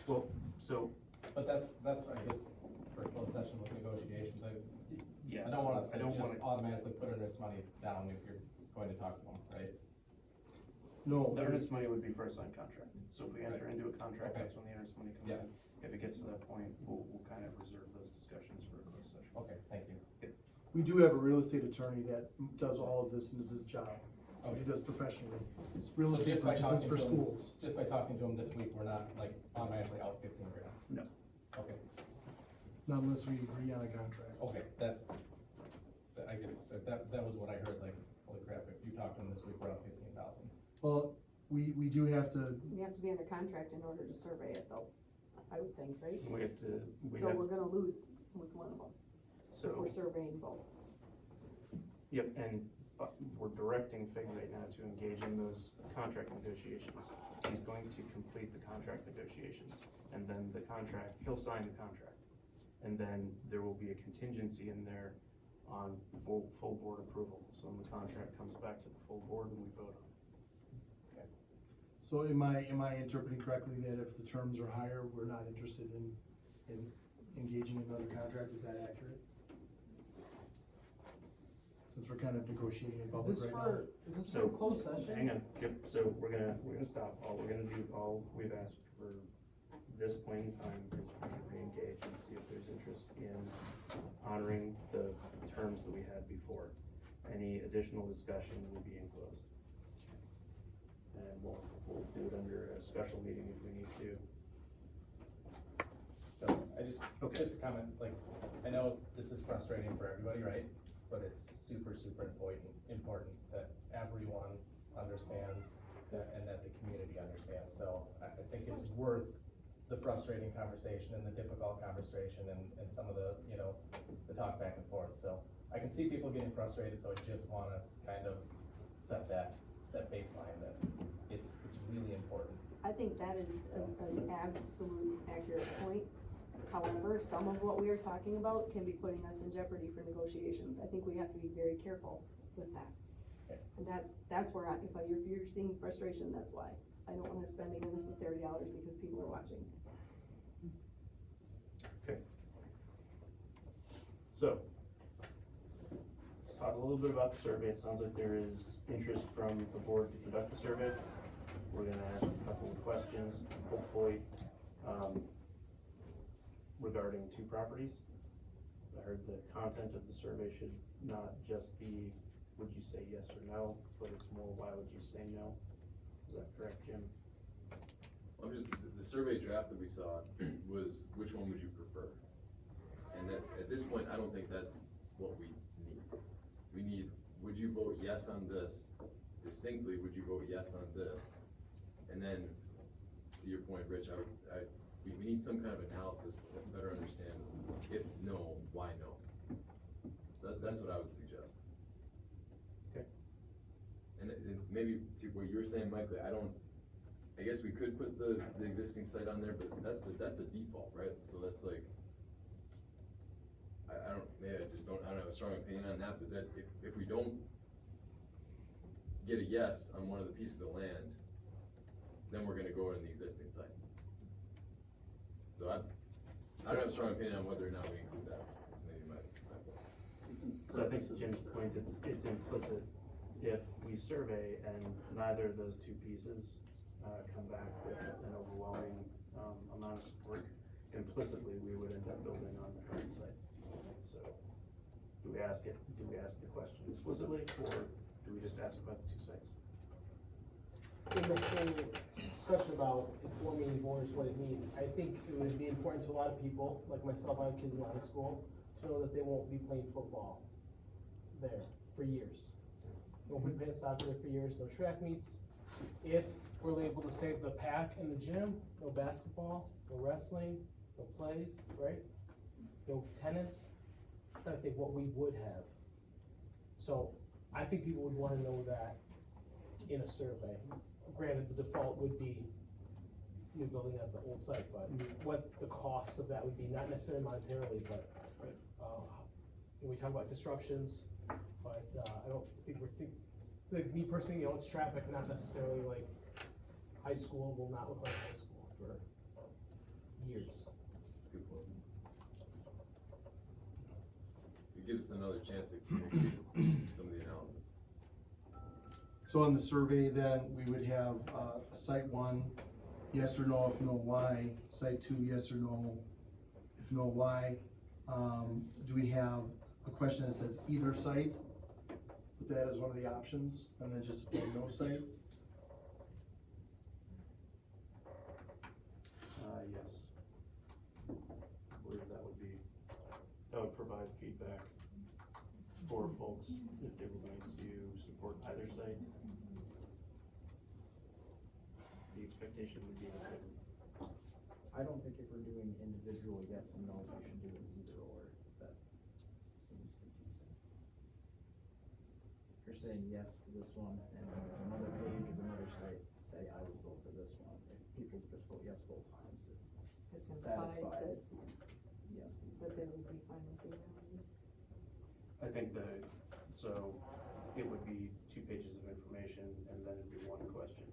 Well, so, but that's, I guess, for a closed session with negotiations, yes. I don't want us to I don't just wanna- automatically put earnest money down if you're going to talk to them, right? No. The earnest money would be for a signed contract, so if we enter Right. into a contract, Okay. that's when the earnest money comes Yes. in. If it gets to that point, we'll kind of reserve those discussions for a closed session. Okay, thank you. We do have a real estate attorney that does all of this and is his job. So he does professionally. It's real So estate just by purchases talking for to 'em- schools. Just by talking to them this week, we're not like automatically out 15 grand? No. Okay, Not unless we agree on a contract. okay, I guess, that was what I heard, like, holy crap, if you talk to them this week, we're out 15,000. Well, we do have to, We have to be under contract in order to survey it though, I would think, right? We have to, So we're gonna lose with one of them, if so, we're surveying both. yep, and we're directing Fig right now to engage in those contract negotiations. He's going to complete the contract negotiations, and then he'll sign the contract. And then there will be a contingency in there on full board approval. So when the contract comes back to the full board and we vote on it. So am I interpreting correctly that if the terms are higher, we're not interested in engaging in another contract? Is that accurate? Since we're kind of negotiating in public right now. Is this for a closed session? Hang on, yep, so we're gonna stop. All we've asked for this point in time is for you to re-engage and see if there's interest in honoring the terms that we had before. Any additional discussion will be enclosed. And we'll do it under a special meeting if we need to. So just a comment, like, I know this is frustrating for everybody, right? But it's super important that everyone understands and that the community understands. So I think it's worth the frustrating conversation and the difficult conversation and some of the, the talk back and forth. So I can see people getting frustrated, so I just wanna kind of set that baseline that it's really important. I think that is an absolute accurate point. However, some of what we are talking about can be putting us in jeopardy for negotiations. I think we have to be very careful with that. Okay. And that's where if you're seeing frustration, that's why. I don't wanna spend unnecessary dollars because people are watching. Okay. So, let's talk a little bit about the survey. It sounds like there is interest from the board to conduct the survey. We're gonna ask a couple of questions, hopefully, regarding 2 properties. I heard the content of the survey should not just be, would you say yes or no, but it's more, why would you say no? Is that correct, Jim? The survey draft that we saw was, which one would you prefer? And at this point, I don't think that's what we need. We need, would you vote yes on this? Distinctly, would you vote yes on this? And then, to your point, Rich, we need some kind of analysis to better understand, if no, why no? So that's what I would suggest. Okay. And maybe to what you were saying, Mike, I guess we could put the existing site on there, but that's the default, right? So that's like, I don't have a strong opinion on that, but that if we don't get a yes on one of the pieces of land, then we're gonna go in the existing site. So I don't have a strong opinion on whether or not we include that. Maybe my So I think to Jim's point, it's implicit. If we survey and neither of those 2 pieces come back with an overwhelming amount of support, implicitly we would end up building on the current site. So do we ask the question explicitly, or do we just ask about the 2 sites? In the whole discussion about informing voters what it means, I think it would be important to a lot of people, like myself, I have kids in high school, to know that they won't be playing football there for years. Won't be playing soccer there for years, no track meets. If we're able to save the pack in the gym, no basketball, no wrestling, no plays, right? No tennis, I think what we would have. So I think people would wanna know that in a survey. Granted, the default would be new building at the old site, but what the costs of that would be, not necessarily monetarily, but, when we talk about disruptions, but, I don't think like me personally, it's traffic, not necessarily like high school will not look like high school for years. good point. It gives us another chance to communicate some of the analysis. So on the survey then, we would have, site 1, yes or no, if no, why? Site 2, yes or no, if no, why? Do we have a question that says either site? Put that as one of the options, and then just put no site? Yes. I believe that would provide feedback for folks if they were going to support either site. The expectation would be that I don't think if we're doing individual yes and no, we should do it either or. That seems confusing. You're they're saying yes to this one, and another page of another site say, I would vote for this one. If people just vote yes both times, It's it implied satisfies yes. that they would be fine with it. I think so it would be 2 pages of information and then it'd be 1 question.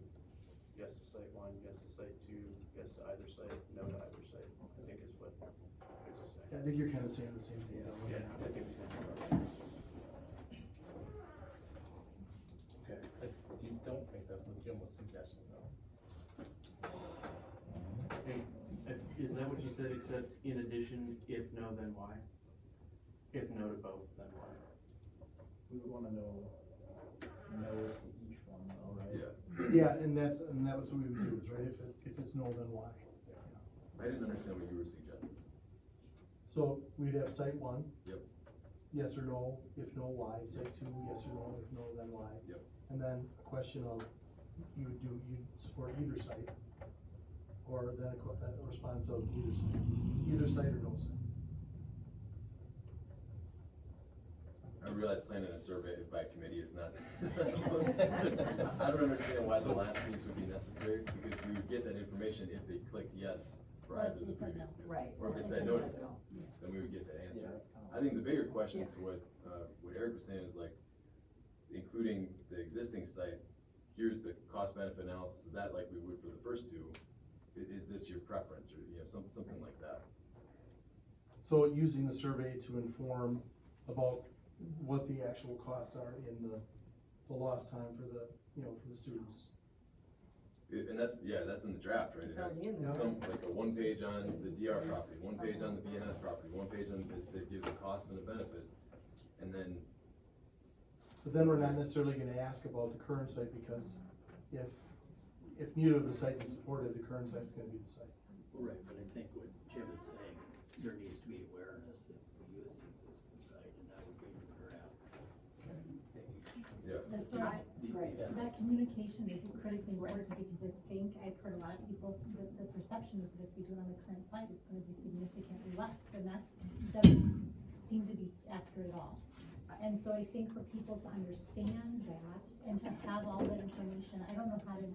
Yes to site 1, yes to site 2, yes to either site, no to either site, I think is what Fitz is saying. I think you're kind of saying the same thing. Yeah, I think he's saying that. Okay, I don't think that's what Jim was suggesting though. Is that what you said, except in addition, if no, then why? If no to both, then why? We would wanna know no's to each one though, right? Yeah, and that was what we would do, is right, if it's no, then why? I didn't understand what you were suggesting. So we'd have site 1. Yep. Yes or no, if no, why, site 2, yes or no, if no, then why? Yep. And then a question of, you'd support either site, or then a response of either site or no site. I realize planning a survey by committee is not. I don't understand why the last piece would be necessary, because we would get that information if they clicked yes for either of the previous two. Right. Or if they said no to them, then we would get that answer. Yeah, I think the bigger question to what Eric was saying is like, including the existing site, here's the cost benefit analysis of that like we would for the first two. Is this your preference, or something like that? So using the survey to inform about what the actual costs are in the lost time for the students. And that's in the draft, right? It has some, like a 1 page on the DR property, 1 page on the BNS property, 1 page on that gives a cost and a benefit, and then. But then we're not necessarily gonna ask about the current site, because if neither of the sites is supported, the current site's gonna be the site. Right, but I think what Jim is saying, there needs to be awareness that we use the existing site, and that would be the graph. Yeah. That's right. That communication is critically important, because I think I've heard a lot of people, the perception is that if we do it on the current site, it's gonna be significantly less, and doesn't seem to be accurate at all. And so I think for people to understand that and to have all the information, I don't know how to,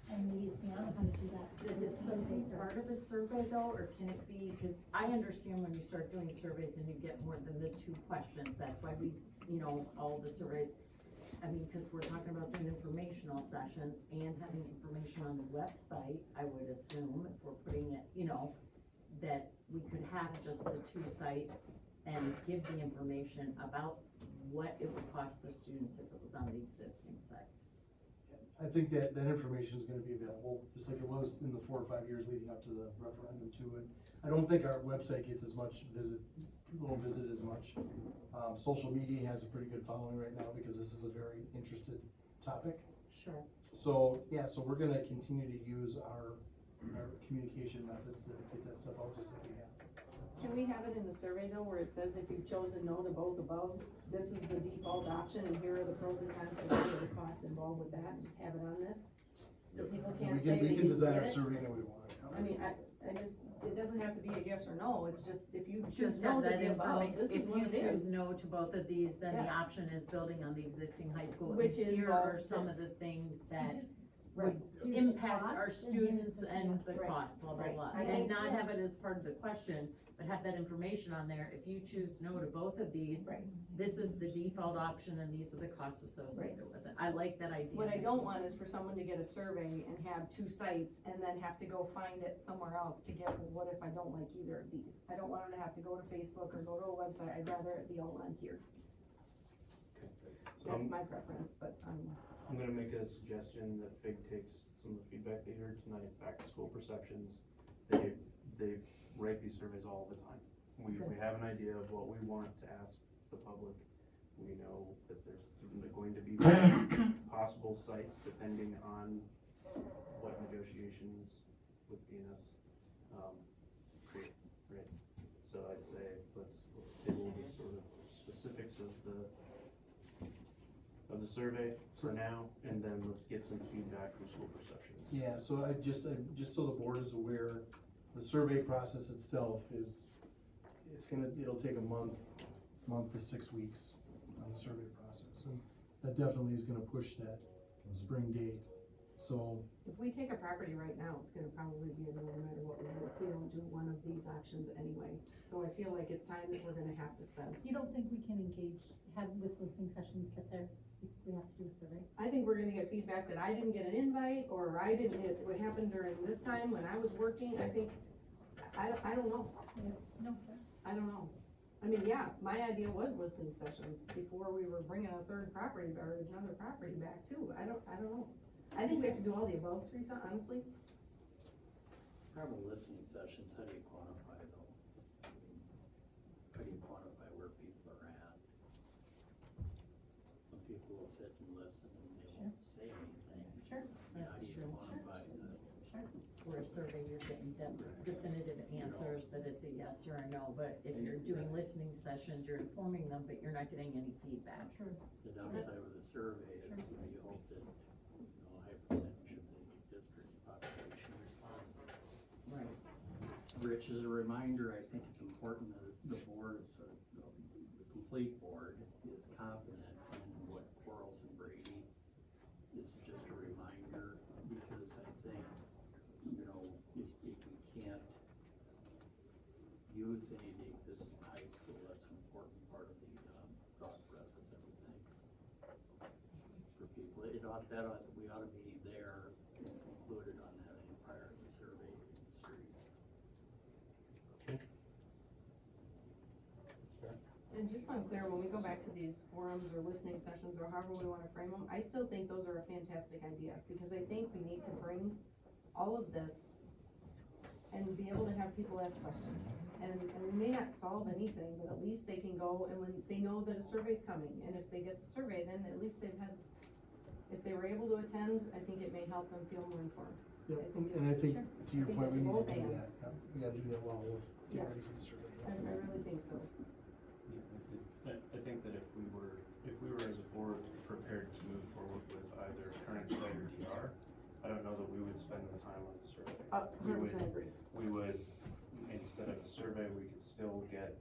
and maybe it's me, I don't know how to do that. Does it be part of a survey though, or can it be, cause I understand when you start doing surveys and you get more than the 2 questions, that's why we, all the surveys. I mean, cause we're talking about doing informational sessions and having information on the website, I would assume, if we're putting it, that we could have just the 2 sites and give the information about what it would cost the students if it was on the existing site. I think that information is gonna be available, just like it was in the 4 or 5 years leading up to the referendum too. And I don't think our website gets as much people don't visit as much. Social media has a pretty good following right now, because this is a very interested topic. Sure. So, yeah, so we're gonna continue to use our communication methods to get that stuff out, just like we have. Can we have it in the survey though, where it says if you've chosen no to both above, this is the default option, and here are the pros and cons, and here are the costs involved with that, and just have it on this? So people can't say We they can didn't design get our it? survey any way we want. I mean, I just, it doesn't have to be a yes or no, it's just, if you choose Just no have to that the above, information, this is if what you it choose is. no to both of these, then the Yes. option is building on the existing high school. Which And here are involves some of the this. things that Right. would impact our cost, and here's students the- and the Right. cost, blah, blah, Right. blah. I And think- not have it as part of the question, but have that information on there. If you choose no to both of these, Right. this is the default option and these are the costs associated with it. I like that idea. What I don't want is for someone to get a survey and have 2 sites and then have to go find it somewhere else to get, well, what if I don't like either of these? I don't want them to have to go to Facebook or go to a website, I'd rather it be all on here. So That's my preference, but, I'm gonna make a suggestion that FIG takes some of the feedback they heard tonight back to school perceptions. They write these surveys all the time. We have an idea of what we want to ask the public. We know that there's going to be possible sites depending on what negotiations with BNS create, right? So I'd say let's table the sort of specifics of the survey for now, and then let's get some feedback from school perceptions. Yeah, so just so the board is aware, the survey process itself it'll take a month to 6 weeks on the survey process. And that definitely is gonna push that spring date. So, If we take a property right now, it's gonna probably be a no matter what we do, if we don't do one of these options anyway. So I feel like it's time that we're gonna have to spend. You don't think we can engage, have with listening sessions get there, if we have to do a survey? I think we're gonna get feedback that I didn't get an invite, or I didn't get, what happened during this time when I was working, I think, I don't know. No, fair. I don't know. I mean, yeah, my idea was listening sessions before we were bringing a third property or another property back too. I don't know. I think we have to do all the above, Teresa, honestly. Problem with listening sessions, how do you quantify though? I mean, how do you quantify where people are at? Some people will sit and listen and they won't say anything. Sure, How that's do you true. quantify that? Where a survey, you're getting definitive answers that it's a yes or a no, but if you're doing listening sessions, you're informing them, but you're not getting any feedback. Sure. The downside with the survey is you hope that, a high percentage of the district population responds. Right. Rich, as a reminder, I think it's important that the board, the complete board is confident in what Quarles and Brady. This is just a reminder, because I think, if we can't use any of the existing high school, that's an important part of the, thought process, I would think. For people, we ought to be there, included on that prior to the survey series. And just so I'm clear, when we go back to these forums or listening sessions or however we wanna frame them, I still think those are a fantastic idea, because I think we need to bring all of this and be able to have people ask questions. And we may not solve anything, but at least they can go, and when they know that a survey's coming, and if they get the survey, then at least they've had, if they were able to attend, I think it may help them feel more informed. yeah, and I think, Sure. to your I think point, we it's need to both do and. that, yeah, we gotta do that while we're Yeah. getting ready for the survey. I really think so. I think that if we were as a board prepared to move forward with either current site or DR, I don't know that we would spend the time on the survey. 100% agree. We would, instead of a survey, we could still get,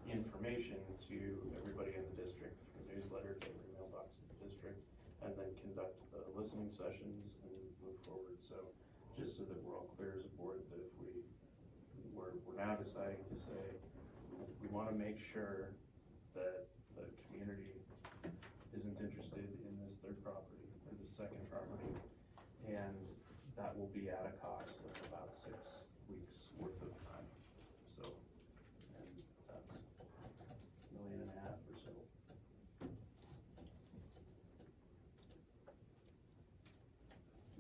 information to everybody in the district through newsletter, to every mailbox in the district, and then conduct the listening sessions and move forward. So, just so that we're all clear as a board, that if we're now deciding to say, we wanna make sure that the community isn't interested in this third property or the second property, and that will be at a cost of about 6 weeks worth of time. So, and that's $1.5 million or so.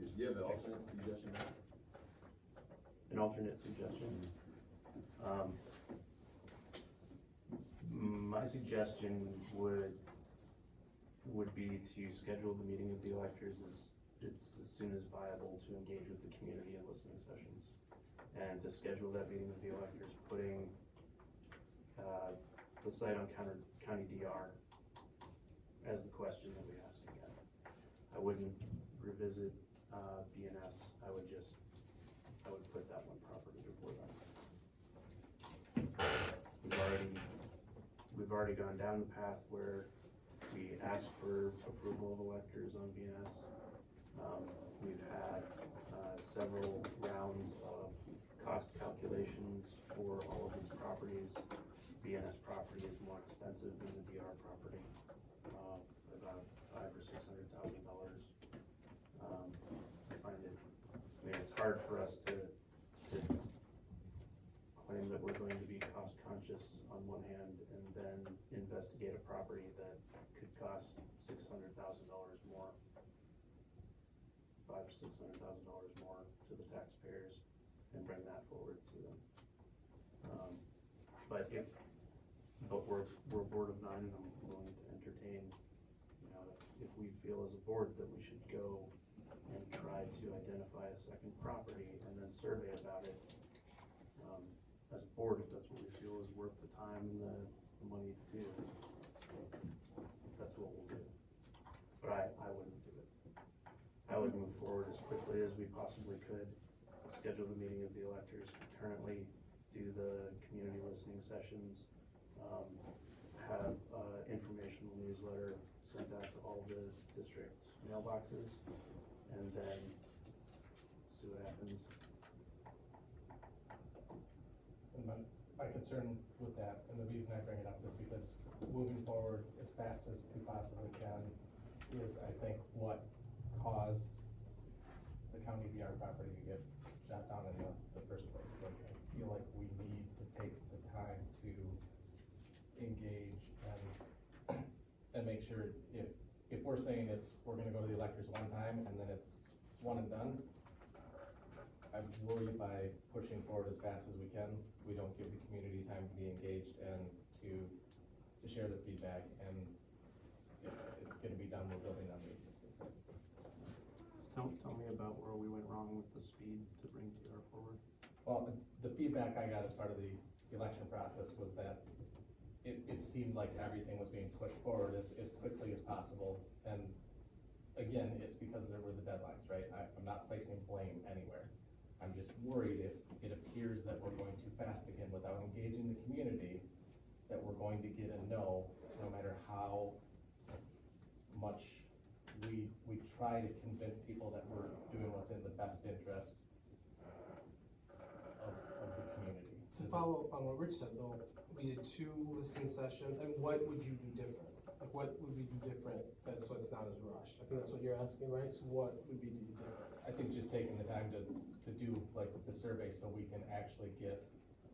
Do you have an alternate suggestion? An alternate suggestion? My suggestion would be to schedule the meeting of the electors as soon as viable to engage with the community in listening sessions. And to schedule that meeting of the electors, putting, the site on county DR as the question that we ask again. I wouldn't revisit, BNS, I would put that one property before that. We've already gone down the path where we asked for approval of electors on BNS. We've had, several rounds of cost calculations for all of these properties. BNS property is more expensive than the DR property, about $500,000 or $600,000. It's hard for us to claim that we're going to be cost conscious on one hand and then investigate a property that could cost $600,000 more, $500,000 to $600,000 more to the taxpayers, and bring that forward to them. But we're a board of 9, and I'm willing to entertain, if we feel as a board that we should go and try to identify a second property and then survey about it, as a board, if that's what we feel is worth the time and the money to do, that's what we'll do. But I wouldn't do it. I would move forward as quickly as we possibly could, schedule the meeting of the electors concurrently, do the community listening sessions, have informational newsletter sent the district mailboxes, and then see what happens. And my concern with that, and the reason I bring it up, is because moving forward as fast as we possibly can is, I think, what caused the county VR property to get shot down in the first place. Like, I feel like we need to take the time to engage and make sure if we're saying we're gonna go to the electors one time and then it's one and done, I'm worried by pushing forward as fast as we can, we don't give the community time to be engaged and to share their feedback, and it's gonna be done, we're building on the existing site. So tell me about where we went wrong with the speed to bring TR forward. Well, the feedback I got as part of the election process was that it seemed like everything was being pushed forward as quickly as possible, and again, it's because there were the deadlines, right? I'm not placing blame anywhere. I'm just worried if it appears that we're going too fast again without engaging the community, that we're going to get a no matter how much we try to convince people that we're doing what's in the best interest of the community. To follow up on what Rich said though, we did 2 listening sessions, and what would you do different? Like, what would we do different so it's not as rushed? I think that's what you're asking, right? So what would we do different? I think just taking the time to do like the survey so we can actually get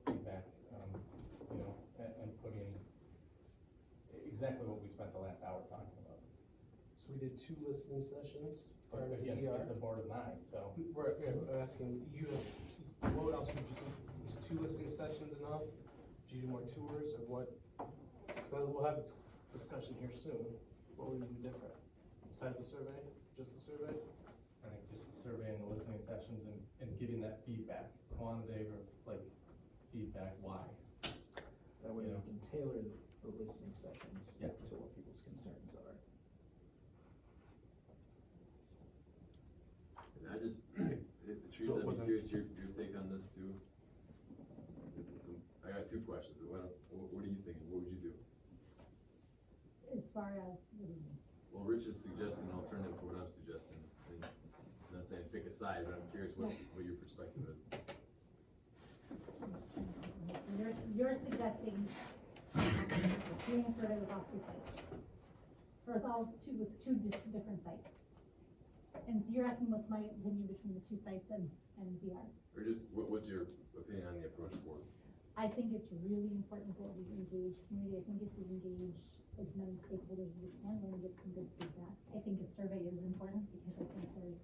feedback, and putting exactly what we spent the last hour talking about. So we did 2 listening sessions. But again, it's a board of 9, so. I'm asking you, what else would you do? Was 2 listening sessions enough? Did you do more tours, or what? So we'll have this discussion here soon. What would you do different? Besides the survey, just the survey? I think just the survey and the listening sessions and getting that feedback, quantitative, like, feedback, why? That way you can tailor the listening sessions Yeah. to what people's concerns are. And I just, Teresa, I'd be curious your take on this too. So, I got 2 questions, but what are you thinking, what would you do? As far as, what do you mean? Well, Rich is suggesting an alternative to what I'm suggesting, and I'm not saying pick a side, but I'm curious what your perspective is. So you're suggesting doing a survey with all 3 sites, or with all with two different sites. And so you're asking what's my opinion between the 2 sites and DR? Or just, what's your opinion on the approach forward? I think it's really important that we engage community. I think if we engage as many stakeholders as we can, we're gonna get some good feedback. I think a survey is important because I think there's,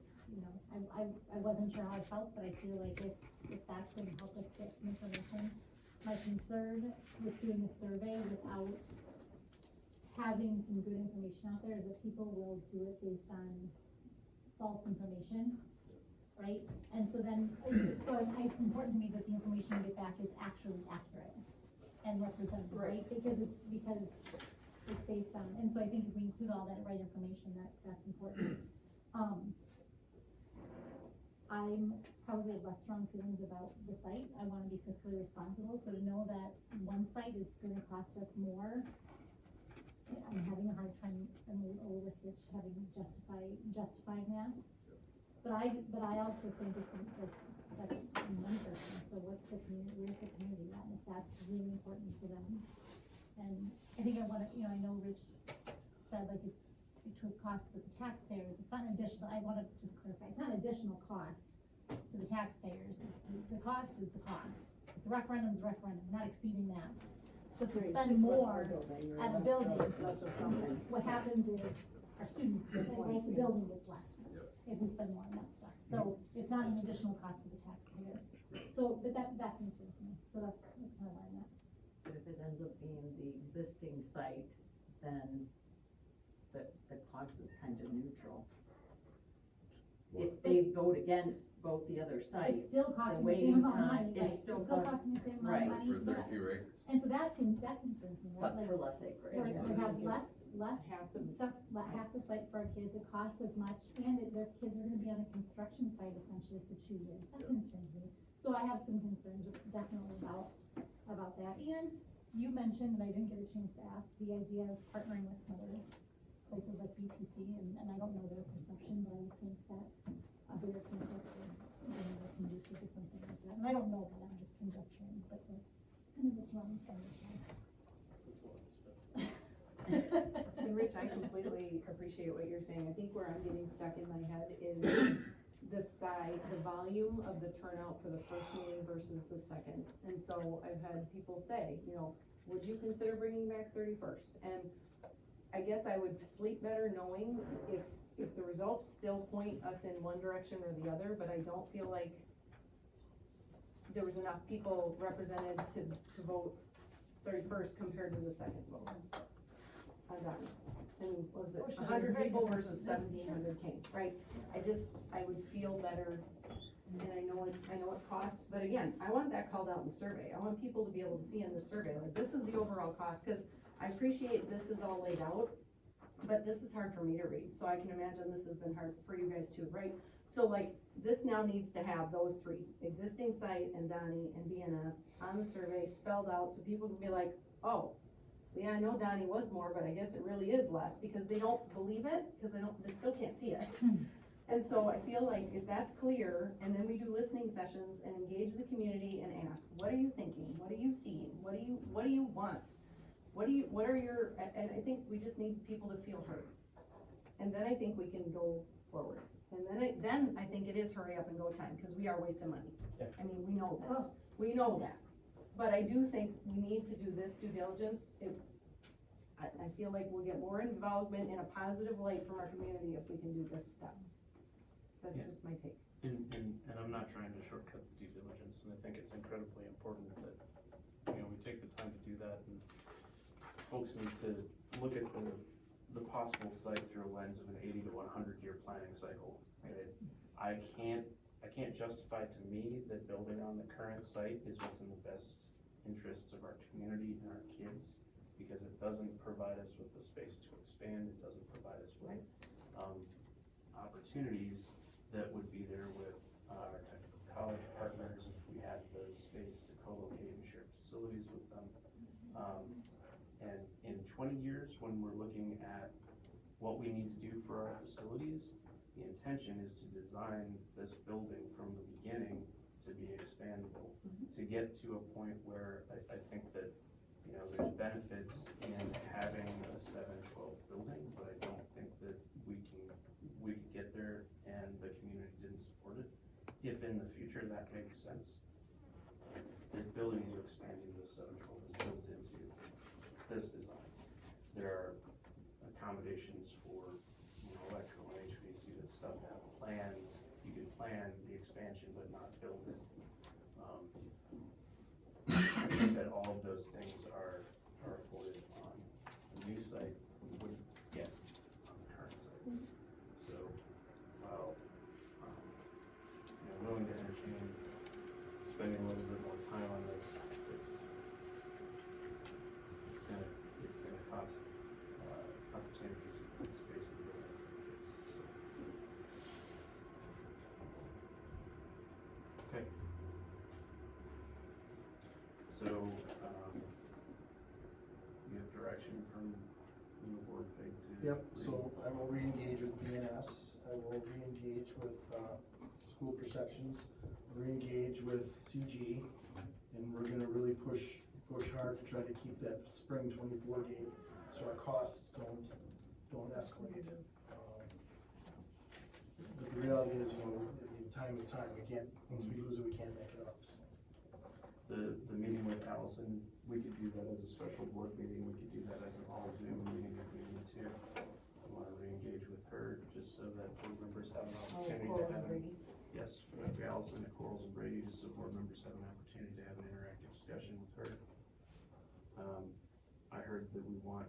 I wasn't sure how I felt, but I feel like if that's gonna help us get some information. My concern with doing a survey without having some good information out there is that people will do it based on false information, right? And so then, it's important to me that the information we get back is actually accurate and representative, right? Because it's based on, and so I think if we include all that right information, that's important. I'm probably have less strong feelings about the site. I wanna be fiscally responsible, so to know that one site is gonna cost us more, I'm having a hard time, I'm a little with Rich having justifying that. But I also think that's one person, so what's the community, where's the community at, and if that's really important to them. And I think I know Rich said like it costs the taxpayers, it's not an additional, I wanna just clarify, it's not an additional cost to the taxpayers, the cost is the cost. The referendum's a referendum, not exceeding that. So if we spend more at a building, what happens is our students, right, the building gets less if we spend more on that stuff. So it's not an additional cost to the taxpayer. So, but that concerns me, so that's kind of where I'm at. But if it ends up being the existing site, then the cost is kind of neutral. If they vote against both the other sites, It's still the costing the waiting same amount of time, money, right? it's still costing the same amount of money. For 30 fewer acres. And so that concerns me, right? but Like, for less acreage. we have less Half the stuff, half the site for our kids, it costs as much, and their kids are gonna be on a construction site essentially for 2 years, that concerns me. So I have some concerns definitely about that, and you mentioned, and I didn't get a chance to ask, the idea of partnering with some other places like BTC, and I don't know their perception, but I think that a bigger campus would be more conducive to something like that. And I don't know that, I'm just conjecturing, but that's kind of what's wrong with And Rich, I completely appreciate what you're saying. I think where I'm getting stuck in my head is the volume of the turnout for the first meeting versus the second. And so I've had people say, you know, would you consider bringing back 31st? And I guess I would sleep better knowing if the results still point us in one direction or the other, but I don't feel like there was enough people represented to vote 31st compared to the second vote. On that, and was it Oh, sure, 100 there's a people big versus difference. 1,700 came, right? I would feel better, and I know it's cost, but again, I want that called out in the survey. I want people to be able to see in the survey, like, this is the overall cost, cause I appreciate this is all laid out, but this is hard for me to read, so I can imagine this has been hard for you guys too, right? So like, this now needs to have those three, existing site and Donnie and BNS on the survey spelled out, so people can be like, oh, yeah, I know Donnie was more, but I guess it really is less, because they don't believe it, because they still can't see it. And so I feel like if that's clear, and then we do listening sessions and engage the community and ask, what are you thinking? What are you seeing? What do you want? What are your, and I think we just need people to feel heard. And then I think we can go forward. And then I think it is hurry up and go time, because we are wasting money. Yeah. I mean, we know that, we know that. But I do think we need to do this due diligence. I feel like we'll get more involvement in a positive light from our community if we can do this step. That's just my take. And I'm not trying to shortcut the due diligence, and I think it's incredibly important that, you know, we take the time to do that, and folks need to look at the possible site through a lens of an 80 to 100 year planning cycle. Right? I can't justify to me that building on the current site is what's in the best interests of our community and our kids, because it doesn't provide us with the space to expand, it doesn't provide us with opportunities that would be there with our technical college partners if we had the space to co-locate and share facilities with them. And in 20 years, when we're looking at what we need to do for our facilities, the intention is to design this building from the beginning to be expandable, to get to a point where I think that, you know, there's benefits in having a 7-12 building, but I don't think that we could get there and the community didn't support it. If in the future that makes sense, the ability to expand into a 7-12 is built into this design. There are accommodations for, you know, electrical and HVAC that stuff have plans. You can plan the expansion but not build it. I think that all of those things are afforded on the new site we wouldn't get on the current site. So while you know, willing to entertain spending a little bit more time on this, it's gonna cost opportunities in space and building for kids. Okay. So, you have direction from the board thing to? Yep, so I will re-engage with BNS, I will re-engage with, school perceptions, re-engage with CG, and we're gonna really push hard to try to keep that spring 24 date, so our costs don't escalate. But the reality is, you know, time is time, once we lose it, we can't make it up, so. The meeting with Allison, we could do that as a special board meeting, we could do that as an all Zoom meeting if we need to. I wanna re-engage with her, just so that board members have an opportunity to have. Yes, with Allison at Corals and Brady, just so board members have an opportunity to have an interactive discussion with her. I heard that we want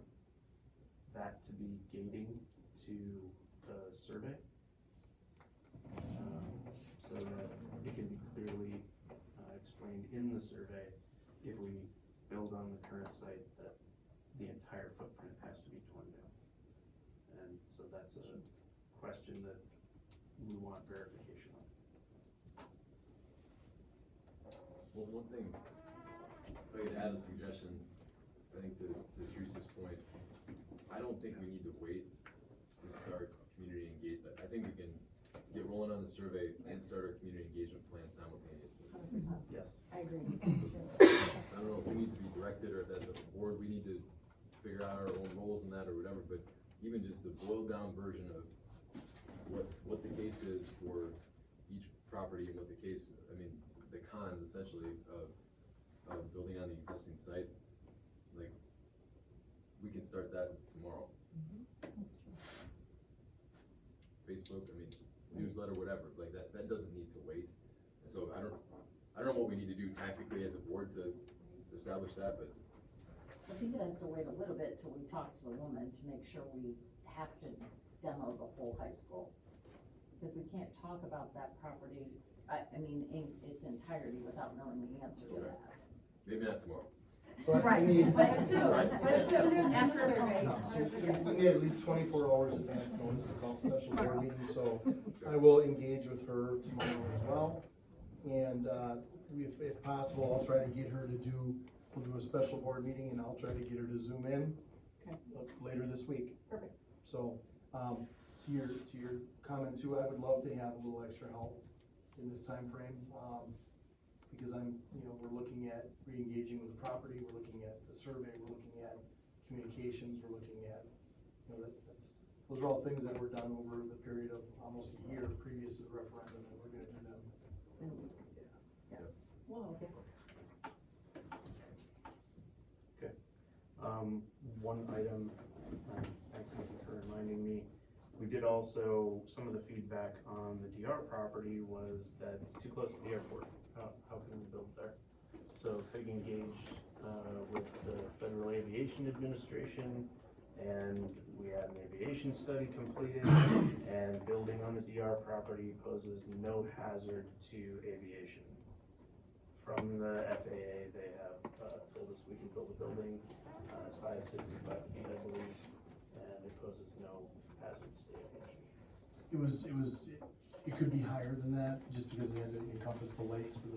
that to be gating to the survey. So that it can be clearly explained in the survey, if we build on the current site, that the entire footprint has to be torn down. And so that's a question that we want verification on. Well, one thing, if I could add a suggestion, I think to Teresa's point, I don't think we need to wait start community engagement. I think we can get rolling on the survey and start our community engagement plan simultaneously. 100%. Yes. I agree. I don't know if we need to be directed or if that's a board, we need to figure out our own roles in that or whatever, but even just the boiled down version of what the case is for each property and what the case, I mean, the cons essentially of building on the existing site, like, we can start that tomorrow. Facebook, I mean, newsletter, whatever, like that doesn't need to wait. And so I don't know what we need to do tactically as a board to establish that, but I think it has to wait a little bit till we talk to the woman to make sure we have to demo the whole high school. Because we can't talk about that property, I mean, in its entirety without knowing the answer to that. maybe not tomorrow. So I Right, need- but soon, after a survey. So we need at least 24 hours advance notice to call special board meeting, so I will engage with her tomorrow as well. And, if possible, I'll try to get her to we'll do a special board meeting and I'll try to get her to zoom in later this week. Perfect. So, to your comment too, I would love to have a little extra help in this time frame, because we're looking at re-engaging with the property, we're looking at the survey, we're looking at communications, we're looking at, those are all things that were done over the period of almost a year previous to the referendum, and we're gonna do them. Well, okay. Okay. One item, thanks Nikki for reminding me, we did also, some of the feedback on the DR property was that it's too close to the airport. How can we build there? So FIG engaged with the Federal Aviation Administration, and we had an aviation study completed, and building on the DR property poses no hazard to aviation. From the FAA, they have told us we can build a building as high as 65 feet, I believe, and it poses no hazards to aviation. It could be higher than that, just because we had to encompass the lights for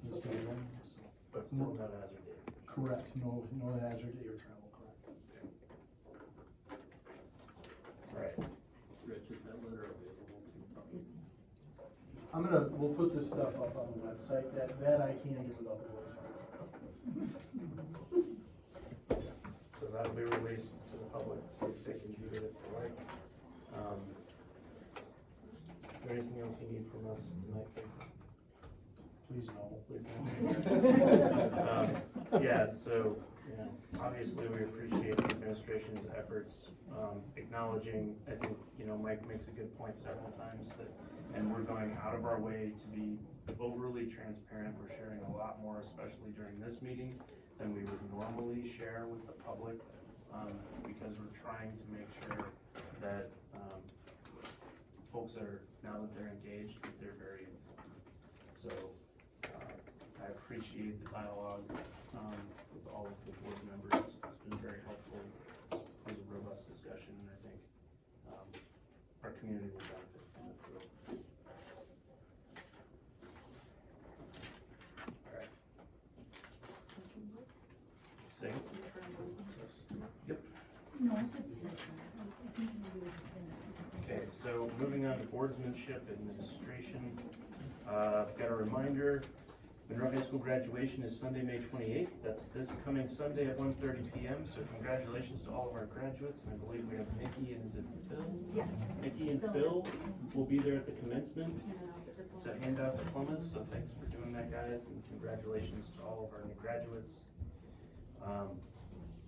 the stadium, so. But still not hazard to aviation. Correct, no hazard to air travel, correct. All right. Rich, is that letter available? We'll put this stuff up on the website, that I can do without the voice. So that'll be released to the public, so they can view it if they like. Is there anything else you need from us tonight, Kate? Please no. Please no. Yeah, so, obviously we appreciate the administration's efforts, acknowledging, I think, Mike makes a good point several times that, and we're going out of our way to be overly transparent. We're sharing a lot more, especially during this meeting, than we would normally share with the public, because we're trying to make sure that, folks are, now that they're engaged, that they're very informed. So, I appreciate the dialogue, with all of the board members. It's been very helpful. It was a robust discussion, and I think, our community will benefit from it, so. All right. Sing? Yep. No, I think we were just in it. Okay, so moving on to boardsmanship administration, I've got a reminder, Monroe High School graduation is Sunday, May 28th. That's this coming Sunday at 1:30 p.m. So congratulations to all of our graduates, and I believe we have Nikki and is it Phil? Yeah. Nikki and Phil will be there at the commencement to hand out diplomas, so thanks for doing that, guys, and congratulations to all of our new graduates.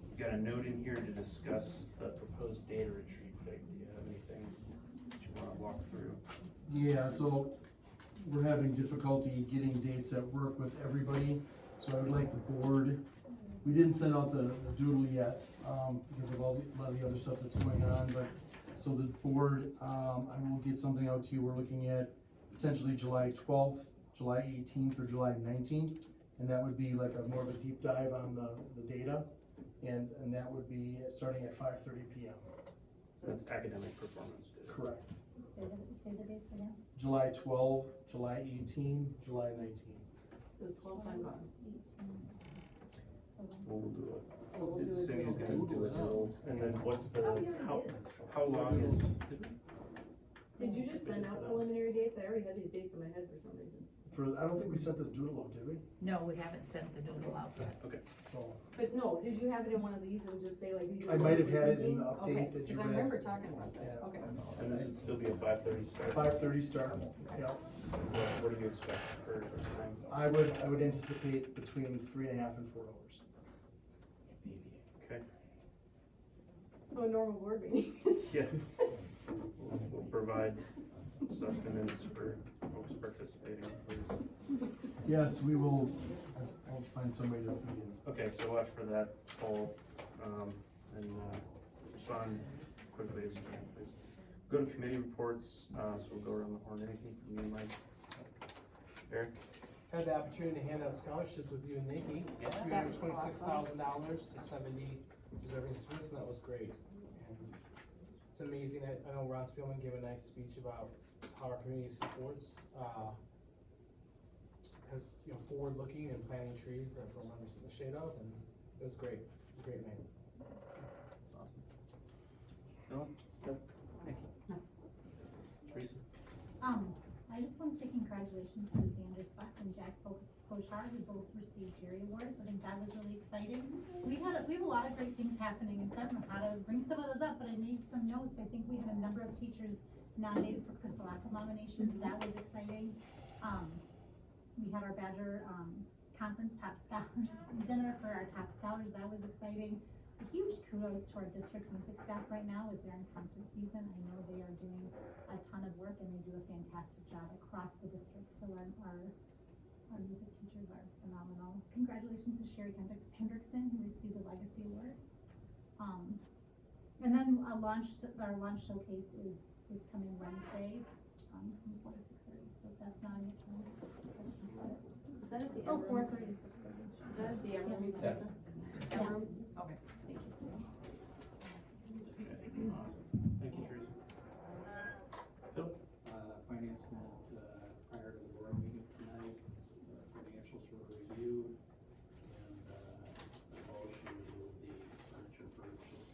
We've got a note in here to discuss the proposed data retreat. Vic, do you have anything that you want to walk through? Yeah, so we're having difficulty getting dates that work with everybody, so I would like the board, we didn't send out the doodle yet, because of a lot of the other stuff that's going on, but, so the board, I will get something out to you. We're looking at potentially July 12th, July 18th, or July 19th, and that would be like more of a deep dive on the data, and that would be starting at 5:30 p.m. So that's academic performance data. Correct. Say the dates again. July 12, July 18, July 19. So 12 time on. 18. So then- We'll do a So we'll do a Cindy's doodle. gonna do a doodle, and then what's the, Oh, we already how, did. how long is, did we? Did you just send out preliminary dates? I already had these dates in my head for some reason. I don't think we sent this doodle out, did we? No, we haven't sent the doodle out yet. Okay. So, But no, did you have it in one of these and just say like these are? I the might ones have we're had it in thinking? the update Okay, that you cause I read. remember talking about this, Yeah. okay. And this would still be a 5:30 start? 5:30 start, yeah. What do you expect for time? I would anticipate between 3.5 and 4 hours. Okay, So a normal board meeting. yeah. We'll provide sustenance for folks participating, please. Yes, we will, I'll find somebody to feed in. Okay, so watch for that poll, and, respond quickly as you can, please. Go to committee reports, so we'll go around the horn. Anything from you, Mike? Eric? Had the opportunity to hand out scholarships with you and Nikki. Yeah. $326,000 to 70 deserving students, and that was great. And it's amazing. I know Ron Spielman gave a nice speech about how our community supports, has, forward-looking and planting trees that they'll never see the shade of, and it was great. It was a great night. Awesome. No? Thank you. Teresa? I just want to say congratulations to Xander Speck and Jack Pochar, who both received jury awards. I think that was really exciting. We have a lot of great things happening, and so I don't know how to bring some of those up, but I made some notes. I think we had a number of teachers nominated for Crystal Apple nominations. That was exciting. We had our Badger Conference Top Scholars dinner for our top scholars. That was exciting. A huge kudos to our district music staff right now as they're in concert season. I know they are doing a ton of work and they do a fantastic job across the district. So our music teachers are phenomenal. Congratulations to Sherry Hendrickson, who received a Legacy Award. And then our launch showcase is coming Wednesday, from 4 to 6:30. So if that's not on your calendar. Is that at the? 4:30 to 6:30. Is that at the Emerald? Yes. Emerald? Okay, thank you. Thank you, Teresa. Phil? Finance met, prior to the board meeting tonight, financials were reviewed, and, I'll issue the furniture purchase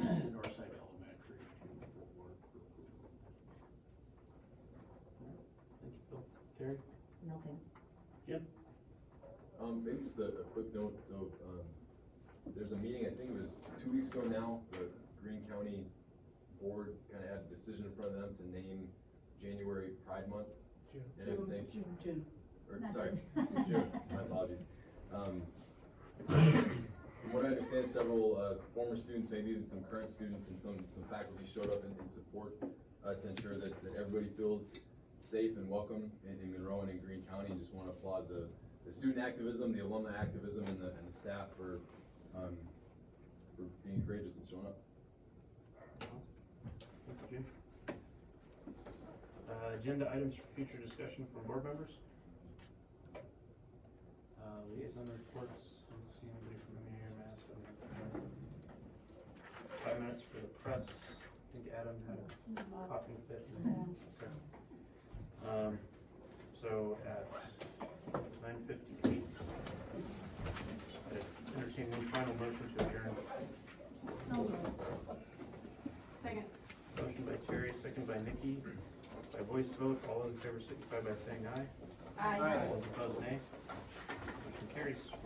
at Northside Elementary to board for approval. Thank you, Phil. Terry? Nothing. Jim? Maybe just a quick note, so, there's a meeting, I think it was 2 weeks ago now, the Greene County Board kind of had a decision in front of them to name January Pride Month. June. And everything. June. Or, Not sorry, June. June, my apologies. From what I understand, several, former students, maybe even some current students and some faculty showed up in support, to ensure that everybody feels safe and welcome in Monroe and in Greene County. And just want to applaud the student activism, the alumni activism, and the staff for being courageous and showing up. Thank you, Jim. Agenda items for future discussion from board members? Liaison reports, I don't see anybody from the mayor mask on. 5 minutes for the press. I think Adam had a coughing fit. Okay. So at 9:58, I entertain one final motion to adjourn. So moved. Second. Motion by Terry, second by Nikki. By voice vote, all those in favor signify by saying aye. Aye. All those opposed, nay. Motion carries. We're